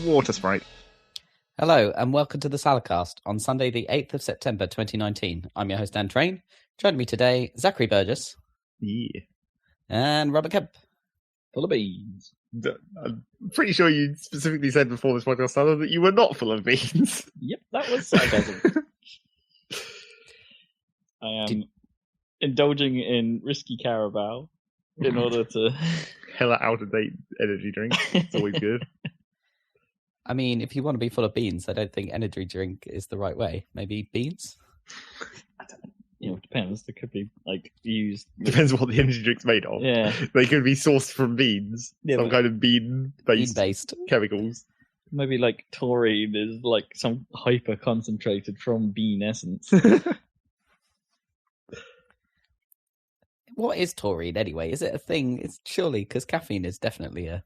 water sprite. Hello, and welcome to the Saladcast on Sunday, the 8th of September, 2019. I'm your host, Dan Train. Joining me today, Zachary Burgess. Yeah. And Robert Kemp. Full of beans. I'm pretty sure you specifically said before this podcast started that you were not full of beans. Yep, that was sarcasm. I am indulging in Risky Carabao in order to... Hella out-of-date energy drink. It's always good. I mean, if you want to be full of beans, I don't think energy drink is the right way. Maybe beans? I don't know. You know, it depends. They could be, like, used... Depends what the energy drink's made of. Yeah. They could be sourced from beans. Yeah, some kind of bean-based chemicals. Maybe, like, taurine is, like, some hyper-concentrated from bean essence. What is taurine, anyway? Is it a thing? It's surely, because caffeine is definitely a,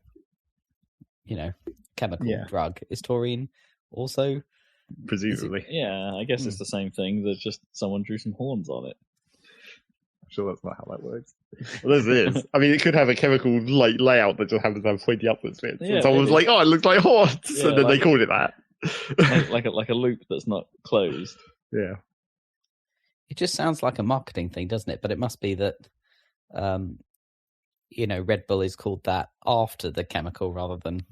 chemical drug. Is taurine also... Presumably. Yeah, I guess it's the same thing. There's just someone drew some horns on it. I'm sure that's not how that works. Well, this is. I mean, it could have a chemical layout that just happens to have pointy upwards bits. Yeah, and someone was like, "Oh, it looks like horns," Yeah, and then they called it that. like a loop that's not closed. Yeah. It just sounds like a marketing thing, doesn't it? But it must be that, Red Bull is called that after the chemical rather than...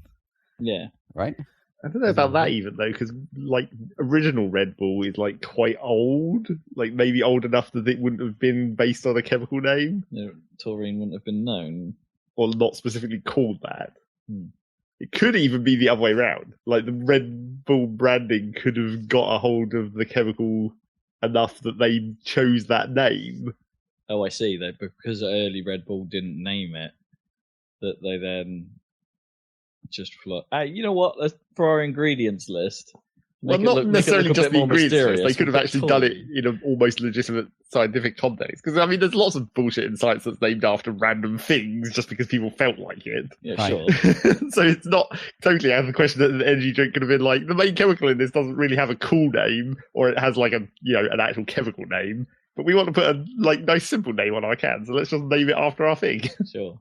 Yeah. Right? I don't know about that even though, because like original Red Bull is like quite old, like maybe old enough that it wouldn't have been based on a chemical name. Yeah, taurine wouldn't have been known, or not specifically called that. It could even be the other way around. Like the Red Bull branding could have got a hold of the chemical enough that they chose that name. Oh, I see. That because early Red Bull didn't name it, that they then just float. You know what? Let's for our ingredients list. Well, not necessarily just the ingredients list. They could have actually done it in an almost legitimate scientific context. Because, I mean, there's lots of bullshit in science that's named after random things just because people felt like it. Yeah, right. sure. So it's not totally out of the question that an energy drink could have been like, the main chemical in this doesn't really have a cool name, or it has like an actual chemical name. But we want to put a nice simple name on our can, so let's just name it after our thing. Sure.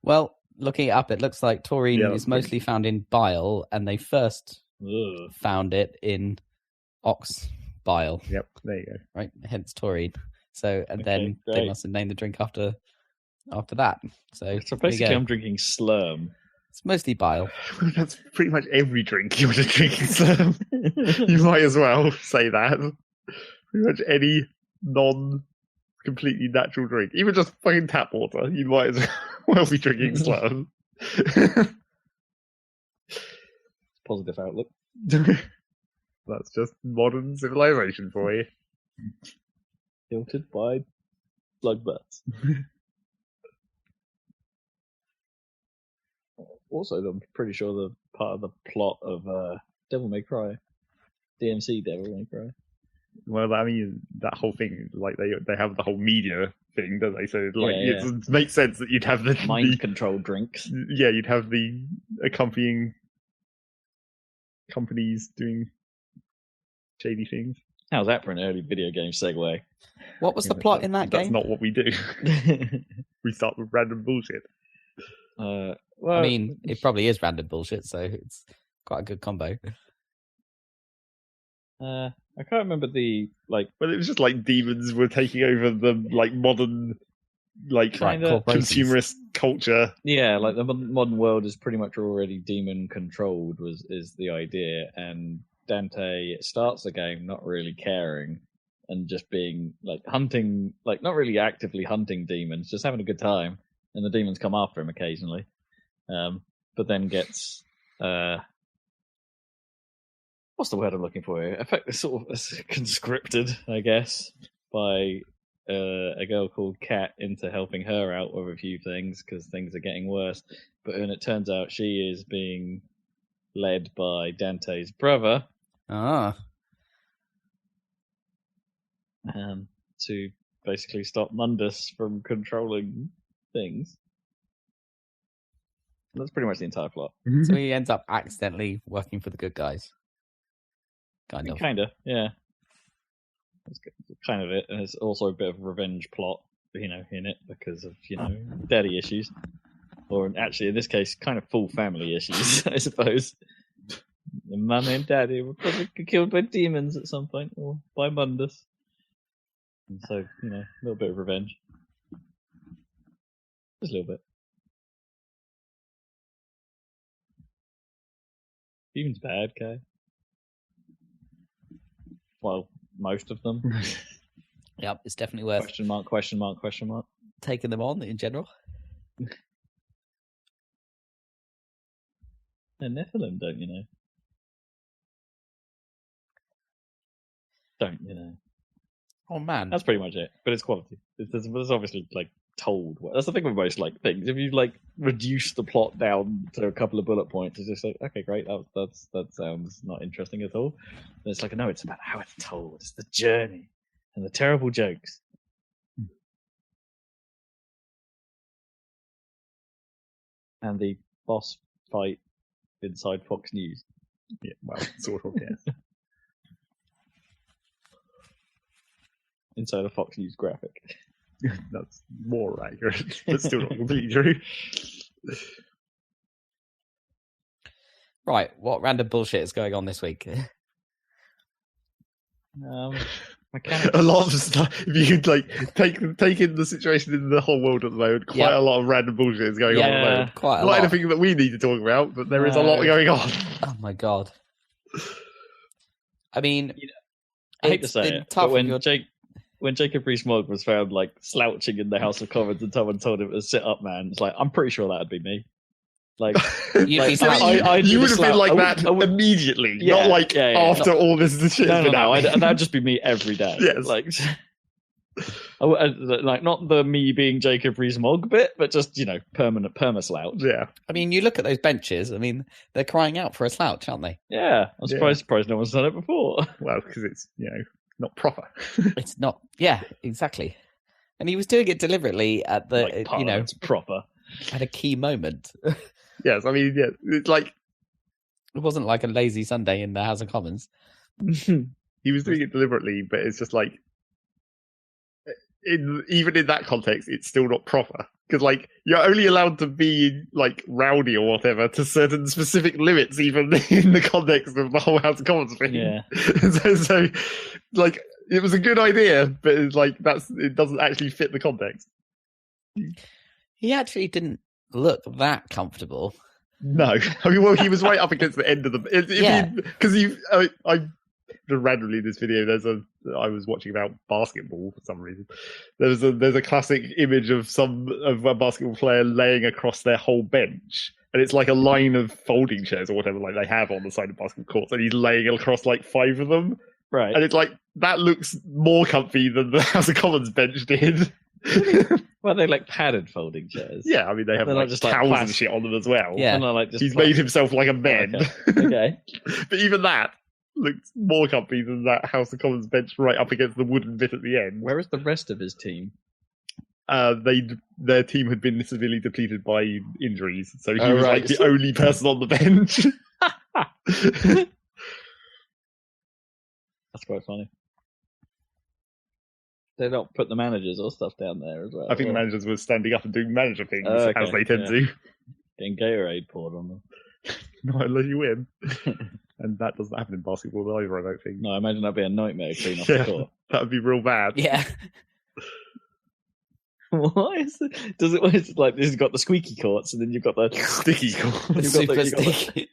Well, looking it up, it looks like taurine is mostly found in bile, and they first found it in ox bile. Yep, there you go. Right, hence taurine. So, and then they must have named the drink after that. So basically, I'm drinking Slurm. It's mostly bile. That's pretty much every drink you're just drinking, Slurm. You might as well say that. Pretty much any non-completely natural drink, even just fucking tap water, you might as well be drinking Slurm. Positive outlook. That's just modern civilization for you. Filtered by bloodbaths. Also, I'm pretty sure the part of the plot of Devil May Cry, DMC Devil May Cry. Well, I mean, that whole thing, like they have the whole media thing, don't they? So it makes sense that you'd have the mind control drinks. Yeah, you'd have the accompanying companies doing shady things. How's that for an early video game segue? What was the plot in that game? That's not what we do. We start with random bullshit. Well, I mean, it probably is random bullshit, so it's quite a good combo. I can't remember the Well, it was just like demons were taking over the modern consumerist culture. Yeah, like the modern world is pretty much already demon controlled is the idea, and Dante starts the game not really caring and just being like hunting, like not really actively hunting demons, just having a good time, and the demons come after him occasionally, but then gets what's the word I'm looking for here? Sort of conscripted, I guess, by a girl called Kat into helping her out with a few things because things are getting worse. But then it turns out she is being led by Dante's brother. To basically stop Mundus from controlling things. That's pretty much the entire plot. So he ends up accidentally working for the good guys. Kinda, yeah. That's kind of it. And it's also a bit of a revenge plot, in it because of, daddy issues. Or actually, in this case, kind of full family issues, I suppose. Your mum and daddy were probably killed by demons at some point, or by Mundus. And so, a little bit of revenge. Just a little bit. Demons bad, Kay. Well, most of them. Yep, it's definitely worth Question mark. taking them on in general. They're Nephilim, don't you know? Don't you know? Oh man, That's pretty much it. But it's quality. There's obviously told. That's the thing with most things. If you reduce the plot down to a couple of bullet points, it's just okay, great. That sounds not interesting at all. And it's no, it's about how it's told. It's the journey and the terrible jokes. And the boss fight inside Fox News. Yeah, well, sort of, yes. Inside a Fox News graphic. That's more accurate, but still not completely true. Right, what random bullshit is going on this week? Mechanics. A lot of stuff. If you could take in the situation in the whole world at the moment, quite a lot of random bullshit is going on at the moment. Quite a Not lot. anything that we need to talk about, but there is a lot going on. Oh my god. I mean, I hate to say it, tough but when Jacob Rees-Mogg was found slouching in the House of Commons and someone told him to sit up, man, it's I'm pretty sure that'd be me. You'd be you would have been like that immediately, not after all this shit. No, that'd just be me every day. Yes. Not the me being Jacob Rees-Mogg bit, but just permanent perma-slouch. Yeah. I mean, you look at those benches. I mean, they're crying out for a slouch, aren't they? Yeah, I'm surprised no one's done it before. Well, because it's not proper. It's not. Yeah, exactly. And he was doing it deliberately at the it's proper at a key moment. Yes, I mean, it's it wasn't like a lazy Sunday in the House of Commons. He was doing it deliberately, but it's just even in that context, it's still not proper. Because you're only allowed to be rowdy or whatever to certain specific limits, even in the context of the whole House of Commons thing. Yeah. so it was a good idea, but it's it doesn't actually fit the context. He actually didn't look that comfortable. No, I mean, well, he was right up against the end of the. Because I randomly in this video, I was watching about basketball for some reason. There's a classic image of a basketball player laying across their whole bench, and it's a line of folding chairs or whatever they have on the side of basketball courts, and he's laying across 5 of them. Right, and it's that looks more comfy than the House of Commons bench did. Well, they're padded folding chairs. Yeah, I mean they have just towels and shit on them as well. Yeah, and he's made himself like a bed. Okay. But even that looked more comfy than that House of Commons bench right up against the wooden bit at the end. Where is the rest of his team? Their team had been severely depleted by injuries, so he was the only person on the bench. That's quite funny. They don't put the managers or stuff down there as well. I think the managers were standing up and doing manager things, as they tend to. Getting Gatorade poured on them. Not unless you win. And that doesn't happen in basketball either, I don't think. No, I imagine that'd be a nightmare to clean off the court. That would be real bad. Yeah. Why is it? It's this has got the squeaky courts, and then you've got the sticky courts. Super sticky.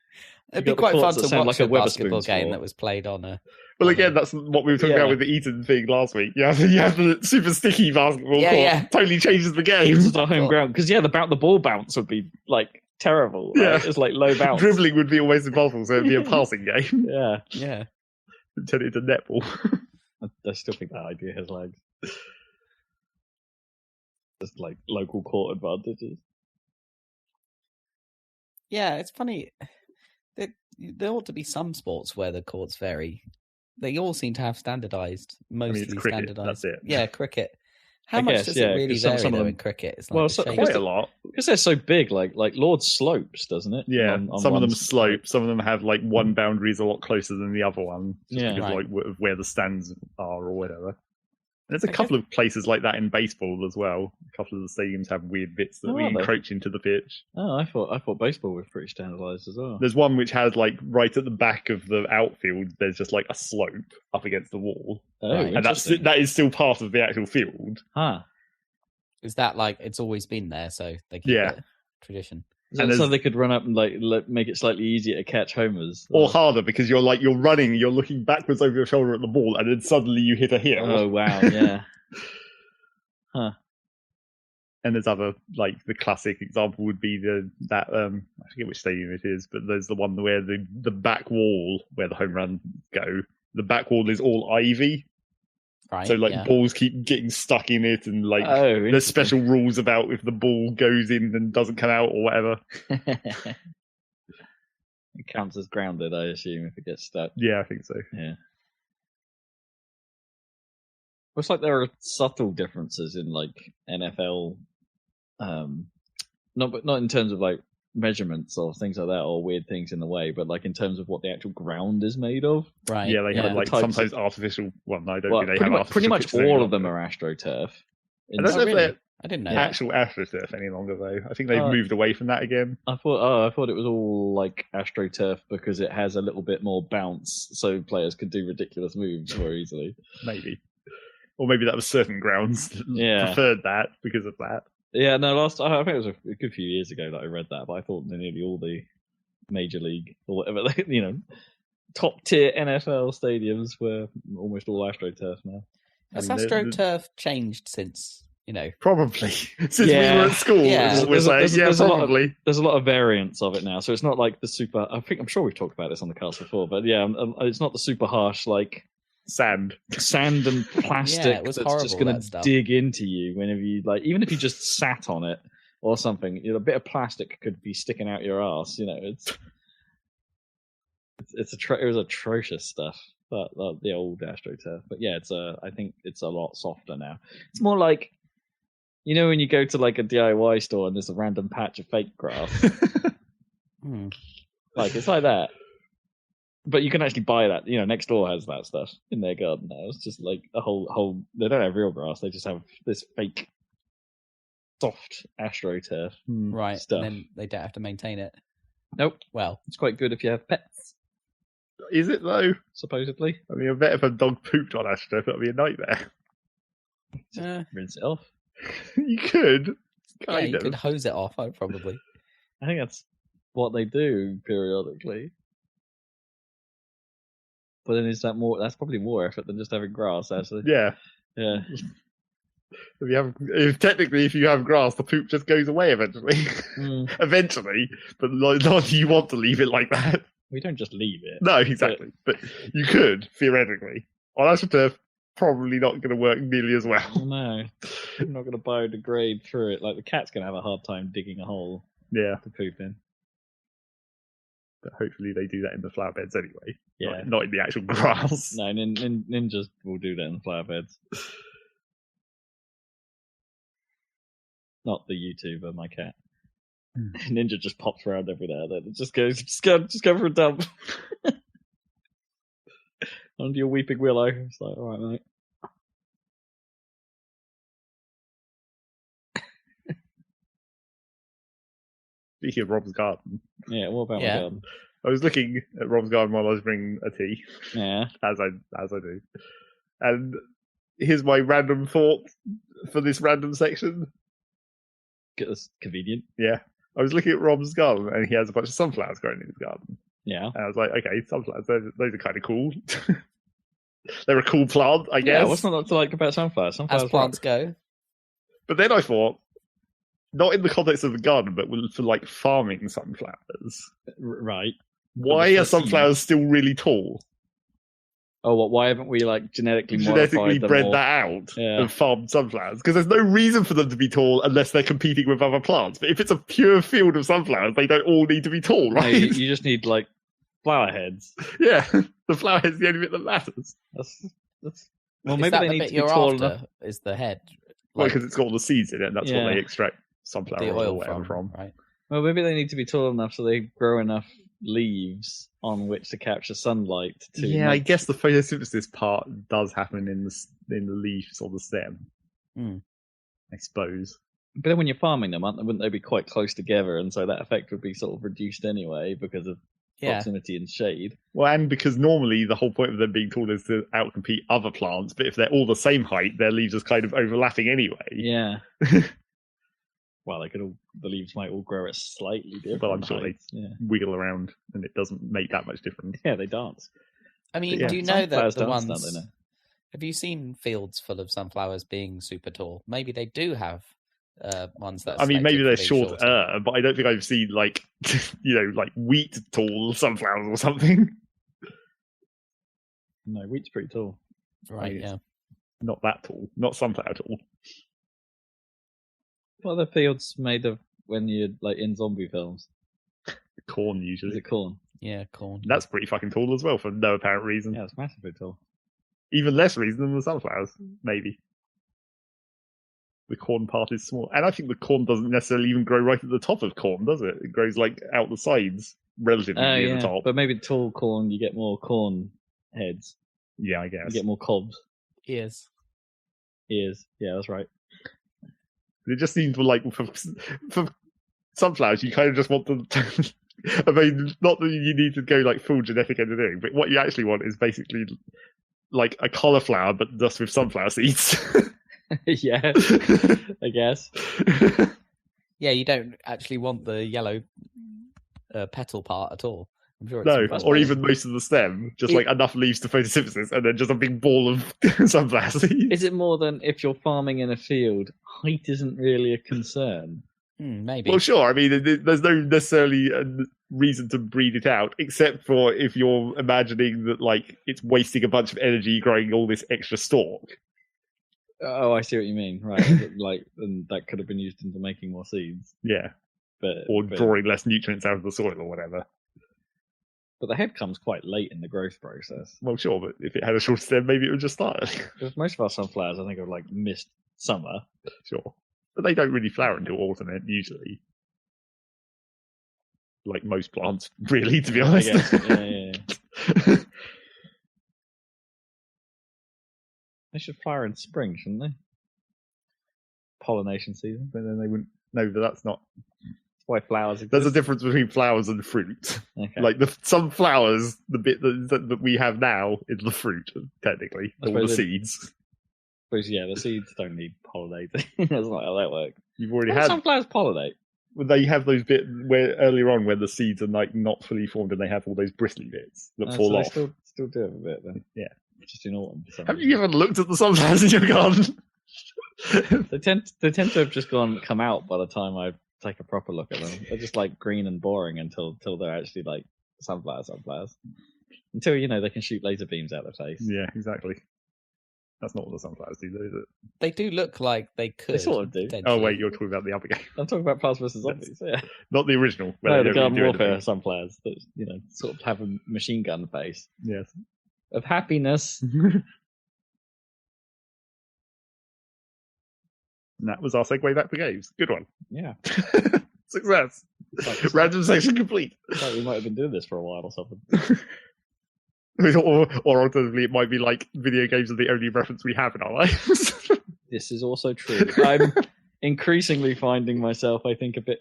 It'd be quite fun to watch a basketball game that was played on a. Well, again, that's what we were talking about with the Eton thing last week. You have the super sticky basketball court. Yeah. Totally changes the game. It's the home ground. Because, the ball bounce would be, terrible. Right? Yeah. It's low bounce. Dribbling would be almost impossible, so it'd be a passing game. Yeah. Yeah. Turn it into netball. I still think that idea has legs. Just, local court advantages. Yeah, it's funny. There ought to be some sports where the courts vary. They all seem to have standardized, mostly cricket, standardized. that's it. Yeah, cricket. How much does it really vary though in cricket? It's quite a lot. Because they're so big, like Lord's slopes, doesn't it? Yeah, on some of them slope. Some of them have one boundary is a lot closer than the other one. Just because of where the stands are or whatever. There's a couple of places like that in baseball as well. A couple of the stadiums have weird bits that encroach into the pitch. Oh, I thought baseball was pretty standardized as well. There's one which has like right at the back of the outfield. There's just like a slope up against the wall, and that is still part of the actual field. Huh? Is that like it's always been there? So they keep it tradition. So they could run up and like make it slightly easier to catch homers, or harder because you're running, you're looking backwards over your shoulder at the ball, and then suddenly you hit a hit. Oh wow, yeah. Huh. And there's other, like the classic example would be I forget which stadium it is, but there's the one where the back wall where the home runs go, the back wall is all ivy. Right, so balls keep getting stuck in it, and there's special rules about if the ball goes in and doesn't come out or whatever. It counts as grounded, I assume, if it gets stuck. Yeah, I think so. Yeah. Looks like there are subtle differences in like NFL, not in terms of like measurements or things like that, or weird things in the way, but like in terms of what the actual ground is made of. Right. Yeah, they have like sometimes artificial. Well, no, I don't think they have artificial. Pretty much all of them are AstroTurf. I didn't know actual AstroTurf any longer though. I think they've moved away from that again. I thought it was all like AstroTurf because it has a little bit more bounce, so players could do ridiculous moves more easily. Maybe, or maybe that was certain grounds that preferred that because of that. Yeah, no. I think it was a good few years ago that I read that, but I thought nearly all the major league or whatever, top tier NFL stadiums were almost all AstroTurf now. Has AstroTurf changed since? Probably since we were at school. Yeah, there's probably. There's a lot of variants of it now, so it's not like the super. I'm sure we've talked about this on the cast before, but yeah, it's not the super harsh like sand and plastic that's just going to dig into you whenever you even if you just sat on it or something. A bit of plastic could be sticking out your ass. It was atrocious stuff. But the old AstroTurf, but yeah, I think it's a lot softer now. It's more like. When you go to like a DIY store and there's a random patch of fake grass, it's like that. But you can actually buy that. Next door has that stuff in their garden now. It's just like a whole. They don't have real grass. They just have this fake, soft AstroTurf stuff. And then they don't have to maintain it. Nope. Well, it's quite good if you have pets. Is it though? Supposedly. I mean, I bet if a dog pooped on AstroTurf, that'd be a nightmare. Rinse it off. You could. You could hose it off, probably. I think that's what they do periodically. But then that's probably more effort than just having grass, actually. Yeah. Yeah. If you have grass, the poop just goes away eventually. Eventually. But not you want to leave it like that. We don't just leave it. No, exactly. But you could, theoretically. On AstroTurf, probably not going to work nearly as well. No, I'm not going to biodegrade through it. Like the cat's going to have a hard time digging a hole. To poop in. But hopefully they do that in the flower beds anyway. Yeah, not in the actual grass. No, ninjas will do that in the flower beds. Not the YouTuber, my cat. Ninja just pops around every now and then. It just go for a dump. Under your weeping willow. It's like, all right, mate. Speaking of Rob's garden. Yeah, what about my garden? I was looking at Rob's garden while I was bringing a tea. Yeah. As I do. And here's my random thought for this random section. That's convenient. Yeah. I was looking at Rob's garden and he has a bunch of sunflowers growing in his garden. Yeah. And I was like, okay, sunflowers, those are kind of cool. They're a cool plant, I guess. Yeah, what's not to like about sunflowers? As plants go. But then I thought, not in the context of the garden, but for like farming sunflowers. Right. Why are sunflowers still really tall? Oh, why haven't we like genetically bred that out and farmed sunflowers? Because there's no reason for them to be tall unless they're competing with other plants. But if it's a pure field of sunflowers, they don't all need to be tall, right? No, you just need like flower heads. Yeah, the flower head's the only bit that matters. Well, maybe they need to be tall enough. Is the head? Well, because it's got all the seeds in it, and that's what they extract sunflower oil or whatever from. Right. Well, maybe they need to be tall enough so they grow enough, leaves on which to capture sunlight. I guess the photosynthesis part does happen in the leaves or the stem. I suppose. But then when you're farming them, wouldn't they be quite close together? And so that effect would be sort of reduced anyway because of proximity and shade. Well, and because normally the whole point of them being tall is to outcompete other plants, but if they're all the same height, their leaves are kind of overlapping anyway. Yeah. Well, the leaves might all grow at slightly different But I'm sure heights. they wiggle around and it doesn't make that much difference. Yeah, they dance. I mean, do you know that the ones... Don't they know? Have you seen fields full of sunflowers being super tall? Maybe they do have ones that. I mean, maybe they're shorter, but I don't think I've seen like wheat tall sunflowers or something. No, wheat's pretty tall. Right? Yeah. Not that tall. Not sunflower tall. What are the fields made of when you're like in zombie films? Corn usually. Is it corn? Yeah, corn. That's pretty fucking tall as well for no apparent reason. Yeah, it's massively tall. Even less reason than the sunflowers, maybe. The corn part is small. And I think the corn doesn't necessarily even grow right at the top of corn, does it? It grows like out the sides, relatively near the top. But maybe tall corn, you get more corn heads. Yeah, I guess. You get more cobs. Ears. Yeah, that's right. It just seems like for sunflowers, you kind of just want them to... I mean, not that you need to go like full genetic engineering, but what you actually want is basically like a cauliflower, but just with sunflower seeds. Yeah, I guess. Yeah, you don't actually want the yellow petal part at all. I'm sure it's or even most of the stem, just like enough leaves to photosynthesis, and then just a big ball of sunflower seeds. Is it more than if you're farming in a field, height isn't really a concern? Maybe. Well, sure. I mean, there's no necessarily reason to breed it out, except for if you're imagining that like it's wasting a bunch of energy growing all this extra stalk. Oh, I see what you mean. Right, and that could have been used into making more seeds. Yeah, or drawing less nutrients out of the soil or whatever. But the head comes quite late in the growth process. Well, sure, but if it had a short stem, maybe it would just start. Because most of our sunflowers, I think, have like missed summer. Sure, but they don't really flower until autumn usually. Like most plants, really, to be honest. I guess. Yeah. They should flower in spring, shouldn't they? Pollination season. But then they wouldn't. No, but that's not. That's why flowers exist. There's a difference between flowers and fruit. Okay. Like some flowers, the bit that we have now is the fruit, technically, all the seeds. Because the seeds don't need pollinating. That's not how that works. You've already had sunflowers pollinate. Well, they have those bits where earlier on where the seeds are like not fully formed and they have all those bristly bits that fall off. Still do have a bit then. Yeah. Just in autumn. Have you ever looked at the sunflowers in your garden? They tend to have just come out by the time I take a proper look at them. They're just like green and boring until they're actually like sunflowers. Until they can shoot laser beams out of their face. Yeah, exactly. That's not what the sunflowers do, though, is it? They do look like they could. They sort of do. Oh wait, you're talking about the other game. I'm talking about Plants vs Zombies. Yeah. Not the original. No, the Garden Warfare sunflowers that sort of have a machine gun face. Yes. Of happiness. And that was our segue back to games. Good one. Yeah. Success. Random section complete. Like we might have been doing this for a while or something. or alternatively, it might be like video games are the only reference we have in our lives. This is also true. I'm increasingly finding myself, I think, a bit.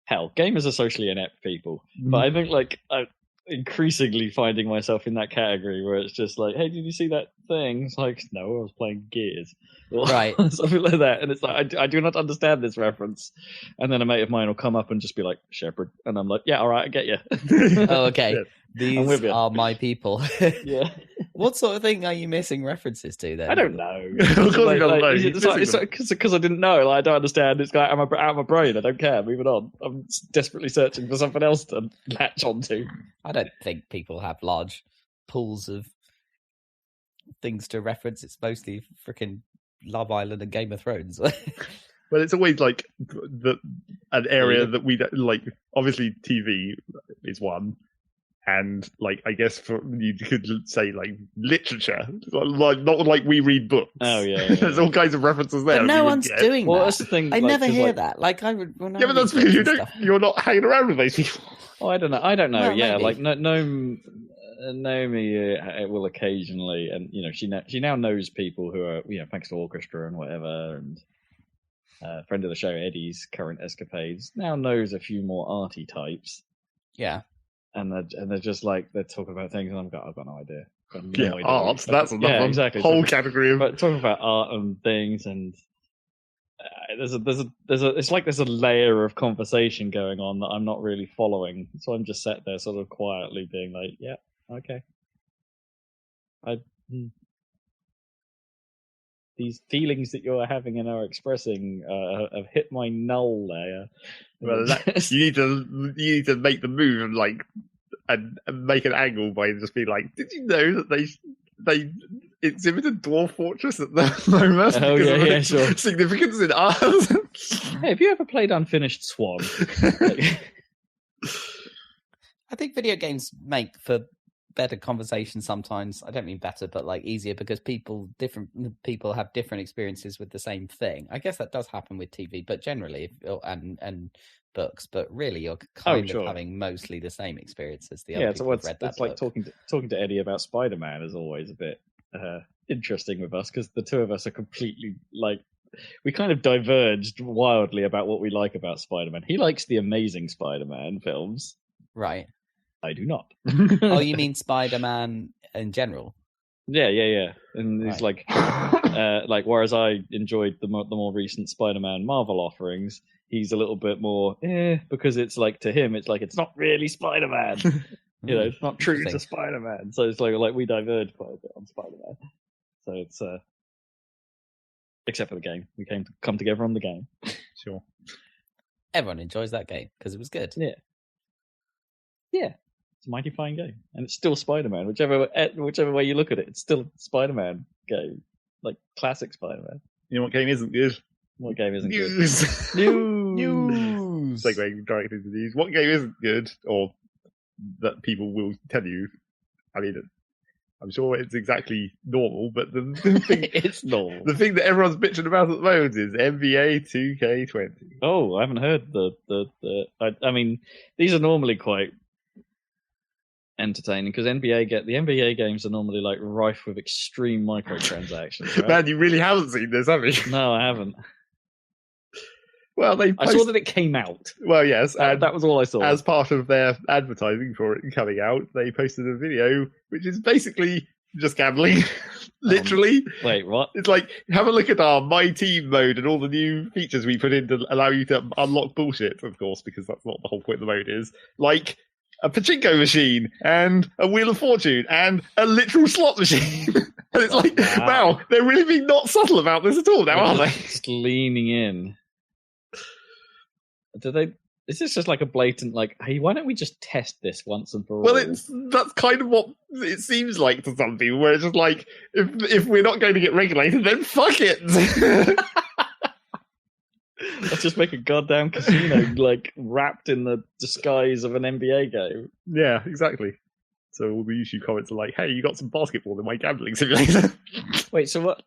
Hell, gamers are socially inept people, but I think I'm increasingly finding myself in that category where it's just like, hey, did you see that thing? It's like, no, I was playing Gears. Right. Something like that. And it's like, I do not understand this reference. And then a mate of mine will come up and just be like, Shepherd. And I'm like, yeah, all right, I get you. Oh, okay. Yeah. These are my people. Yeah. What sort of thing are you missing references to then? I don't know. Because I didn't know. I don't understand. It's like I'm out of my brain. I don't care. Moving on. I'm desperately searching for something else to latch onto. I don't think people have large pools of things to reference. It's mostly freaking Love Island and Game of Thrones. Well, it's always like an area that we like. Obviously, TV is one. and like I guess you could say like literature, like not like we read books. Oh yeah. There's all kinds of references there. But no one's doing Well, that. that's the thing. I like, never hear like, that. Like I would. When I Yeah, but that's because you're not hanging around with those people. Oh, I don't know. Well, yeah, maybe. like Naomi will occasionally, and she now knows people who are thanks to Orchestra and whatever, and friend of the show Eddie's current escapades now knows a few more arty types. Yeah. And they're just like they're talking about things, and I've got no idea. Art. That's another exactly. whole category of. But talking about art and things, and there's a layer of conversation going on that I'm not really following. So I'm just sat there, sort of quietly, being like, "Yeah, okay." These feelings that you're having and are expressing have hit my null layer. Well, you need to make the move and make an angle by just being like, did you know that they exhibited Dwarf Fortress at the moment? Oh yeah, sure. Significance in art. Hey, have you ever played Unfinished Swan? I think video games make for better conversation sometimes. I don't mean better, but like easier, because different people have different experiences with the same thing. I guess that does happen with TV, but generally, and books. But really, you're kind of having mostly the same experience as the other people who've read that it's like talking to Eddie about Spider-Man is always a bit interesting with us, because the two of us are completely like we kind of diverged wildly about what we like about Spider-Man. He likes the Amazing Spider-Man films, right? I do not. Oh, you mean Spider-Man in general? Yeah. And he's like, whereas I enjoyed the more recent Spider-Man Marvel offerings, he's a little bit more, because it's like to him, it's like it's not really Spider-Man. It's not true to Spider-Man. So it's like we diverge quite a bit on Spider-Man. So it's except for the game, we come together on the game. Sure. Everyone enjoys that game because it was good. Yeah. It's a mighty fine game, and it's still Spider-Man. Whichever way you look at it, it's still a Spider-Man game, like classic Spider-Man. You know what game isn't good? What game isn't good? News. Segueing directly to news. What game isn't good, or that people will tell you? I mean, I'm sure it's exactly normal, but the thing it's normal. The thing that everyone's bitching about at the moment is NBA 2K20. Oh, I haven't heard I mean, these are normally quite entertaining, because the NBA games are normally like rife with extreme microtransactions. Right? Man, you really haven't seen this, have you? No, I haven't. Well, I saw that it came out. Well, yes, and that was all I saw. As part of their advertising for it coming out, they posted a video which is basically just gambling. Literally. Wait, what? It's like, have a look at our My Team mode and all the new features we put in to allow you to unlock bullshit, of course, because that's not the whole point of the mode is. Like a pachinko machine and a Wheel of Fortune and a literal slot machine. And it's like, wow, they're really being not subtle about this at all now, are they? Just leaning in. Is this just like a blatant, like, hey, why don't we just test this once and for all? Well, that's kind of what it seems like to some people, where it's just like, if we're not going to get regulated, then fuck it. Let's just make a goddamn casino, like, wrapped in the disguise of an NBA game. Yeah, exactly. So all the YouTube comments are like, hey, you got some basketball in my gambling simulator. Wait, so what...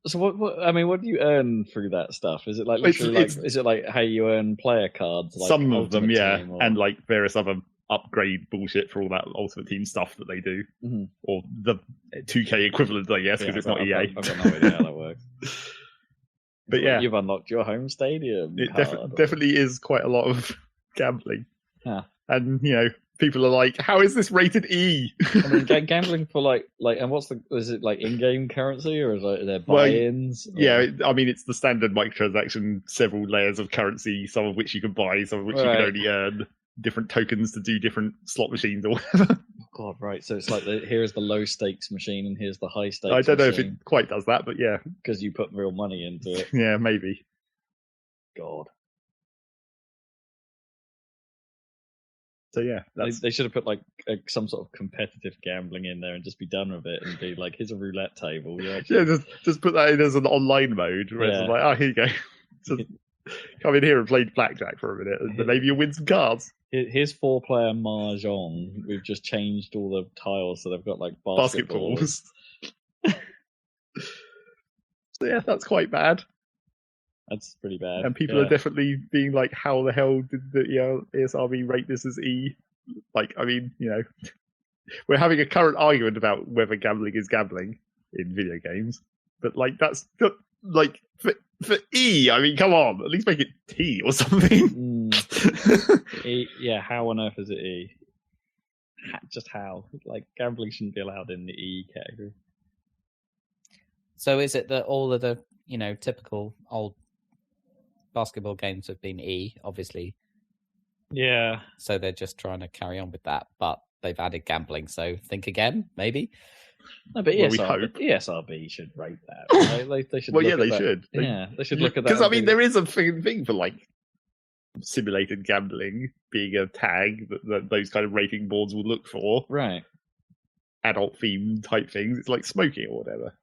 So what? I mean, what do you earn through that stuff? Is it like literally is it like how you earn player cards? Like some of them, yeah, Team, or... and like various other upgrade bullshit for all that Ultimate Team stuff that they do, or the 2K equivalent, I guess, because it's not EA. I've got no idea how that works. But yeah, you've unlocked your home stadium. It definitely is quite a lot of gambling, and people are like, how is this rated E? I mean, gambling for like, and is it like in-game currency, or is there buy-ins? Yeah, I mean, it's the standard microtransaction, several layers of currency, some of which you can buy, some of which you can only earn, different tokens to do different slot machines or whatever. God, right. So it's like, here's the low-stakes machine and here's the high-stakes I don't know machine. if it quite does that, but yeah. Because you put real money into it. Yeah, maybe. God. So yeah, they should have put like some sort of competitive gambling in there and just be done with it and be like, here's a roulette table. Yeah, just put that in as an online mode where it's like, oh, here you go. Just come in here and play blackjack for a minute, and then maybe you'll win some cards. Here's 4-player mahjong. We've just changed all the tiles so they've got like basketballs. So yeah, that's quite bad. That's pretty bad. And people are definitely being like, how the hell did the ESRB rate this as E? Like, I mean, we're having a current argument about whether gambling is gambling in video games. But like, that's like for E, I mean, come on, at least make it T or something. E, yeah, how on earth is it E? Just how? Like, gambling shouldn't be allowed in the E category. So is it that all of the, typical old basketball games have been E, obviously? Yeah. So they're just trying to carry on with that, but they've added gambling, so think again, maybe? No, but ESRB should rate that. Right? They should. Well, yeah, they should. They should look at that. Because, I mean, there is a thing for, like, simulated gambling being a tag that those kind of rating boards will look for. Right. Adult theme type things. It's like smoking or whatever.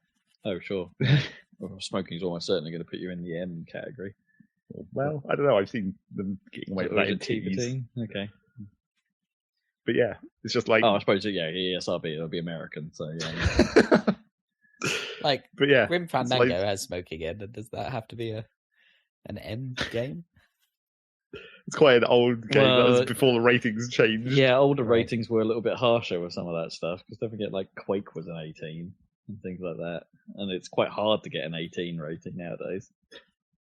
Oh, sure. Well, smoking is almost certainly going to put you in the M category. Well, I don't know. I've seen them getting away with that in T's. Okay. But yeah, it's just like... Oh, I suppose, ESRB, it'll be American, so yeah. Like, but yeah, Grim Fandango has smoking in, and does that have to be an M game? It's quite an old game. That was before the ratings changed. Yeah, older ratings were a little bit harsher with some of that stuff, because don't forget, like, Quake was an 18 and things like that. And it's quite hard to get an 18 rating nowadays.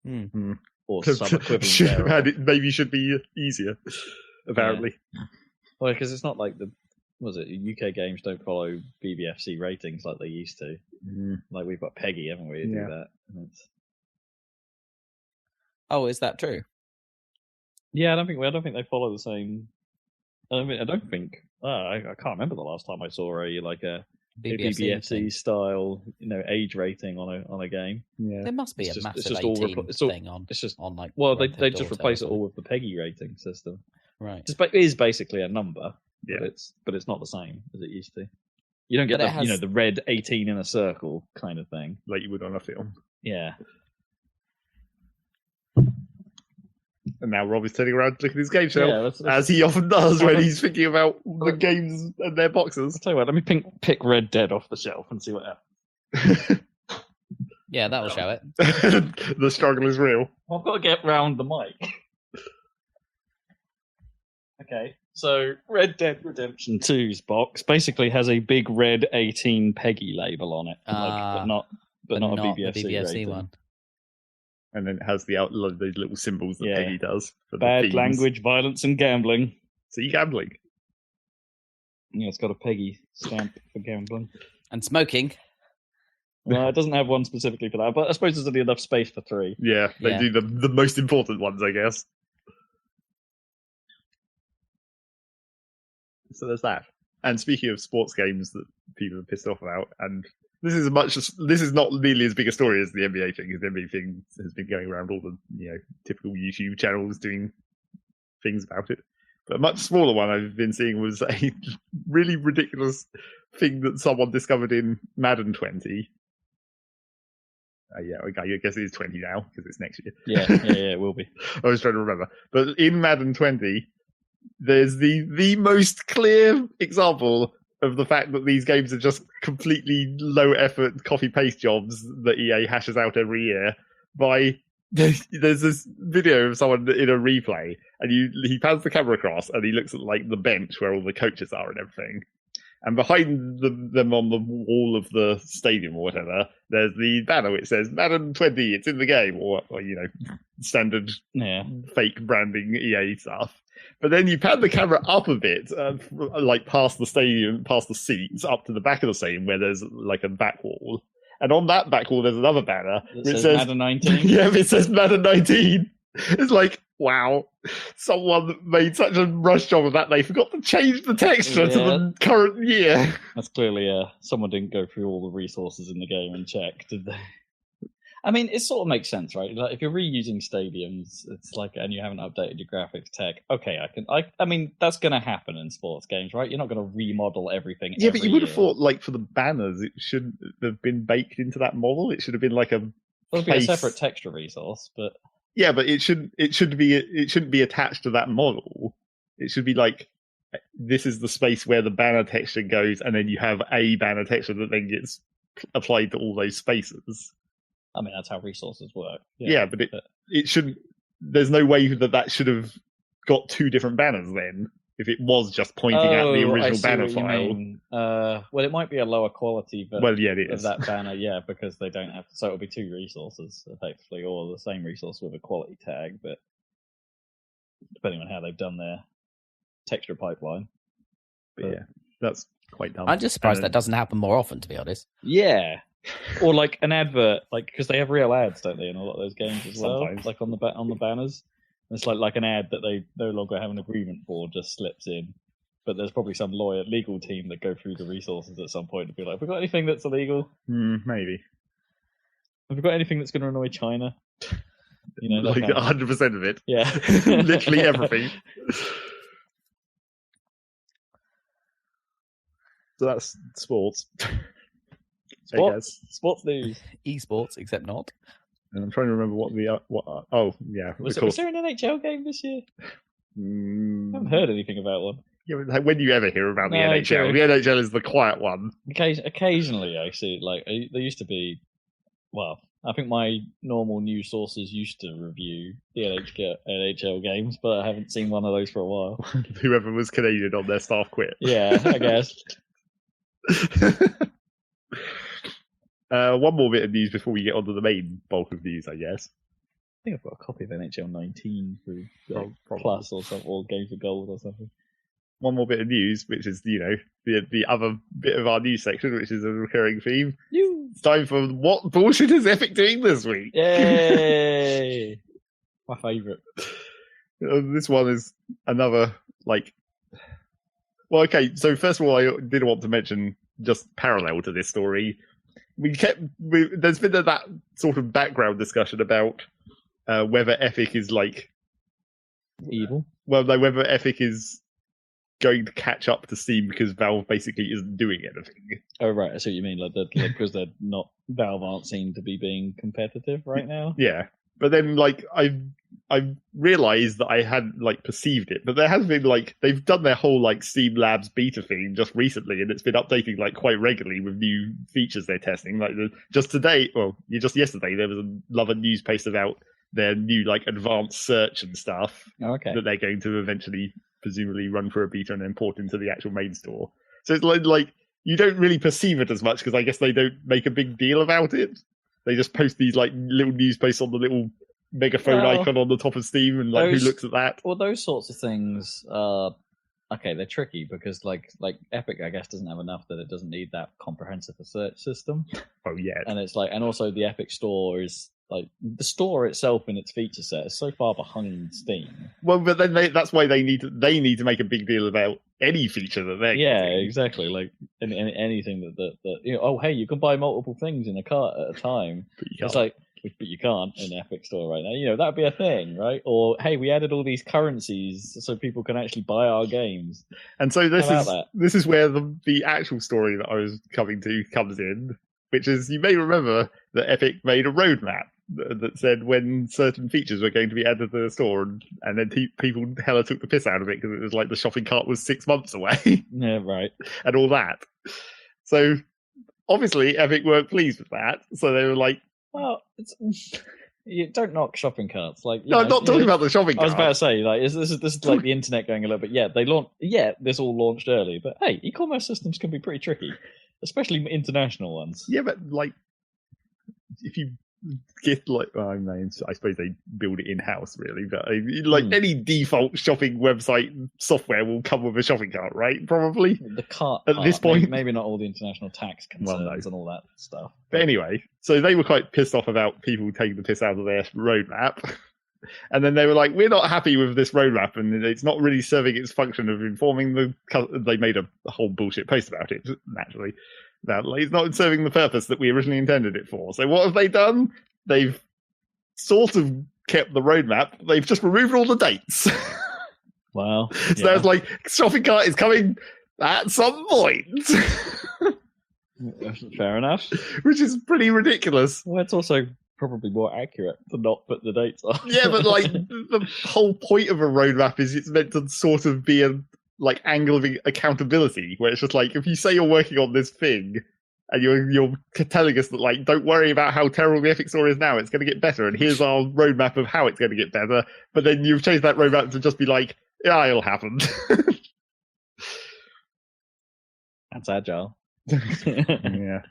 Mm-hmm. Or sub-equivalent. Maybe should be easier, apparently. Yeah. Well, because it's not like UK games don't follow BBFC ratings like they used to. Like, we've got Peggy, haven't we, to do that. Oh, is that true? Yeah, I don't think they follow the same. I can't remember the last time I saw a BBFC style, age rating on a game. Yeah, there must be a massive 18 thing on. It's just on like. Well, they just replace it all with the Peggy rating system. Right. It is basically a number. Yeah. But it's not the same as it used to. You don't get the red 18 in a circle kind of thing like you would on a film. Yeah. And now Rob is turning around to look at his game shelf, as he often does when he's thinking about the games and their boxes. I'll tell you what, let me pick Red Dead off the shelf and see what happens. Yeah, that'll show it. The struggle is real. I've got to get round the mic. Okay, so Red Dead Redemption 2's box basically has a big red 18 Peggy label on it, but not a BBFC one. And then it has those little symbols that Peggy does. For bad language, violence, and gambling. See, gambling. Yeah, it's got a Peggy stamp for gambling. And smoking. Well, it doesn't have one specifically for that, but I suppose there's only enough space for 3. Yeah, they do the most important ones, I guess. So there's that. And speaking of sports games that people are pissed off about, and this is not nearly as big a story as the NBA thing, because the NBA thing has been going around all the typical YouTube channels doing things about it. But a much smaller one I've been seeing was a really ridiculous thing that someone discovered in Madden 20. I guess it is 20 now, because it's next year. Yeah, it will be. I was trying to remember. But in Madden 20, there's the most clear example of the fact that these games are just completely low-effort copy-paste jobs that EA hashes out every year by... There's this video of someone in a replay, and he pans the camera across, and he looks at like the bench where all the coaches are and everything. And behind them on the wall of the stadium or whatever, there's the banner which says Madden 20, it's in the game, or standard fake branding EA stuff. But then you pan the camera up a bit, like past the stadium, past the seats, up to the back of the stadium where there's like a back wall. And on that back wall, there's another banner. It says Madden 19? Yeah, it says Madden 19. It's like, wow, someone made such a rush job of that, they forgot to change the texture to the current year. That's clearly someone didn't go through all the resources in the game and check, did they? I mean, it sort of makes sense, right? Like, if you're reusing stadiums, it's like, and you haven't updated your graphics tech. Okay, I mean, that's going to happen in sports games, right? You're not going to remodel everything. Yeah, but you would have thought, like, for the banners, it shouldn't have been baked into that model. It should have been like a. It'll be a separate texture resource, but. Yeah, but it shouldn't be attached to that model. It should be like, this is the space where the banner texture goes, and then you have a banner texture that then gets applied to all those spaces. I mean, that's how resources work. Yeah, but it shouldn't. There's no way that should have got two different banners then, if it was just pointing at the original banner file. Well, it might be a lower quality it of is. that banner, because they don't have. So it'll be two resources effectively, or the same resource with a quality tag, but depending on how they've done their texture pipeline. But yeah, that's quite dumb. I'm just surprised that doesn't happen more often, to be honest. Yeah. Or like an advert, like because they have real ads, don't they, in a lot of those games as well? Sometimes. Like on the banners, and it's like an ad that they no longer have an agreement for just slips in. But there's probably some legal team that go through the resources at some point to be like, "Have we got anything that's illegal? Maybe. Have we got anything that's going to annoy China?" Like 100% of it. Yeah, literally everything. So that's sports. Sports news. Esports, except not. And I'm trying to remember what was there an NHL game this year? I haven't heard anything about one. Yeah, but when do you ever hear about the NHL? True. The NHL is the quiet one. Occasionally, I see. Like there used to be. Well, I think my normal news sources used to review the NHL games, but I haven't seen one of those for a while. Whoever was Canadian on their staff quit. Yeah, I guess. One more bit of news before we get onto the main bulk of news, I guess. I think I've got a copy of NHL 19 through Plus or something, or Games of Gold or something. One more bit of news, which is, the other bit of our news section, which is a recurring theme. It's time for what bullshit is Epic doing this week? Yay! My favourite. This one is another, well, okay, so first of all, I did want to mention, just parallel to this story, there's been that sort of background discussion about whether Epic is evil. Well, no, whether Epic is going to catch up to Steam because Valve basically isn't doing anything. Oh right, I see what you mean. Because they're not, Valve aren't seen to be being competitive right now. Yeah, but then I realised that I hadn't perceived it, but there has been they've done their whole Steam Labs beta thing just recently, and it's been updating quite regularly with new features they're testing. Just yesterday there was another news post about their new advanced search and stuff that they're going to eventually presumably run for a beta and then port into the actual main store. So it's like you don't really perceive it as much because I guess they don't make a big deal about it. They just post these little news posts on the little megaphone icon on the top of Steam, and who looks at that? Well, those sorts of things are they're tricky because Epic, I guess, doesn't have enough that it doesn't need that comprehensive a search system. Oh yeah, and it's and also the Epic Store is the store itself in its feature set is so far behind Steam. Well, but then that's why they need to make a big deal about any feature that they're getting. Exactly. Anything that oh hey, you can buy multiple things in a cart at a time. But you can't. But you can't in the Epic Store right now. That'd be a thing, right? Or hey, we added all these currencies so people can actually buy our games. And so this is where the actual story that I was coming to comes in, which is you may remember that Epic made a roadmap that said when certain features were going to be added to the store, and then people hella took the piss out of it because it was the shopping cart was 6 months away. Yeah, right. And all that. So obviously Epic weren't pleased with that. So they were well, you don't knock shopping carts. No, I'm not talking about the shopping cart. I was about to say, this is the internet going a little bit. Yeah, this all launched early, but hey, e-commerce systems can be pretty tricky, especially international ones. Yeah, but if you get I suppose they build it in house, really. But any default shopping website software will come with a shopping cart, right? Probably the cart at this point. Maybe not all the international tax concerns and all that stuff. But anyway, so they were quite pissed off about people taking the piss out of their roadmap. And then they were we're not happy with this roadmap, and it's not really serving its function of informing they made a whole bullshit post about it, naturally. That it's not serving the purpose that we originally intended it for. So what have they done? They've sort of kept the roadmap. They've just removed all the dates. Wow. So there's shopping cart is coming at some point. Fair enough. Which is pretty ridiculous. Well, it's also probably more accurate to not put the dates on. Yeah, but like the whole point of a roadmap is it's meant to sort of be a like angle of accountability, where it's just like if you say you're working on this thing and you're telling us that like don't worry about how terrible the Epic Store is now, it's going to get better, and here's our roadmap of how it's going to get better. But then you've changed that roadmap to just be like, yeah, it'll happen. That's agile. Yeah,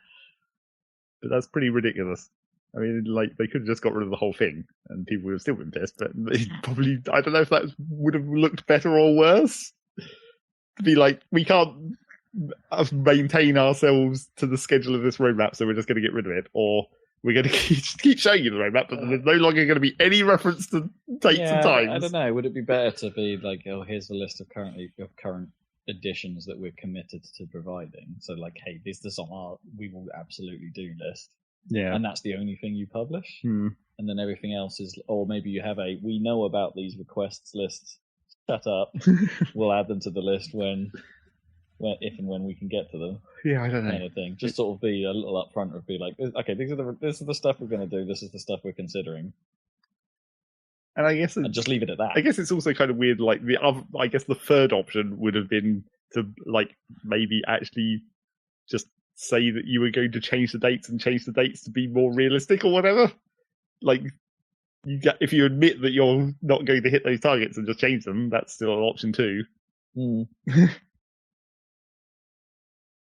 but that's pretty ridiculous. I mean, like they could have just got rid of the whole thing, and people would have still been pissed. But they probably, I don't know if that would have looked better or worse. To be like, we can't maintain ourselves to the schedule of this roadmap, so we're just going to get rid of it, or we're going to keep showing you the roadmap, but there's no longer going to be any reference to dates and times. I don't know. Would it be better to be like, oh, here's the list of current editions that we're committed to providing? So, like, hey, this is on our we will absolutely do list. Yeah, and that's the only thing you publish, and then everything else is, or maybe you have a we know about these requests lists. Shut up. We'll add them to the list when if and when we can get to them. Yeah, I don't know. Kind of thing. Just sort of be a little upfront of be like, okay, this is the stuff we're going to do. This is the stuff we're considering. And I guess and just leave it at that. I guess it's also kind of weird. Like I guess the third option would have been to like maybe actually just say that you were going to change the dates and change the dates to be more realistic or whatever. Like, if you admit that you're not going to hit those targets and just change them, that's still an option too. Mm.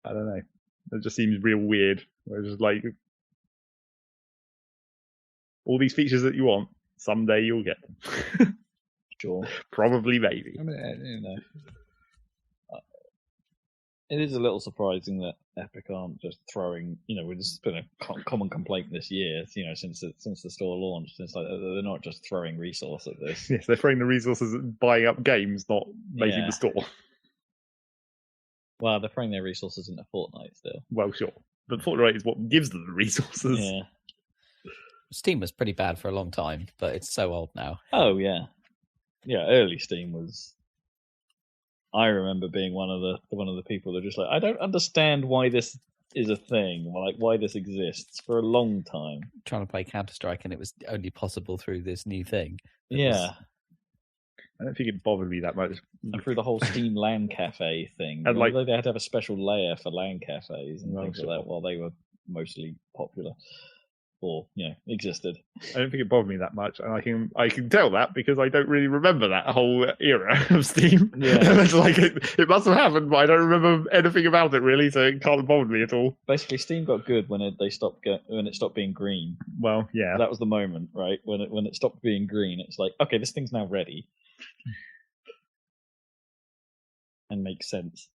I don't know. It just seems real weird. Where it's just like, all these features that you want, someday you'll get them. Sure. Probably, maybe. I mean, you know, it is a little surprising that Epic aren't just throwing. You know, it's been a common complaint this year. You know, since the store launched, it's like they're not just throwing resource at this. Yes, they're throwing the resources at buying up games, not making the store. Well, they're throwing their resources into Fortnite still. Well, sure, but Fortnite is what gives them the resources. Yeah. Steam was pretty bad for a long time, but it's so old now. Oh yeah, yeah. Early Steam was. I remember being one of the people that just like, I don't understand why this is a thing, like why this exists for a long time. Trying to play Counter-Strike, and it was only possible through this new thing. I don't think it bothered me that much. And through the whole Steam LAN cafe thing, and like, they had to have a special layer for LAN cafes and things like that while they were mostly popular. Or, you know, existed. I don't think it bothered me that much, and I can tell that because I don't really remember that whole era of Steam. Yeah, it's like it must have happened, but I don't remember anything about it really, so it can't have bothered me at all. Basically, Steam got good when it stopped being green. Well, yeah, that was the moment, right? When it stopped being green, it's like, okay, this thing's now ready, and makes sense.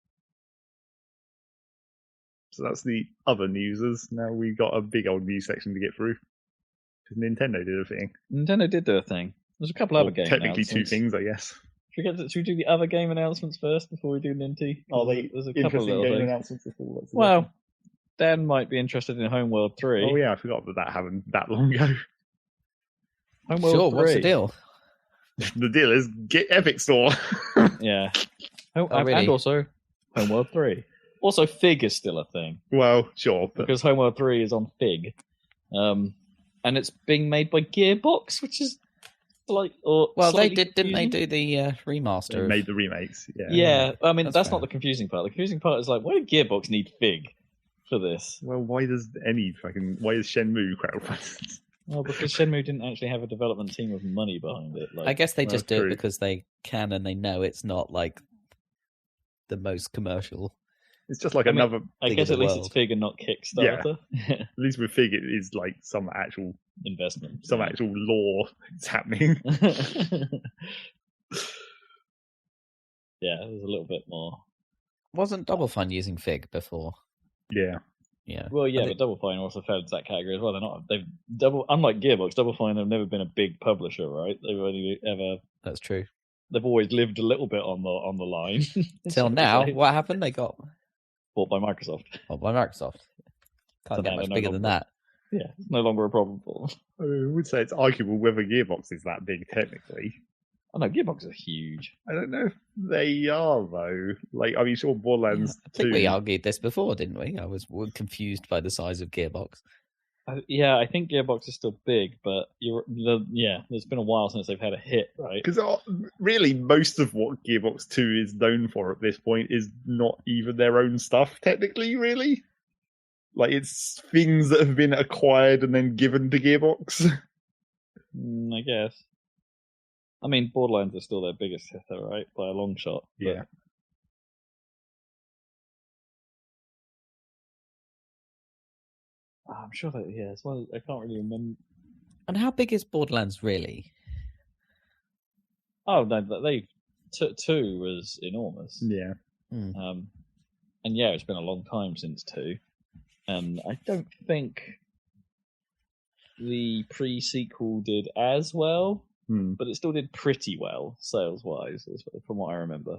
So that's the other newsers. Now we've got a big old news section to get through. Because Nintendo did a thing. Nintendo did do a thing. There's a couple other game technically two things, I guess. Should we do the other game announcements first before we do Ninty? Oh, there's a couple of game things. Announcements before. Well, Dan might be interested in Homeworld 3. Oh yeah, I forgot that happened that long ago. Homeworld 3. What's the deal? The deal is get Epic Store. Yeah. Really? And also Homeworld 3. Also, Fig is still a thing. Well, sure. But... because Homeworld 3 is on Fig. And it's being made by Gearbox, which is they didn't they do the remaster? They made the remakes, yeah. Yeah, I mean, that's not the confusing part. The confusing part is like, why did Gearbox need Fig for this? Well, why does Shenmue crowdfund? Well, because Shenmue didn't actually have a development team of money behind it. I guess they just do it because they can and they know it's not like the most commercial. It's just like another. I guess at least it's Fig and not Kickstarter. Yeah. At least with Fig, it is like some actual investment, some actual law is happening. Yeah, there's a little bit more. Wasn't Double Fine using Fig before? Yeah. Yeah. Well, yeah, but Double Fine also fell into that category as well. They're not. Unlike Gearbox, Double Fine have never been a big publisher, right? They've only ever. That's true. They've always lived a little bit on the line. Till now, what happened? They got bought by Microsoft. Bought by Microsoft. Can't get much bigger than that. Yeah, it's no longer a problem for them. I would say it's arguable whether Gearbox is that big technically. Oh no, Gearbox is huge. I don't know if they are though. Like, I mean, sure, Borderlands 2. I think we argued this before, didn't we? I was confused by the size of Gearbox. I think Gearbox is still big, but there's been a while since they've had a hit, right? Because really, most of what Gearbox 2 is known for at this point is not even their own stuff, technically, really. Like, it's things that have been acquired and then given to Gearbox. I guess. I mean, Borderlands is still their biggest hitter, right? By a long shot. Yeah. I'm sure that, it's one. I can't really remember. And how big is Borderlands really? Oh, no, two was enormous. Yeah. And it's been a long time since 2. And I don't think the pre-sequel did as well, but it still did pretty well sales-wise, from what I remember.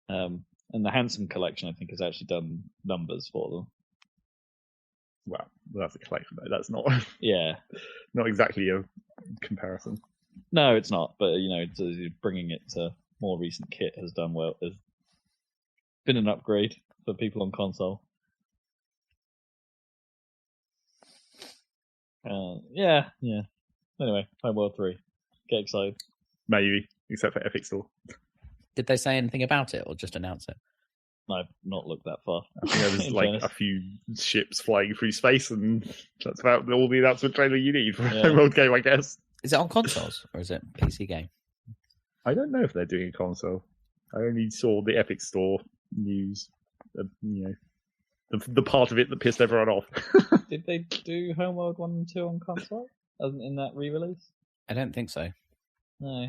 And the Handsome Collection, I think, has actually done numbers for them. Well, that's a collection, though. That's not not exactly a comparison. No, it's not. But, bringing it to more recent kit has done well. Has been an upgrade for people on console. Anyway, Homeworld 3. Get excited. Maybe, except for Epic Store. Did they say anything about it or just announce it? I've not looked that far. I think there was like a few ships flying through space, and that's about all the announcement trailer you need for a Homeworld game, I guess. Is it on consoles or is it PC game? I don't know if they're doing a console. I only saw the Epic Store news. The part of it that pissed everyone off. Did they do Homeworld 1 and 2 on console? In that re-release? I don't think so. No.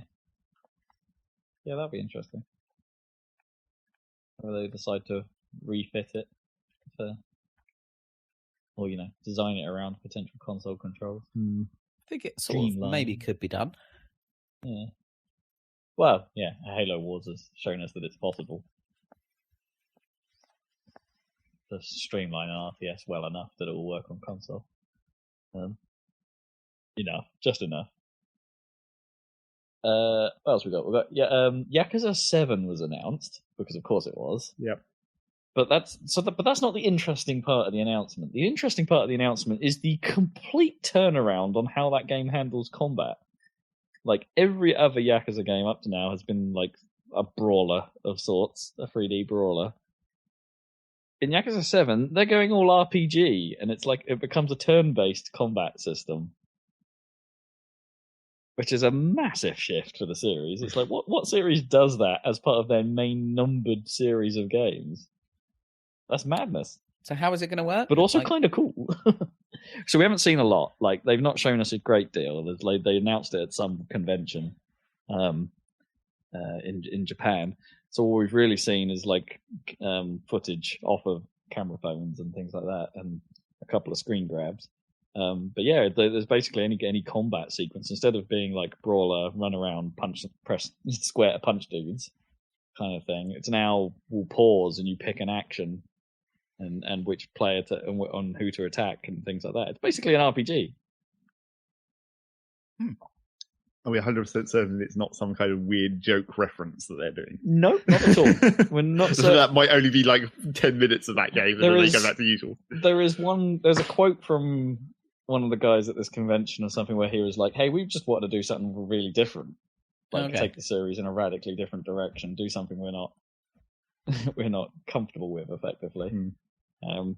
Yeah, that'd be interesting. Whether they decide to refit it or design it around potential console controls. I think it sort of maybe could be done. Yeah. Well, Halo Wars has shown us that it's possible to streamline an RTS well enough that it will work on console. Just enough. What else we got? We got Yakuza 7 was announced because, of course, it was. Yep. But that's not the interesting part of the announcement. The interesting part of the announcement is the complete turnaround on how that game handles combat. Like every other Yakuza game up to now has been like a brawler of sorts, a 3D brawler. In Yakuza 7, they're going all RPG, and it's like it becomes a turn-based combat system, which is a massive shift for the series. It's like, what series does that as part of their main numbered series of games? That's madness. So how is it going to work? But also kind of cool. So we haven't seen a lot. Like, they've not shown us a great deal. They announced it at some convention in Japan. So all we've really seen is like footage off of camera phones and things like that, and a couple of screen grabs. But yeah, there's basically any combat sequence, instead of being like brawler, run around, press square to punch dudes kind of thing. It's now we'll pause and you pick an action and which player on who to attack and things like that. It's basically an RPG. Are we 100% certain it's not some kind of weird joke reference that they're doing? No, not at all. We're not so that might only be like 10 minutes of that game, and then they go back to usual. There's a quote from one of the guys at this convention or something where he was like, "Hey, we just wanted to do something really different. Like take the series in a radically different direction, do something we're not comfortable with, effectively." Or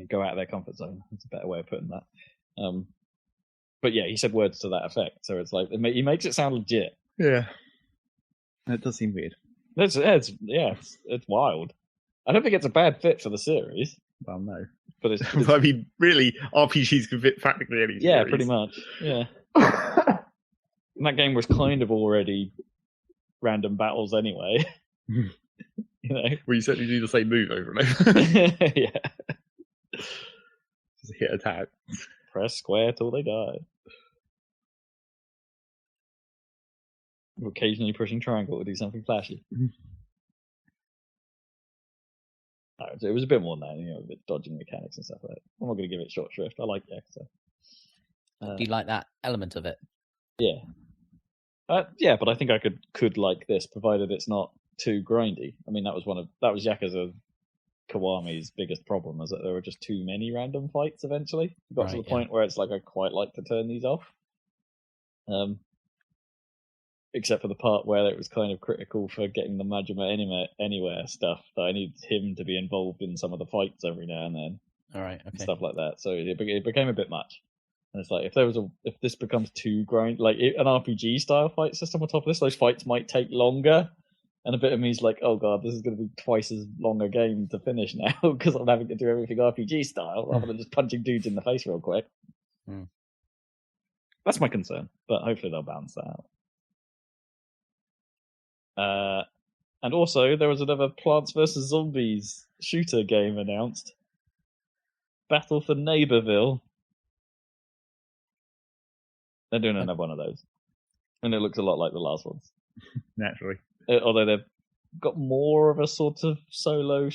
go out of their comfort zone. That's a better way of putting that. But yeah, he said words to that effect. So it's like he makes it sound legit. Yeah, that does seem weird. It's wild. I don't think it's a bad fit for the series. Well, no, but it's I mean, really, RPGs can fit practically any series. Yeah, pretty much. Yeah. And that game was kind of already random battles anyway. Well, you certainly do the same move over and over. Yeah. Just hit attack. Press square till they die. Occasionally pushing triangle to do something flashy. No, it was a bit more than that, a bit dodging mechanics and stuff like that. I'm not going to give it short shrift. I like Yakuza. Do you like that element of it? Yeah. Yeah, but I think I could like this, provided it's not too grindy. I mean, that was Yakuza Kiwami's biggest problem, is that there were just too many random fights eventually. It got to the Right, point where it's like, I quite like to turn these off. Except for the part where it was kind of critical for getting the Majima Anywhere stuff, that I needed him to be involved in some of the fights every now and then. All right. And Okay. stuff like that. So it became a bit much. And it's like, if this becomes too grind, like an RPG style fight system on top of this, those fights might take longer. And a bit of me is like, oh god, this is going to be twice as long a game to finish now because I'm having to do everything RPG style rather than just punching dudes in the face real quick. That's my concern, but hopefully they'll balance that out. And also, there was another Plants vs. Zombies shooter game announced. Battle for Neighborville. They're doing another one of those. And it looks a lot like the last ones. Naturally. Although they've got more of a sort of solo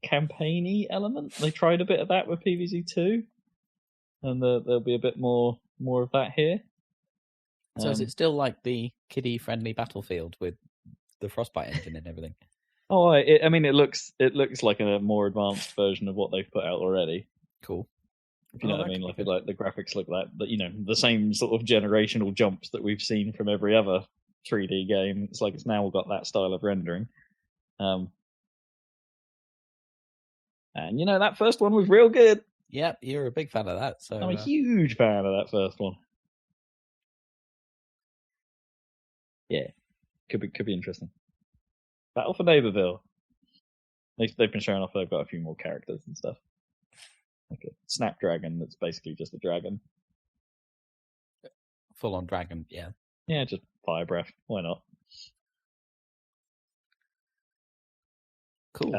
campaign-y element. They tried a bit of that with PvZ2. And there'll be a bit more of that here. So is it still like the kiddie-friendly Battlefield with the Frostbite engine and everything? Oh, I mean, it looks like a more advanced version of what they've put out already. Cool. If you know what I mean, like the graphics look like the same sort of generational jumps that we've seen from every other 3D game. It's like it's now got that style of rendering. And that first one was real good. Yeah, you're a big fan of that. So I'm a huge fan of that first one. Yeah, could be interesting. Battle for Neighborville. They've been showing off. They've got a few more characters and stuff. Like a snapdragon that's basically just a dragon. Full on dragon, yeah. Yeah, just fire breath. Why not? Cool.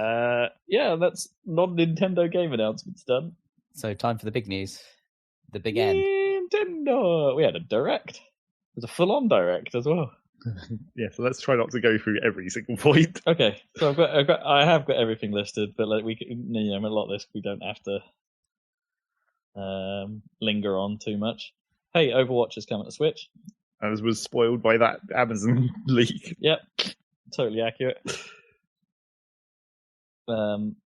Yeah, that's non-Nintendo game announcements done. So time for the big news. The big end. Nintendo! We had a direct. There's a full-on direct as well. Yeah, so let's try not to go through every single point. Okay, so I have got everything listed, but like we can, a lot of this we don't have to linger on too much. Hey, Overwatch is coming to Switch. As was spoiled by that Amazon leak. Yep, totally accurate.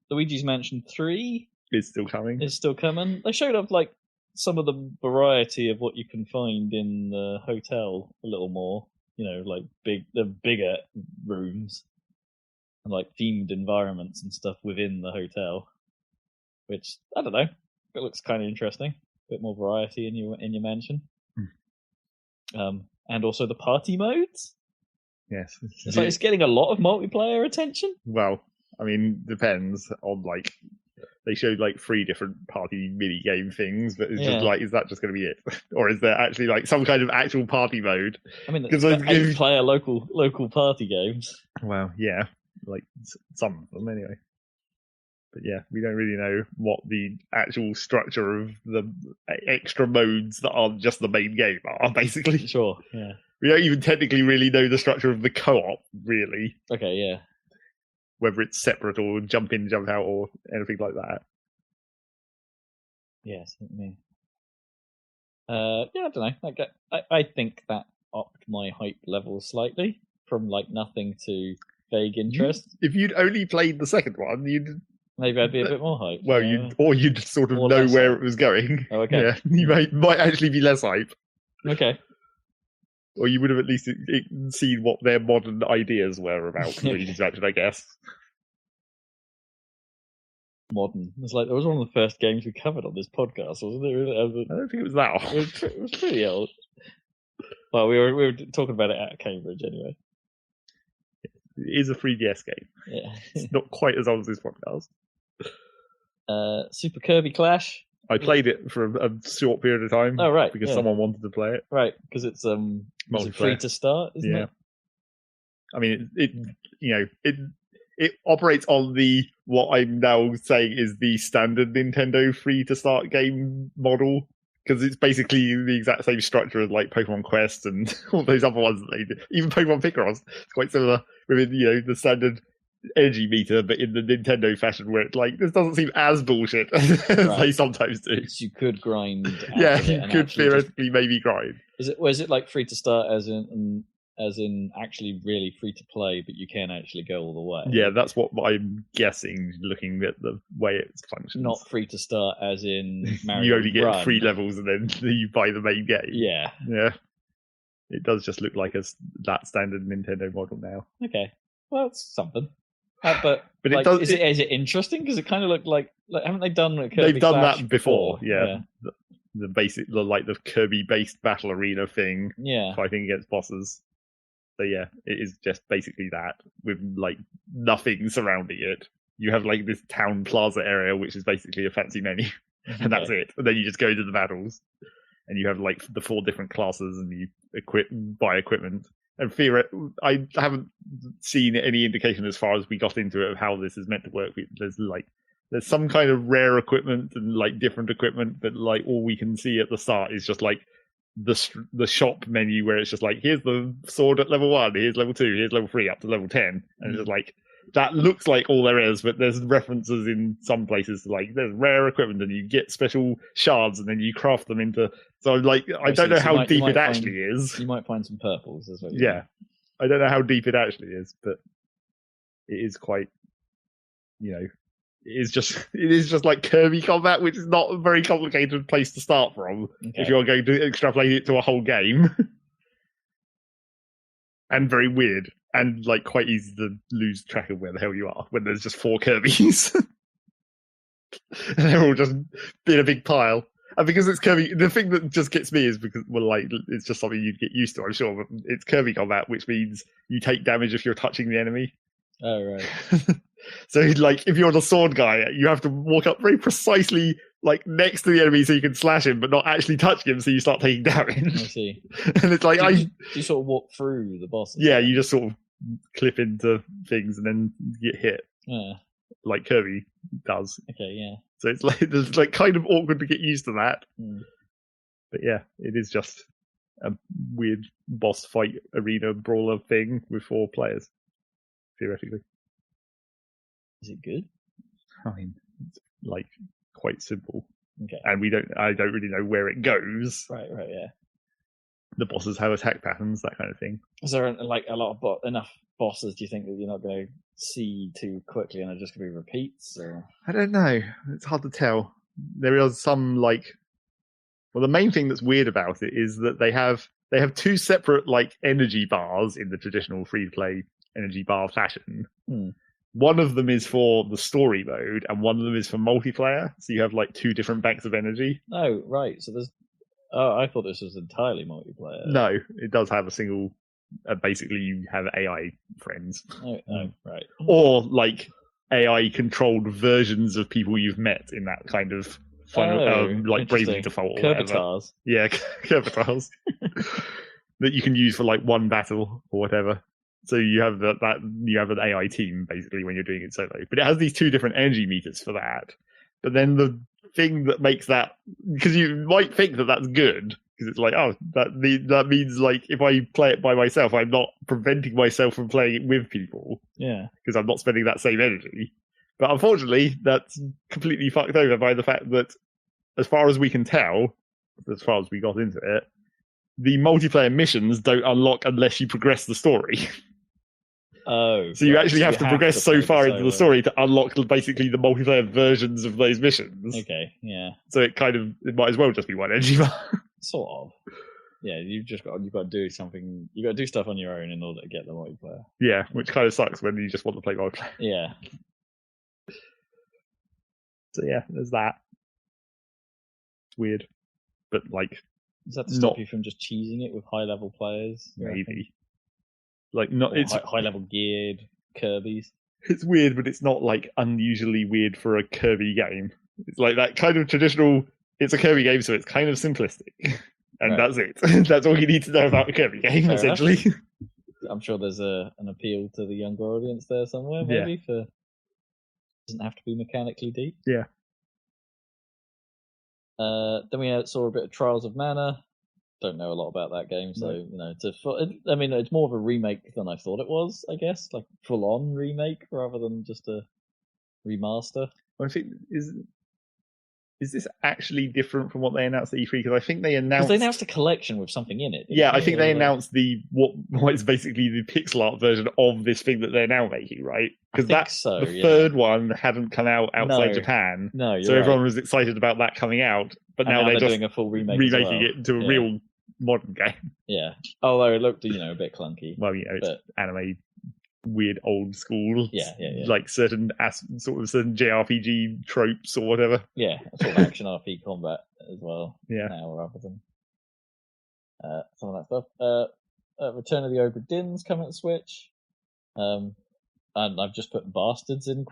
Luigi's Mansion 3 Is still coming. They showed off like some of the variety of what you can find in the hotel a little more. Like the bigger rooms and like themed environments and stuff within the hotel, which I don't know. It looks kind of interesting. A bit more variety in your mansion. And also the party modes. Yes, It's like it's getting a lot of multiplayer attention. Well, I mean, depends on like they showed like 3 different party mini game things, but it's just like, is that just going to be it, or is there actually like some kind of actual party mode? I mean, it's 8-player local party games. Well, yeah, like some of them anyway. But yeah, we don't really know what the actual structure of the extra modes that aren't just the main game are, basically. Sure, yeah. We don't even technically really know the structure of the co-op, really. Okay, yeah. Whether it's separate or jump in, jump out, or anything like that. Yes, I mean. I don't know. I think that upped my hype level slightly from like nothing to vague interest. If you'd only played the second one, you'd maybe I'd be a bit more hyped. Well, you'd sort of know where it was going. Oh, okay. Yeah, you might actually be less hype. Okay. Or you would have at least seen what their modern ideas were about Luigi's Mansion, I guess. Modern. It's like, it was one of the first games we covered on this podcast, wasn't it? I don't think it was that old. It was pretty old. Well, we were talking about it at Cambridge anyway. It is a 3DS game. Yeah. It's not quite as old as this podcast. Super Kirby Clash. I played it for a short period of time. Oh, right. Because someone wanted to play it. Right, because it's free to start, isn't it? I mean, it operates on what I'm now saying is the standard Nintendo free to start game model, because it's basically the exact same structure as like Pokemon Quest and all those other ones that they did. Even Pokemon Picross, it's quite similar within the standard energy meter, but in the Nintendo fashion, where it's like, this doesn't seem as bullshit as they sometimes do. You could grind. Yeah, you could theoretically maybe grind. Was it like free to start as in as in actually really free to play, but you can actually go all the way. Yeah, that's what I'm guessing, looking at the way it functions. Not free to start, as in Mario you only get Run. 3 levels and then you buy the main game. Yeah. Yeah. It does just look like that standard Nintendo model now. Okay. Well, it's something. But it does. Is it interesting? Because it kind of looked like haven't they done a Kirby They've done Clash that before. Yeah. The basic, the Kirby-based battle arena thing. Yeah. Fighting against bosses. So yeah, it is just basically that with like nothing surrounding it. You have like this town plaza area, which is basically a fancy menu, and that's it. And then you just go to the battles, and you have like the 4 different classes, and you buy equipment. And I haven't seen any indication as far as we got into it of how this is meant to work. There's some kind of rare equipment and like different equipment, but like all we can see at the start is just like the shop menu where it's just like, here's the sword at level 1, here's level 2, here's level 3 up to level 10, and it's just like that looks like all there is. But there's references in some places to like there's rare equipment and you get special shards and then you craft them into. So like I don't know how deep it actually is. You might find some purples as well. Yeah, I don't know how deep it actually is, but it is quite, it is just like Kirby combat, which is not a very complicated place to start from if you're going to extrapolate it to a whole game. And very weird, and like quite easy to lose track of where the hell you are when there's just 4 Kirbys. And they're all just in a big pile. And because it's Kirby, the thing that just gets me is because, well, like, it's just something you'd get used to, I'm sure, but it's Kirby combat, which means you take damage if you're touching the enemy. Oh, right. So, like, if you're the sword guy, you have to walk up very precisely, like, next to the enemy so you can slash him, but not actually touch him so you start taking damage. I see. And it's like, you sort of walk through the bosses. Yeah, you just sort of clip into things and then get hit. Yeah. Like Kirby does. Okay, yeah. So it's like kind of awkward to get used to that. Mm. But yeah, it is just a weird boss fight arena brawler thing with 4 players, theoretically. Is it good? I mean, it's like quite simple. Okay. And I don't really know where it goes. Right, yeah. The bosses have attack patterns, that kind of thing. Is there like a lot of enough bosses? Do you think that you're not going to see too quickly, and they're just going to be repeats? Or I don't know. It's hard to tell. There are some the main thing that's weird about it is that they have 2 separate like energy bars in the traditional free-to-play energy bar fashion. Hmm. One of them is for the story mode, and one of them is for multiplayer. So you have like 2 different banks of energy. Oh, right. So there's. Oh, I thought this was entirely multiplayer. No, it does have a single. Basically, you have AI friends. Oh, right. Or like AI controlled versions of people you've met in that kind of like Bravely Default. Kerbatars. Yeah, Kerbatars. That you can use for like one battle or whatever. So you have you have an AI team basically when you're doing it solo. But it has these 2 different energy meters for that. But then the thing that makes that, because you might think that that's good, because it's like, oh, that means like if I play it by myself, I'm not preventing myself from playing it with people. Yeah. Because I'm not spending that same energy. But unfortunately, that's completely fucked over by the fact that, as far as we can tell, as far as we got into it, the multiplayer missions don't unlock unless you progress the story. Oh. So you actually have to progress so far into the story to unlock basically the multiplayer versions of those missions. Okay, yeah. So it might as well just be one energy bar. Sort of. Yeah, you've got to do something. You got to do stuff on your own in order to get the multiplayer. Yeah, which kind of sucks when you just want to play multiplayer. Yeah. So yeah, there's that. It's weird, but like, does that stop you from just cheesing it with high level players? Maybe. Like not, it's high level geared Kirby's. It's weird, but it's not like unusually weird for a Kirby game. It's like that kind of traditional. It's a Kirby game, so it's kind of simplistic, and that's it. That's all you need to know about a Kirby game, essentially. I'm sure there's an appeal to the younger audience there somewhere, maybe for. Doesn't have to be mechanically deep. Yeah. Then we saw a bit of Trials of Mana. Don't know a lot about that game, so it's more of a remake than I thought it was. I guess like full-on remake rather than just a remaster. I think is this actually different from what they announced at E3? Because I think they Because announced... they announced a collection with something in it. Yeah, I think they Like- announced what is basically the pixel art version of this thing that they're now making, right? Because think so, the yeah. third one hadn't come out outside No. Japan, No, you're so right. everyone was excited about that coming out. But And now they're just doing a full remake remaking as well. it into a Yeah. real modern game. Yeah. Although it looked, a bit clunky. Well, it's But- anime, weird old school, Yeah. like certain certain JRPG tropes or whatever. Yeah, sort of action RP combat as well. Yeah. Now rather than some of that stuff. Return of the Obra Dinn's coming to Switch. And I've just put bastards in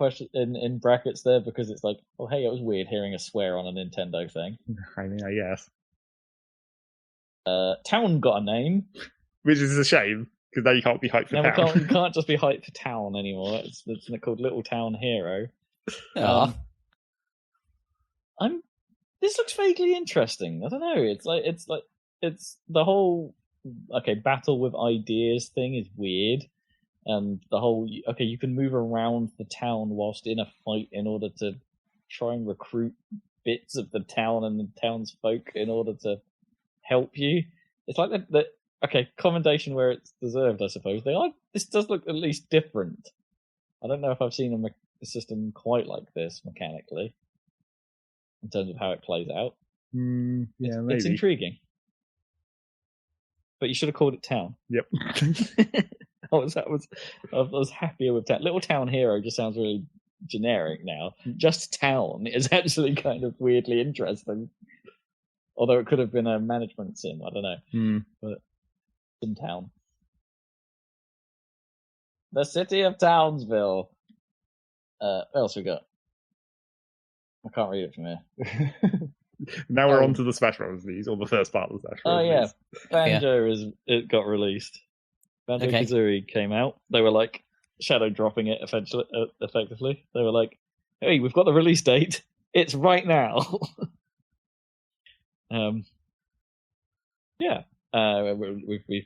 brackets there because it's like, oh hey, it was weird hearing a swear on a Nintendo thing. I mean, I guess. Town got a name. Which is a shame, because now you can't be hyped for Now Town. you can't just be hyped for Town anymore. It's called Little Town Hero. Ah. This looks vaguely interesting. I don't know. It's the whole battle with ideas thing is weird, and the whole you can move around the town whilst in a fight in order to try and recruit bits of the town and the townsfolk in order to help you. It's like that. Commendation where it's deserved, I suppose. This does look at least different. I don't know if I've seen a system quite like this mechanically in terms of how it plays out. Yeah, maybe. It's intriguing. But you should have called it Town. Yep. I was happier with Town. Little Town Hero just sounds really generic now. Just Town is actually kind of weirdly interesting. Although it could have been a management sim, I don't know. But in Town. The city of Townsville. What else we got? I can't read it from here. Now we're on to the Smash Bros. News, or the first part of the Smash Bros. Oh yeah, news. Banjo it got released. Banjo Kazooie came out. They were like shadow dropping it effectively. They were like, "Hey, we've got the release date. It's right now." We've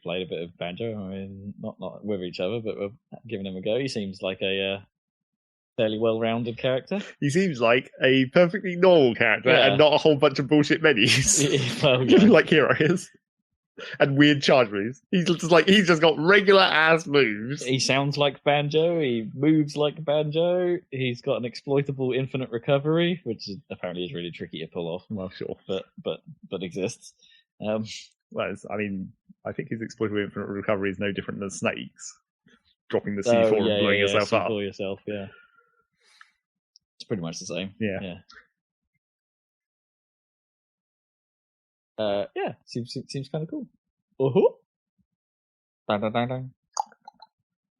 played a bit of Banjo. I mean, not with each other, but we're giving him a go. He seems like a fairly well-rounded character. He seems like a perfectly normal character and not a whole bunch of bullshit menus. Like Hero is. And weird charge moves. He's just got regular ass moves. He sounds like Banjo. He moves like Banjo. He's got an exploitable infinite recovery, which apparently is really tricky to pull off. Well, sure, but exists. I think his exploitable infinite recovery is no different than Snake's. Dropping the C4 and blowing yourself up. C4 yourself, yeah. It's pretty much the same. Yeah. Seems kind of cool. Uh-huh. Dun, dun, dun, dun.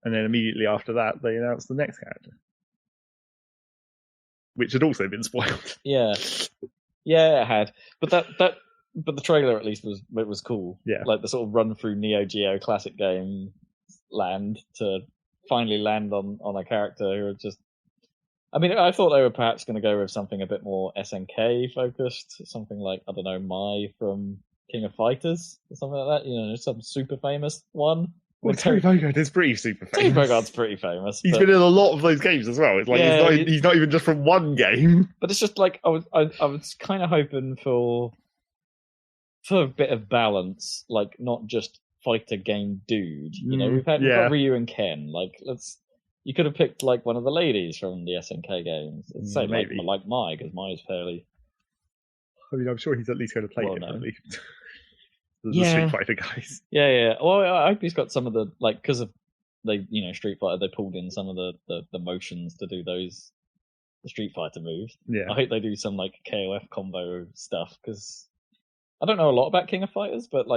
And then immediately after that, they announced the next character, which had also been spoiled. Yeah, it had. But the trailer at least was cool. Yeah, like the sort of run through Neo Geo classic game land to finally land on a character who just. I mean, I thought they were perhaps going to go with something a bit more SNK focused, something like, I don't know, Mai from King of Fighters or something like that. Some super famous one. Well, Terry Bogard is pretty super famous. Terry Bogard's pretty famous. He's been in a lot of those games as well. It's like he's not even just from one game. But it's just like I was kind of hoping for a bit of balance, like not just fighter game dude. We've got Ryu and Ken. You could have picked like one of the ladies from the SNK games. Say like Mai, because Mai is fairly. I mean, I'm sure he's at least going to play differently. The Street Fighter guys. Yeah. Well, I hope he's got some of the because of Street Fighter. They pulled in some of the motions to do the Street Fighter moves. Yeah. I hope they do some KOF combo stuff because. I don't know a lot about King of Fighters, but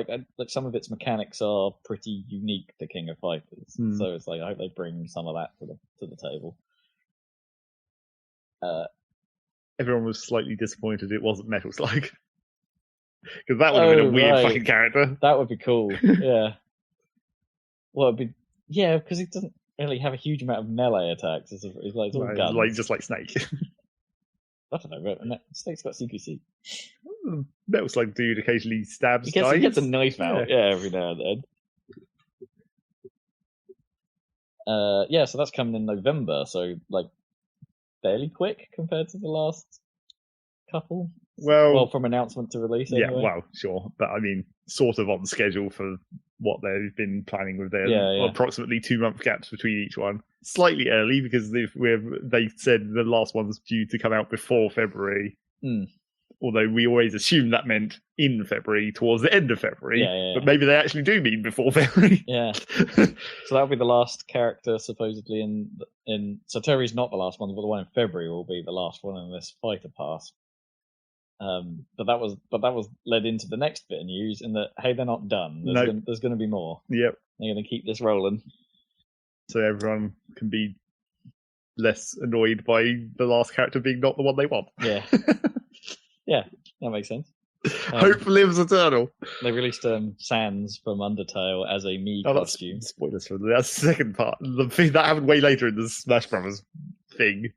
some of its mechanics are pretty unique to King of Fighters. So it's I hope they bring some of that to the table. Everyone was slightly disappointed it wasn't Metal Slug. Because that would have been a weird fucking character. That would be cool. Yeah. Well, it'd be because he doesn't really have a huge amount of melee attacks. It's all guns. Just like Snake. I don't know, but Snake's got CQC. Metal Slug dude occasionally stabs He gets a knife out, every now and then. So that's coming in November, so fairly quick compared to the last couple. Well, from announcement to release. yeah, Anyway. well, sure, but I mean, sort of on schedule for what they've been planning with their approximately 2-month gaps between each one. Slightly early because they said the last one's due to come out before February. Although we always assumed that meant in February, towards the end of February. But maybe they actually do mean before February. Yeah. So that'll be the last character supposedly in. So Terry's not the last one, but the one in February will be the last one in this fighter pass. But that was led into the next bit of news in that, hey, they're not done. There's going to be more. Yep. They're going to keep this rolling. So everyone can be less annoyed by the last character being not the one they want. Yeah. Yeah, that makes sense. Hope lives eternal. They released Sans from Undertale as a Mii costume. Spoilers for that's the second part. The thing that happened way later in the Smash Brothers thing.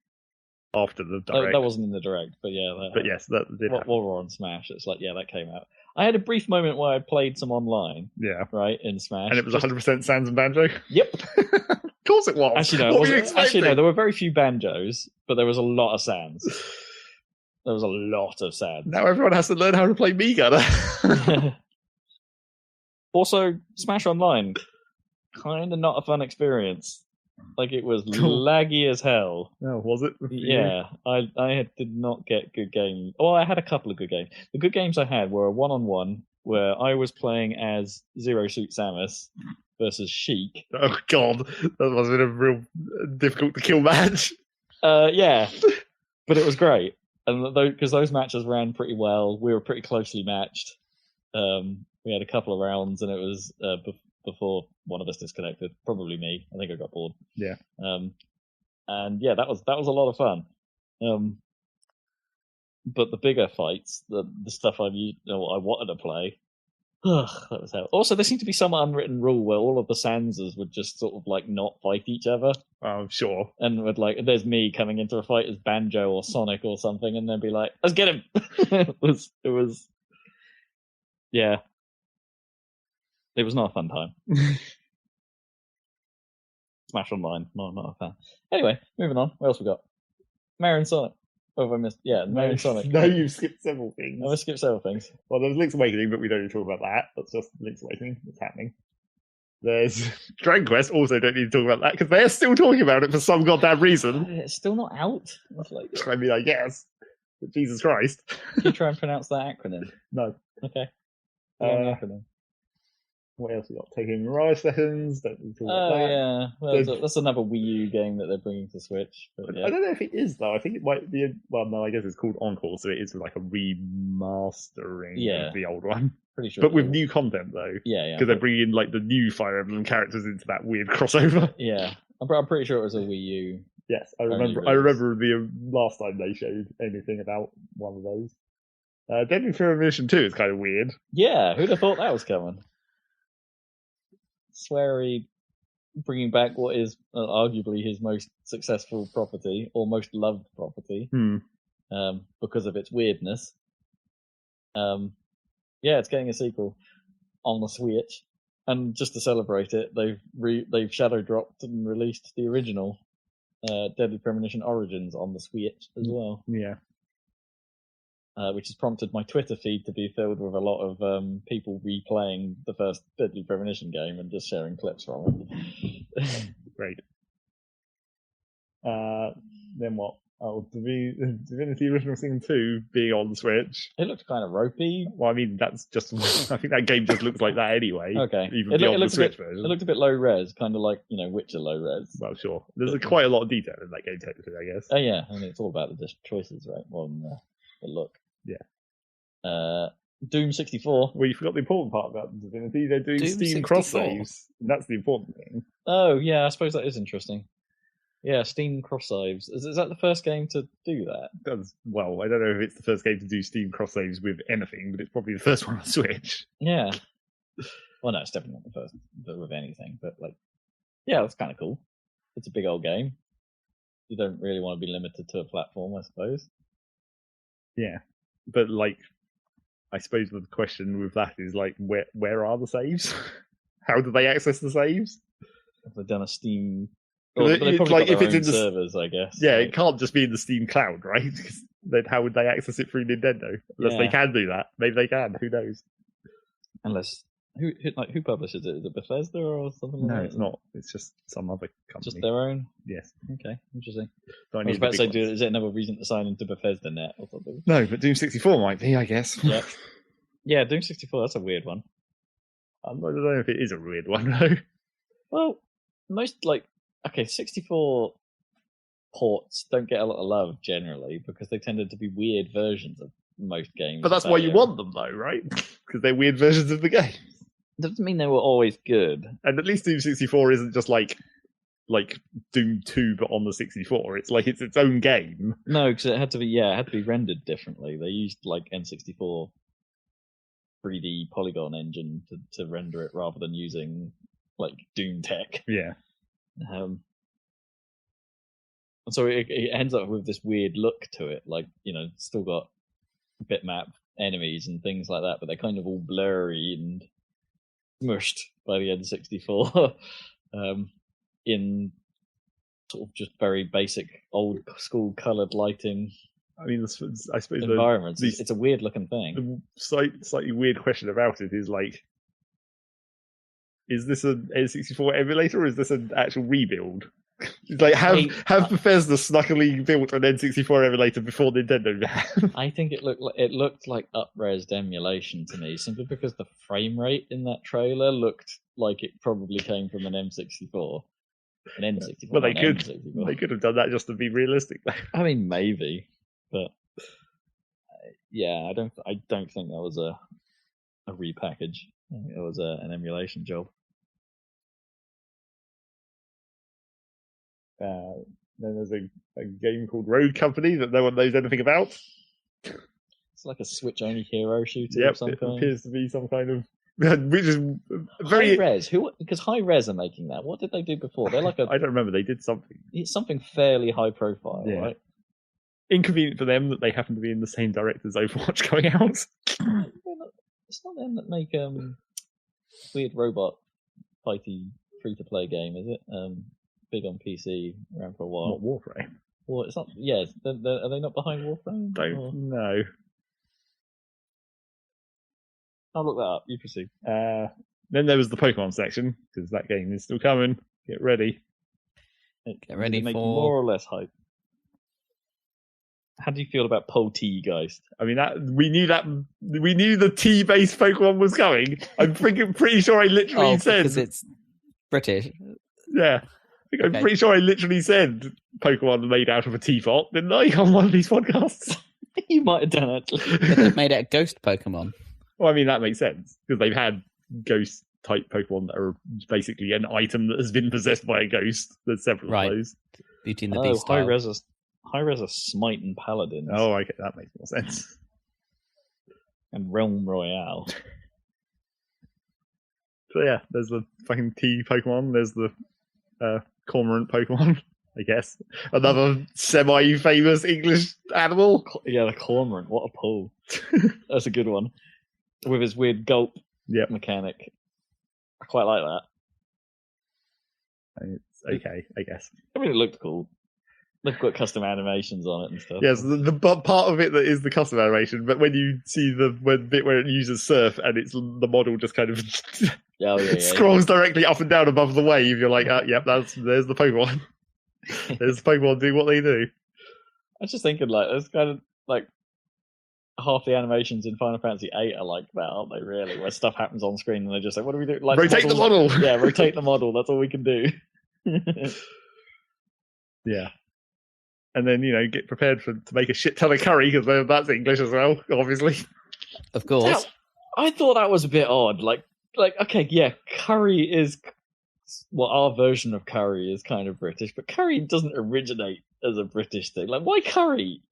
After the direct. That wasn't in the direct, but yeah. But yes, that did happen. While we're on Smash, it's like, yeah, that came out. I had a brief moment where I played some online. Yeah. Right, in Smash. And it was 100% Sans and Banjo? Yep. Of course it was. Actually, no, there were very few Banjos, but there was a lot of Sans. There was a lot of Sans. Now everyone has to learn how to play Mii Gunner. Also, Smash Online, kind of not a fun experience. Like, it was laggy as hell. Oh, was it? Yeah, I did not get good games. Well, I had a couple of good games. The good games I had were a one-on-one where I was playing as Zero Suit Samus versus Sheik. Oh, God. That must have been a real difficult to kill match. Yeah, but it was great. And because those matches ran pretty well, we were pretty closely matched. We had a couple of rounds, and it was before one of us disconnected. Probably me. I think I got bored. Yeah. And yeah, that was a lot of fun. But the bigger fights, the stuff I wanted to play, that was hell. Also, there seemed to be some unwritten rule where all of the Sansas would just sort of like not fight each other. Oh, sure. And would there's me coming into a fight as Banjo or Sonic or something, and then be like, let's get him. It was, yeah. It was not a fun time. Smash Online, not a fan. Anyway, moving on. What else we got? Mario and Sonic. What have I missed? Yeah, Mario and Sonic. No, you've skipped several things. I skipped several things. Well, there's Link's Awakening, but we don't need to talk about that. That's just Link's Awakening. It's happening. There's Dragon Quest. Also, don't need to talk about that because they're still talking about it for some goddamn reason. It's still not out. I mean, I guess. But Jesus Christ. Can you try and pronounce that acronym? No. Okay. Acronym. What else we got? Taking Mirage Lessons. Don't need to talk about that. Yeah. Well, that's another Wii U game that they're bringing to Switch. But yeah. I don't know if it is, though. I think it might be well, no, I guess it's called Encore, so it is like a remastering of the old one. Pretty sure. But with new content, though. Yeah. Because they're bringing like the new Fire Emblem characters into that weird crossover. Yeah. I'm pretty sure it was a Wii U. Yes, I remember the last time they showed anything about one of those. Deadly Premonition 2 is kind of weird. Yeah, who'd have thought that was coming? Swery bringing back what is arguably his most successful property, or most loved property, because of its weirdness. Yeah, it's getting a sequel on the Switch, and just to celebrate it, they've shadow dropped and released the original Deadly Premonition Origins on the Switch as well. Yeah. Which has prompted my Twitter feed to be filled with a lot of people replaying the first Deadly Premonition game and just sharing clips from it. Great. Then what? Oh, Divinity Original Sin 2 being on the Switch. It looked kind of ropey. Well, I mean, that's just... I think that game just looks like that anyway. Okay. Even beyond the Switch version. It looked a bit low res, kind of like, Witcher low res. Well, sure. There's quite a lot of detail in that game, technically, I guess. Oh, yeah. I mean, it's all about the choices, right? More than the look. Yeah. Doom 64. Well, you forgot the important part about Divinity. They're doing Steam cross saves. That's the important thing. Oh, yeah, I suppose that is interesting. Yeah, Steam cross saves. Is that the first game to do that? Well, I don't know if it's the first game to do Steam cross saves with anything, but it's probably the first one on Switch. Yeah. Well, no, it's definitely not the first with anything, but yeah, that's kind of cool. It's a big old game. You don't really want to be limited to a platform, I suppose. Yeah, but I suppose the question with that is where are the saves? How do they access the saves? Have they done a Steam? They probably got if their it's own in the servers, I guess. Yeah, it can't just be in the Steam cloud, right? then how would they access it through Nintendo? Unless they can do that. Maybe they can. Who knows? Unless who publishes it? Is it Bethesda or something like that? No, it's not. It's just some other company. Just their own? Yes. Okay, interesting. Don't I was need the about to big say, ones. is it another reason to sign into Bethesda Net or something? No, but Doom 64 might be, I guess. Yeah. Yeah, Doom 64, that's a weird one. I don't know if it is a weird one, though. Well, most, 64 ports don't get a lot of love generally because they tended to be weird versions of most games. But that's why you want them, though, right? Because they're weird versions of the game. Doesn't mean they were always good. And at least Doom 64 isn't just like Doom 2, but on the 64. It's like it's its own game. No, because it had to be rendered differently. They used N64 3D polygon engine to render it rather than using Doom tech. Yeah. And so it ends up with this weird look to it. Still got bitmap enemies and things like that, but they're kind of all blurry and smushed by the N64 in sort of just very basic old school coloured lighting. I mean, I suppose environments. It's a weird looking thing. The slightly weird question about it is is this an N64 emulator or is this an actual rebuild? It's like have Bethesda snuckily built an N64 emulator before Nintendo? I think it looked like up-resed emulation to me, simply because the frame rate in that trailer looked like it probably came from an M64. An N64. Well, they could have done that just to be realistic. I mean, maybe, but yeah, I don't think that was a repackage. I think it was an emulation job. Then there's a game called Road Company that no one knows anything about. It's like a Switch-only hero shooter of some kind. It appears to be some kind of... Which is very... Hi-Res. Because Hi-Res are making that. What did they do before? They're like I don't remember. They did something. It's something fairly high-profile, right? Inconvenient for them that they happen to be in the same director as Overwatch going out. It's not them that make weird robot fighty free-to-play game, is it? Big on PC, around for a while. Not Warframe. Well, it's not. Yes, are they not behind Warframe? Don't know. I'll look that up. You proceed. Then there was the Pokemon section because that game is still coming. Get ready. Get ready for more or less hype. How do you feel about Polteageist? I mean, we knew the T-based Pokemon was coming. I'm pretty sure I literally said because it's British. Yeah. I'm pretty sure I literally said Pokemon made out of a teapot, didn't I, on one of these podcasts? You might have done it. But they've made it a ghost Pokemon. Well, I mean, that makes sense, because they've had ghost-type Pokemon that are basically an item that has been possessed by a ghost. There's several of those. Beauty and the Beast style. High-res are Smite and Paladins. Oh, okay, that makes more sense. And Realm Royale. So yeah, there's the fucking T Pokemon, there's the cormorant Pokemon, I guess. Another semi-famous English animal. Yeah, the cormorant. What a pull. That's a good one. With his weird gulp mechanic. I quite like that. It's okay, I guess. I mean, it looked cool. They've got custom animations on it and stuff. Yes, the part of it that is the custom animation, but when you see the bit where it uses surf and it's the model just kind of scrolls directly up and down above the wave, you're like, yep, there's the Pokemon. There's the Pokemon do what they do. I was just thinking, there's kind of half the animations in Final Fantasy VIII are like that, aren't they? Really, where stuff happens on screen and they just say, "What do we do?" Rotate the model. Yeah, rotate the model. That's all we can do. Yeah. And then, get prepared to make a shit ton of curry, because that's English as well, obviously. Of course. I thought that was a bit odd. Okay, yeah, curry is... Well, our version of curry is kind of British, but curry doesn't originate as a British thing. Why curry?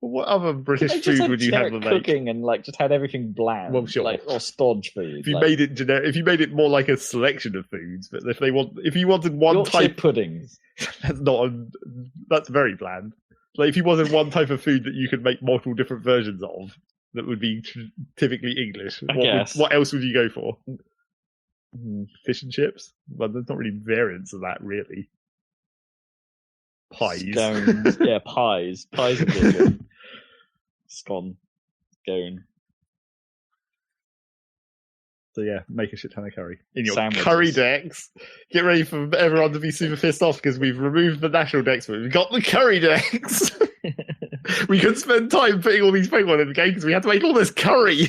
What other British food would you have to make? Cooking and just had everything bland, well, sure. Or stodge food. If you made it generic, if you made it more like a selection of foods, but if you wanted one Yorkshire type puddings, that's very bland. If you wanted one type of food that you could make multiple different versions of, that would be typically English. What else would you go for? Fish and chips? Well, there's not really variants of that, really. pies. Scones. Yeah, pies. Pies are good. Scone. Scone. So yeah, make a shit ton of curry in your Sandwiches. curry decks. Get ready for everyone to be super pissed off because we've removed the national decks, but we've got the curry decks. We could spend time putting all these Pokemon in the game because we had to make all this curry.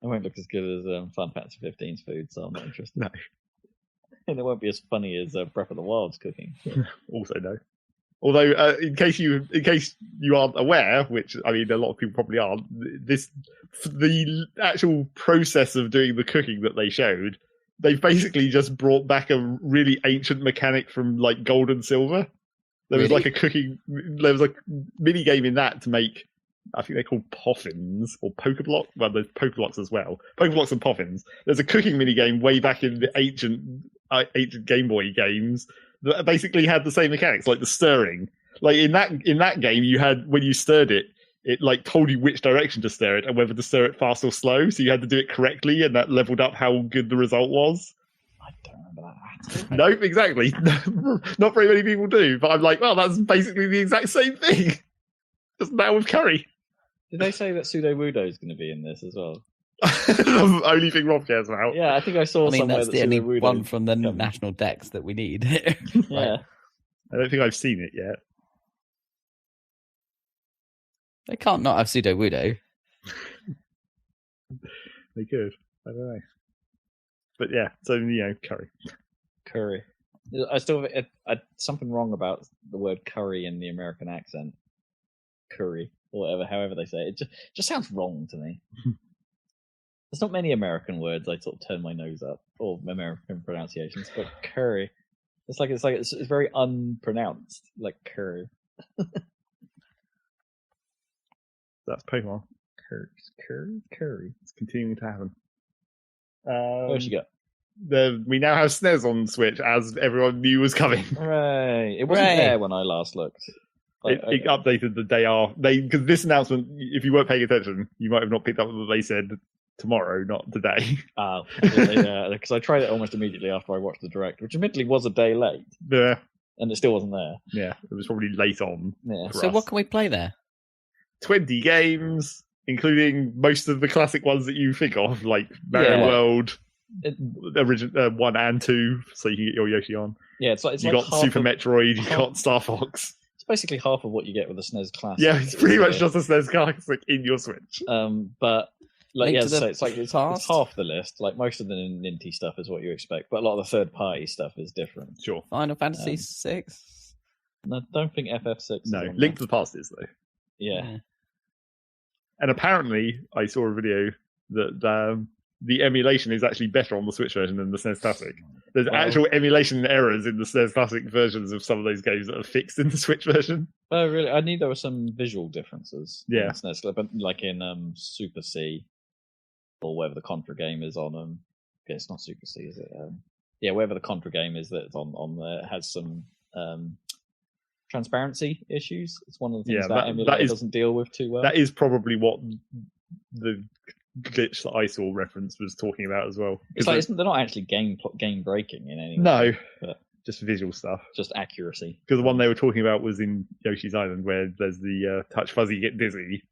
It won't look as good as Final Fantasy 15's food, so I'm not interested. No. And it won't be as funny as Breath of the Wild's cooking. So. Also no. Although, in case you aren't aware, which I mean, a lot of people probably aren't, the actual process of doing the cooking that they showed, they've basically just brought back a really ancient mechanic from like Gold and Silver. There was like there was a mini game in that to make, I think they're called poffins or Pokeblock. Well, there's Pokeblocks as well. Pokeblocks and poffins. There's a cooking mini game way back in the ancient Game Boy games that basically had the same mechanics, like the stirring. Like in that game, you had when you stirred it, it like told you which direction to stir it and whether to stir it fast or slow. So you had to do it correctly, and that leveled up how good the result was. I don't remember that. Nope, exactly. Not very many people do, but I'm like, well, that's basically the exact same thing. Just now with curry. Did they say that Pseudo Wudo is going to be in this as well? The only thing Rob cares about. Yeah, I think I saw somewhere that's that the only Pseudo one Wudo from the coming. national decks that we need. Yeah. I don't think I've seen it yet. They can't not have Pseudo Wudo. They could. I don't know. But yeah, so curry. Curry. I still something wrong about the word curry in the American accent. Curry, or whatever, however they say it. It just sounds wrong to me. There's not many American words I sort of turn my nose up, or American pronunciations, but curry. It's very unpronounced, like curry. That's Pokemon. Curry. It's continuing to happen. What else you got? We now have SNES on Switch, as everyone knew was coming. Hooray! It wasn't there when I last looked. It updated the day after. Because this announcement, if you weren't paying attention, you might have not picked up that they said tomorrow, not today. Oh, because I tried it almost immediately after I watched the Direct, which admittedly was a day late. Yeah. And it still wasn't there. Yeah, it was probably late on. Yeah. So what can we play there? 20 games, including most of the classic ones that you think of, like Mario World, original 1 and 2, so you can get your Yoshi on. Yeah, it's you like got Super Metroid, you got Star Fox. It's basically half of what you get with the SNES Classic. Yeah, it's pretty much just a SNES Classic in your Switch. But like, Link yeah, to the so it's past? half the list. Like most of the Ninty stuff is what you expect, but a lot of the third-party stuff is different. Sure. Final Fantasy 6? And I don't think FF6. No, is on Link to there. the Past is though. Yeah. And apparently, I saw a video that the emulation is actually better on the Switch version than the SNES Classic. There's actual emulation errors in the SNES Classic versions of some of those games that are fixed in the Switch version. Oh, really? I knew there were some visual differences. Yeah. In SNES, but like in Super C, or whatever the Contra game is on. Okay, it's not Super C, is it? Yeah, whatever the Contra game is that's on there has some transparency issues. It's one of the things that emulator doesn't deal with too well. That is probably what the glitch that I saw reference was talking about as well. It's like they're not actually game breaking in any way. No, but just visual stuff. Just accuracy. Because the one they were talking about was in Yoshi's Island, where there's the touch fuzzy get dizzy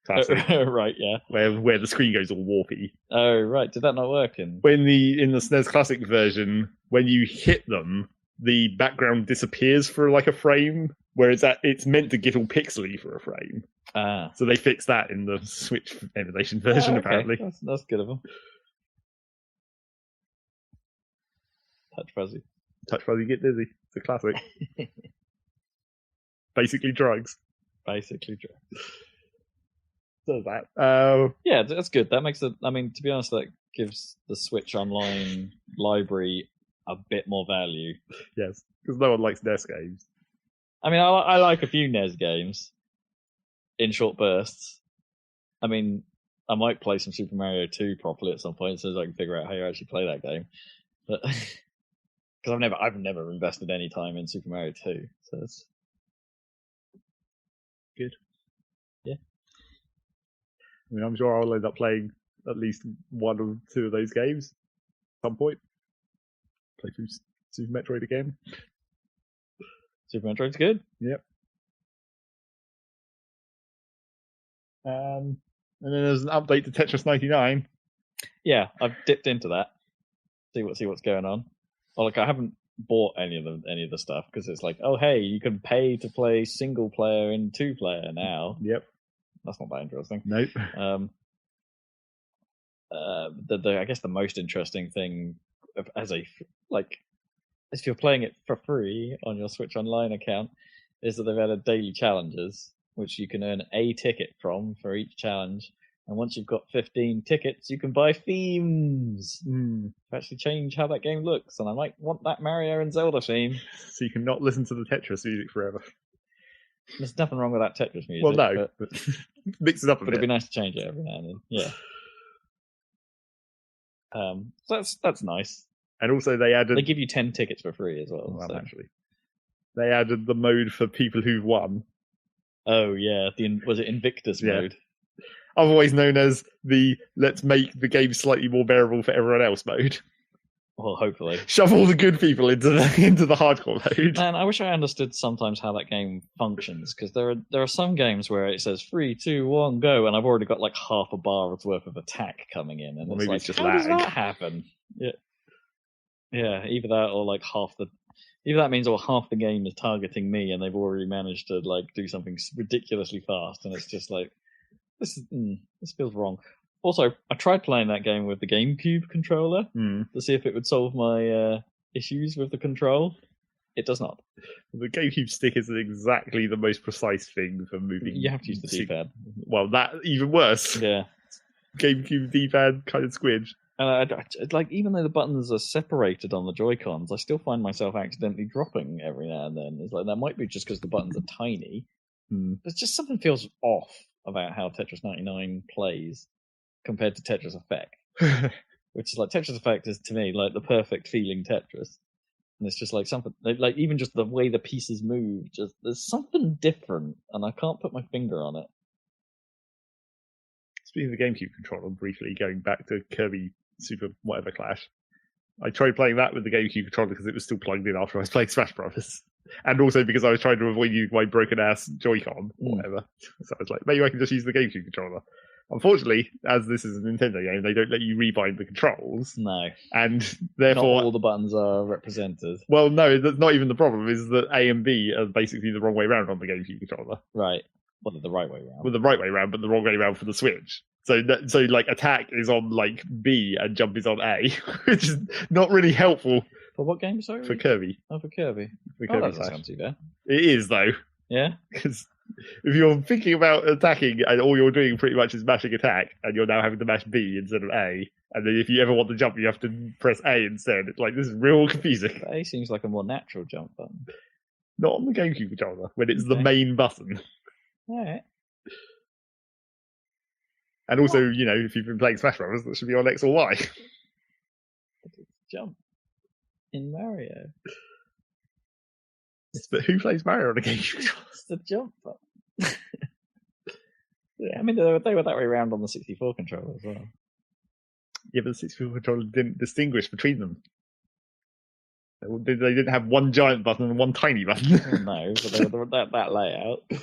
classic. Right, yeah. Where the screen goes all warpy. Oh, right. Did that not work in in the SNES Classic version? When you hit them, the background disappears for like a frame, where it's meant to get all pixely for a frame. Ah. So they fixed that in the Switch emulation version, okay. apparently. That's good of them. Touch fuzzy. Touch fuzzy get dizzy. It's a classic. Basically drugs. Basically drugs. So that. Yeah, that's good. That makes it. I mean, to be honest, that gives the Switch Online library a bit more value. Yes, because no one likes NES games. I mean, I like a few NES games in short bursts. I mean, I might play some Super Mario 2 properly at some point, as soon as I can figure out how you actually play that game. But because I've never invested any time in Super Mario 2, so it's good. Yeah. I mean, I'm sure I'll end up playing at least one or two of those games at some point. Play through Super Metroid again. Super Metroid's good. Yep. And then there's an update to Tetris 99. Yeah, I've dipped into that. See what's going on. Well, like I haven't bought any of the stuff because it's like, oh hey, you can pay to play single player and 2-player now. Yep. That's not that interesting. Nope. I guess the most interesting thing if you're playing it for free on your Switch Online account is that they've added daily challenges, which you can earn a ticket from for each challenge. And once you've got 15 tickets, you can buy themes to actually change how that game looks. And I might want that Mario and Zelda theme. So you can not listen to the Tetris music forever. There's nothing wrong with that Tetris music. Well, no, but mix it up a bit. It'd be nice to change it every now and then. Yeah. So that's nice. And also They give you 10 tickets for free as well. Well, actually, they added the mode for people who've won. Oh yeah, was it Invictus mode? Otherwise known as the let's make the game slightly more bearable for everyone else mode. Well, hopefully. Shove all the good people into the hardcore mode. Man, I wish I understood sometimes how that game functions, because there are some games where it says 3, 2, 1, go, and I've already got like half a bar's worth of attack coming in, and maybe like, it's just how lag. does that happen? Yeah, either that or like either that means half the game is targeting me, and they've already managed to like do something ridiculously fast, and it's just like this feels wrong. Also, I tried playing that game with the GameCube controller to see if it would solve my issues with the control. It does not. The GameCube stick isn't exactly the most precise thing for moving. You have to use the D-pad. Well, that even worse. Yeah. GameCube D-pad kind of squidge. And like, even though the buttons are separated on the Joy-Cons, I still find myself accidentally dropping every now and then. It's like that might be just because the buttons are tiny. There's just something feels off about how Tetris 99 plays compared to Tetris Effect, which is like Tetris Effect is to me like the perfect feeling Tetris, and it's just like something like even just the way the pieces move, just there's something different, and I can't put my finger on it. Speaking of the GameCube controller, briefly going back to Kirby Super whatever Clash, I tried playing that with the GameCube controller because it was still plugged in after I was playing Smash Brothers, and also because I was trying to avoid using my broken ass Joy-Con or whatever. So I was like, maybe I can just use the GameCube controller. Unfortunately, as this is a Nintendo game, they don't let you rebind the controls. No. And therefore... Not all the buttons are represented. Well, no, that's not even the problem, is that A and B are basically the wrong way around on the GameCube controller. Right. Well, they're the right way around. Well, the right way around, but the wrong way around for the Switch. So like, attack is on, like, B and jump is on A, which is not really helpful. For what game, sorry? For Kirby. Oh, for Kirby. For That Kirby doesn't Clash. sound too bad. It is, though. Yeah? Because if you're thinking about attacking and all you're doing pretty much is mashing attack, and you're now having to mash B instead of A, and then if you ever want to jump, you have to press A instead. It's like, this is real confusing. A seems like a more natural jump button. Not on the GameCube controller, when it's the Okay. main button. Alright. And also, you know, if you've been playing Smash Brothers, that should be on X or Y. Jump. In Mario. But who plays Mario on a GameCube controller? It's the jump button. Yeah, I mean, they were that way around on the 64 controller as well. Yeah, but the 64 controller didn't distinguish between them. They didn't have one giant button and one tiny button. No, but they were that layout. But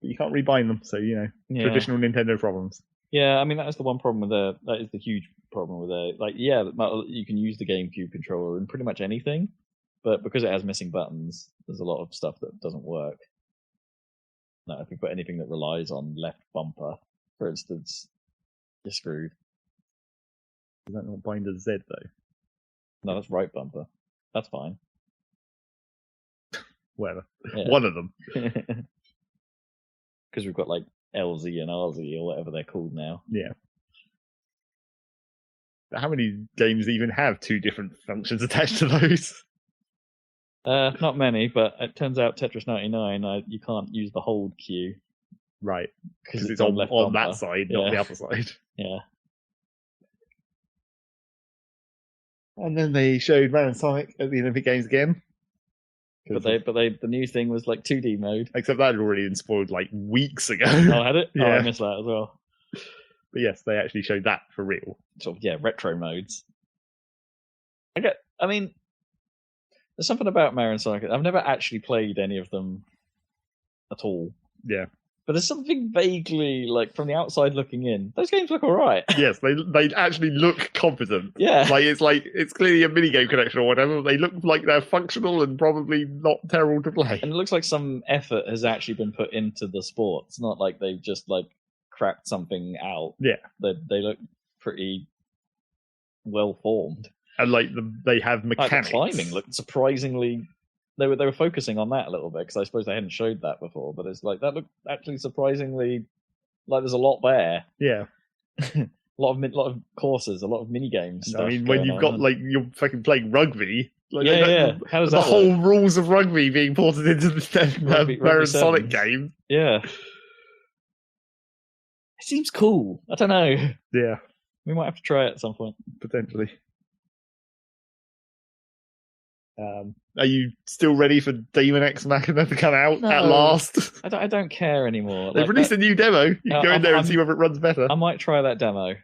you can't rebind them, so, you know, traditional Nintendo problems. Yeah, I mean, that is the one problem with that is the huge problem with it. Like, yeah, you can use the GameCube controller in pretty much anything, but because it has missing buttons, there's a lot of stuff that doesn't work. No, if you put anything that relies on left bumper, for instance, you're screwed. Is that not bind to Z, though? No, that's right bumper. That's fine. Whatever. Yeah. One of them. Because we've got like LZ and RZ or whatever they're called now. Yeah. But how many games even have two different functions attached to those? Not many, but it turns out Tetris 99, you can't use the hold cue. Right. Because it's on on left that bumper. side, not the other side. Yeah. And then they showed Mario and Sonic at the Olympic Games again. But the new thing was like 2D mode. Except that had already been spoiled like weeks ago. Oh, had it? Yeah. Oh, I missed that as well. But yes, they actually showed that for real. Sort of, yeah, retro modes. I mean, there's something about Mario and Sonic. I've never actually played any of them at all. Yeah. But there's something vaguely, like, from the outside looking in, those games look alright. Yes, they actually look competent. Yeah. Like it's clearly a minigame connection or whatever. They look like they're functional and probably not terrible to play. And it looks like some effort has actually been put into the sport. It's not like they've just, like, cracked something out. Yeah. They look pretty well formed. And like they have mechanics. Like the climbing looked surprisingly. They were focusing on that a little bit because I suppose they hadn't showed that before. But it's like that looked actually surprisingly like there's a lot there. Yeah, a lot of courses, a lot of mini games. I mean, when you've got like you're fucking playing rugby. Like, yeah. How does the that whole work? rules of rugby being ported into the Mario Sonic game? Yeah, it seems cool. I don't know. Yeah, we might have to try it at some point potentially. Are you still ready for Demon X Machina to come out at last? I don't care anymore. They've released a new demo. You can go in there and see whether it runs better. I might try that demo,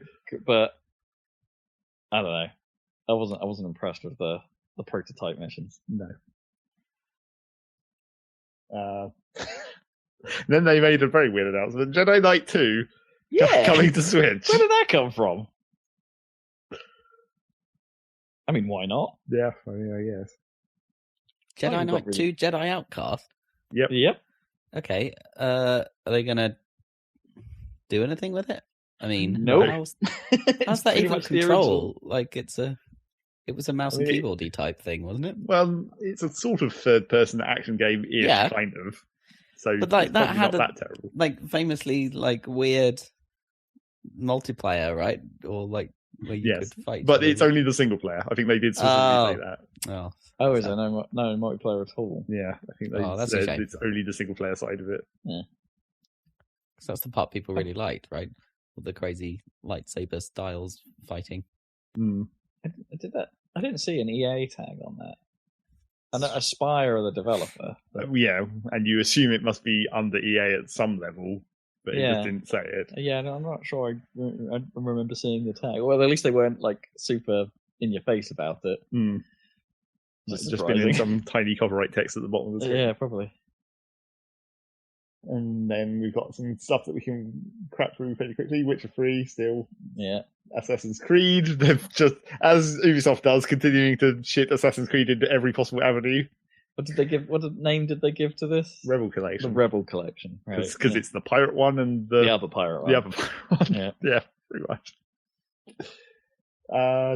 but I don't know. I wasn't impressed with the prototype missions. No. Then they made a very weird announcement: Jedi Knight 2 coming to Switch. Where did that come from? I mean, why not? Yeah, I mean, I guess. Jedi Knight 2 Jedi Outcast? Yep. Okay. Are they going to do anything with it? I mean, nope. How's that even control? Like, it was a mouse and keyboardy type thing, wasn't it? Well, it's a sort of third-person action game-ish, kind of. So, but like that had not that terrible. Like famously, like weird multiplayer, right? Or like where you could fight. But it's only the single player. I think they did specifically say that. Oh, is there no multiplayer at all? Yeah, I think they said it's only the single player side of it. Yeah, because that's the part people really liked, right? With the crazy lightsaber styles fighting. I did that. I didn't see an EA tag on that. I know Aspire are the developer. Yeah, and you assume it must be under EA at some level, but it just didn't say it. Yeah, no, I'm not sure. I remember seeing the tag. Well, at least they weren't like super in your face about it. Just been in some tiny copyright text at the bottom of the screen. Yeah, probably. And then we've got some stuff that we can crap through pretty quickly. Witcher 3 still. Yeah. Assassin's Creed. They've just, as Ubisoft does, continuing to shit Assassin's Creed into every possible avenue. What did they give? What name did they give to this? Rebel Collection. The Rebel Collection. Because it's the pirate one and the other pirate one. The other pirate one. Yeah, pretty much.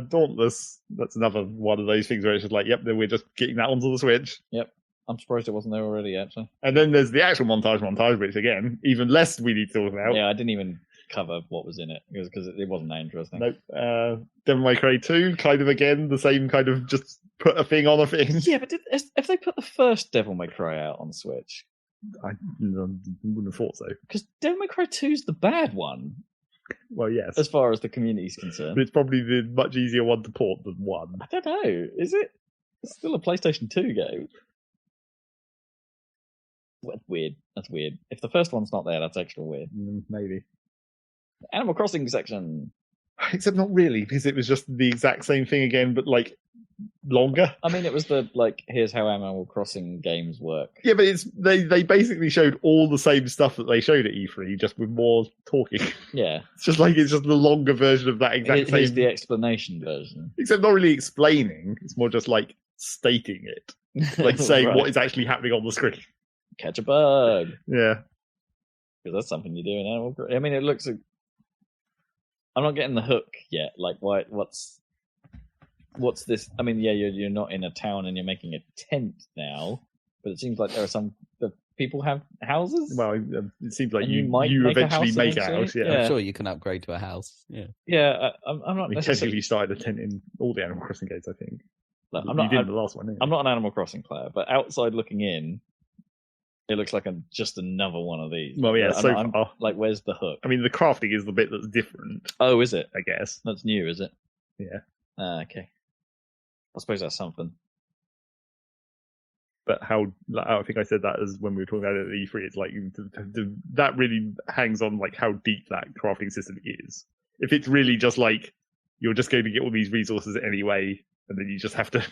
Dauntless. That's another one of those things where it's just like, yep, then we're just getting that onto the Switch. Yep. I'm surprised it wasn't there already, actually. And then there's the actual montage, which again, even less we need to talk about. Yeah, I didn't even cover what was in it because it wasn't that interesting. Nope. Devil May Cry 2, kind of again, the same kind of just put a thing on a thing. Yeah, but if they put the first Devil May Cry out on Switch? I wouldn't have thought so. Because Devil May Cry 2 is the bad one. Well, yes. As far as the community is concerned. But it's probably the much easier one to port than 1. I don't know. Is it? It's still a PlayStation 2 game. That's weird. If the first one's not there, that's extra weird. Maybe. Animal Crossing section. Except not really, because it was just the exact same thing again, but like longer. I mean, it was here's how Animal Crossing games work. Yeah, but they basically showed all the same stuff that they showed at E3, just with more talking. Yeah. It's just the longer version of that exact same. Here's the explanation version. Except not really explaining, it's more just like stating it. Like saying what is actually happening on the screen. Catch a bug. Yeah. Because that's something you do in Animal Crossing. I mean, it looks I'm not getting the hook yet. Like, what's this? I mean, yeah, you're not in a town and you're making a tent now, but it seems like there are the people have houses. Well, it seems like you eventually make a house. Yeah. I'm sure you can upgrade to a house. Yeah. Yeah, I'm not. Technically, you started a tent in all the Animal Crossing games, I think. No, you did the last one. I'm not an Animal Crossing player, but outside looking in, it looks like just another one of these. Well, yeah, so far. Like, where's the hook? I mean, the crafting is the bit that's different. Oh, is it? I guess. That's new, is it? Yeah. Okay. I suppose that's something. But I think I said that as when we were talking about it at E3, it's like, that really hangs on like how deep that crafting system is. If it's really just like, you're just going to get all these resources anyway, and then you just have to.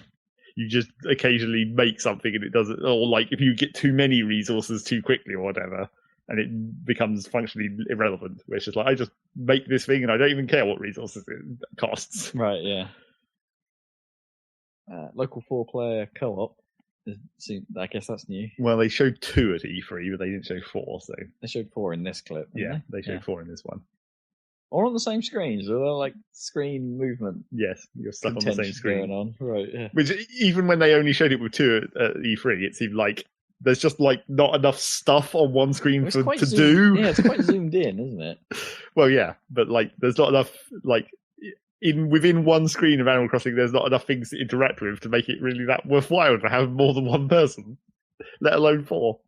You just occasionally make something and it doesn't, or like if you get too many resources too quickly or whatever, and it becomes functionally irrelevant. Where it's just like, I just make this thing and I don't even care what resources it costs. Right, yeah. Local 4-player co-op. I guess that's new. Well, they showed 2 at E3, but they didn't show 4. So they showed 4 in this clip. Yeah, they showed 4 in this one. All on the same screen, so they're like screen movement. Yes, you're stuck on the same screen. Going on. Right, yeah. Which, even when they only showed it with 2 at E3, it seemed like there's just like not enough stuff on one screen to do. Yeah, it's quite zoomed in, isn't it? Well, yeah, but like there's not enough like within one screen of Animal Crossing. There's not enough things to interact with to make it really that worthwhile to have more than one person, let alone 4.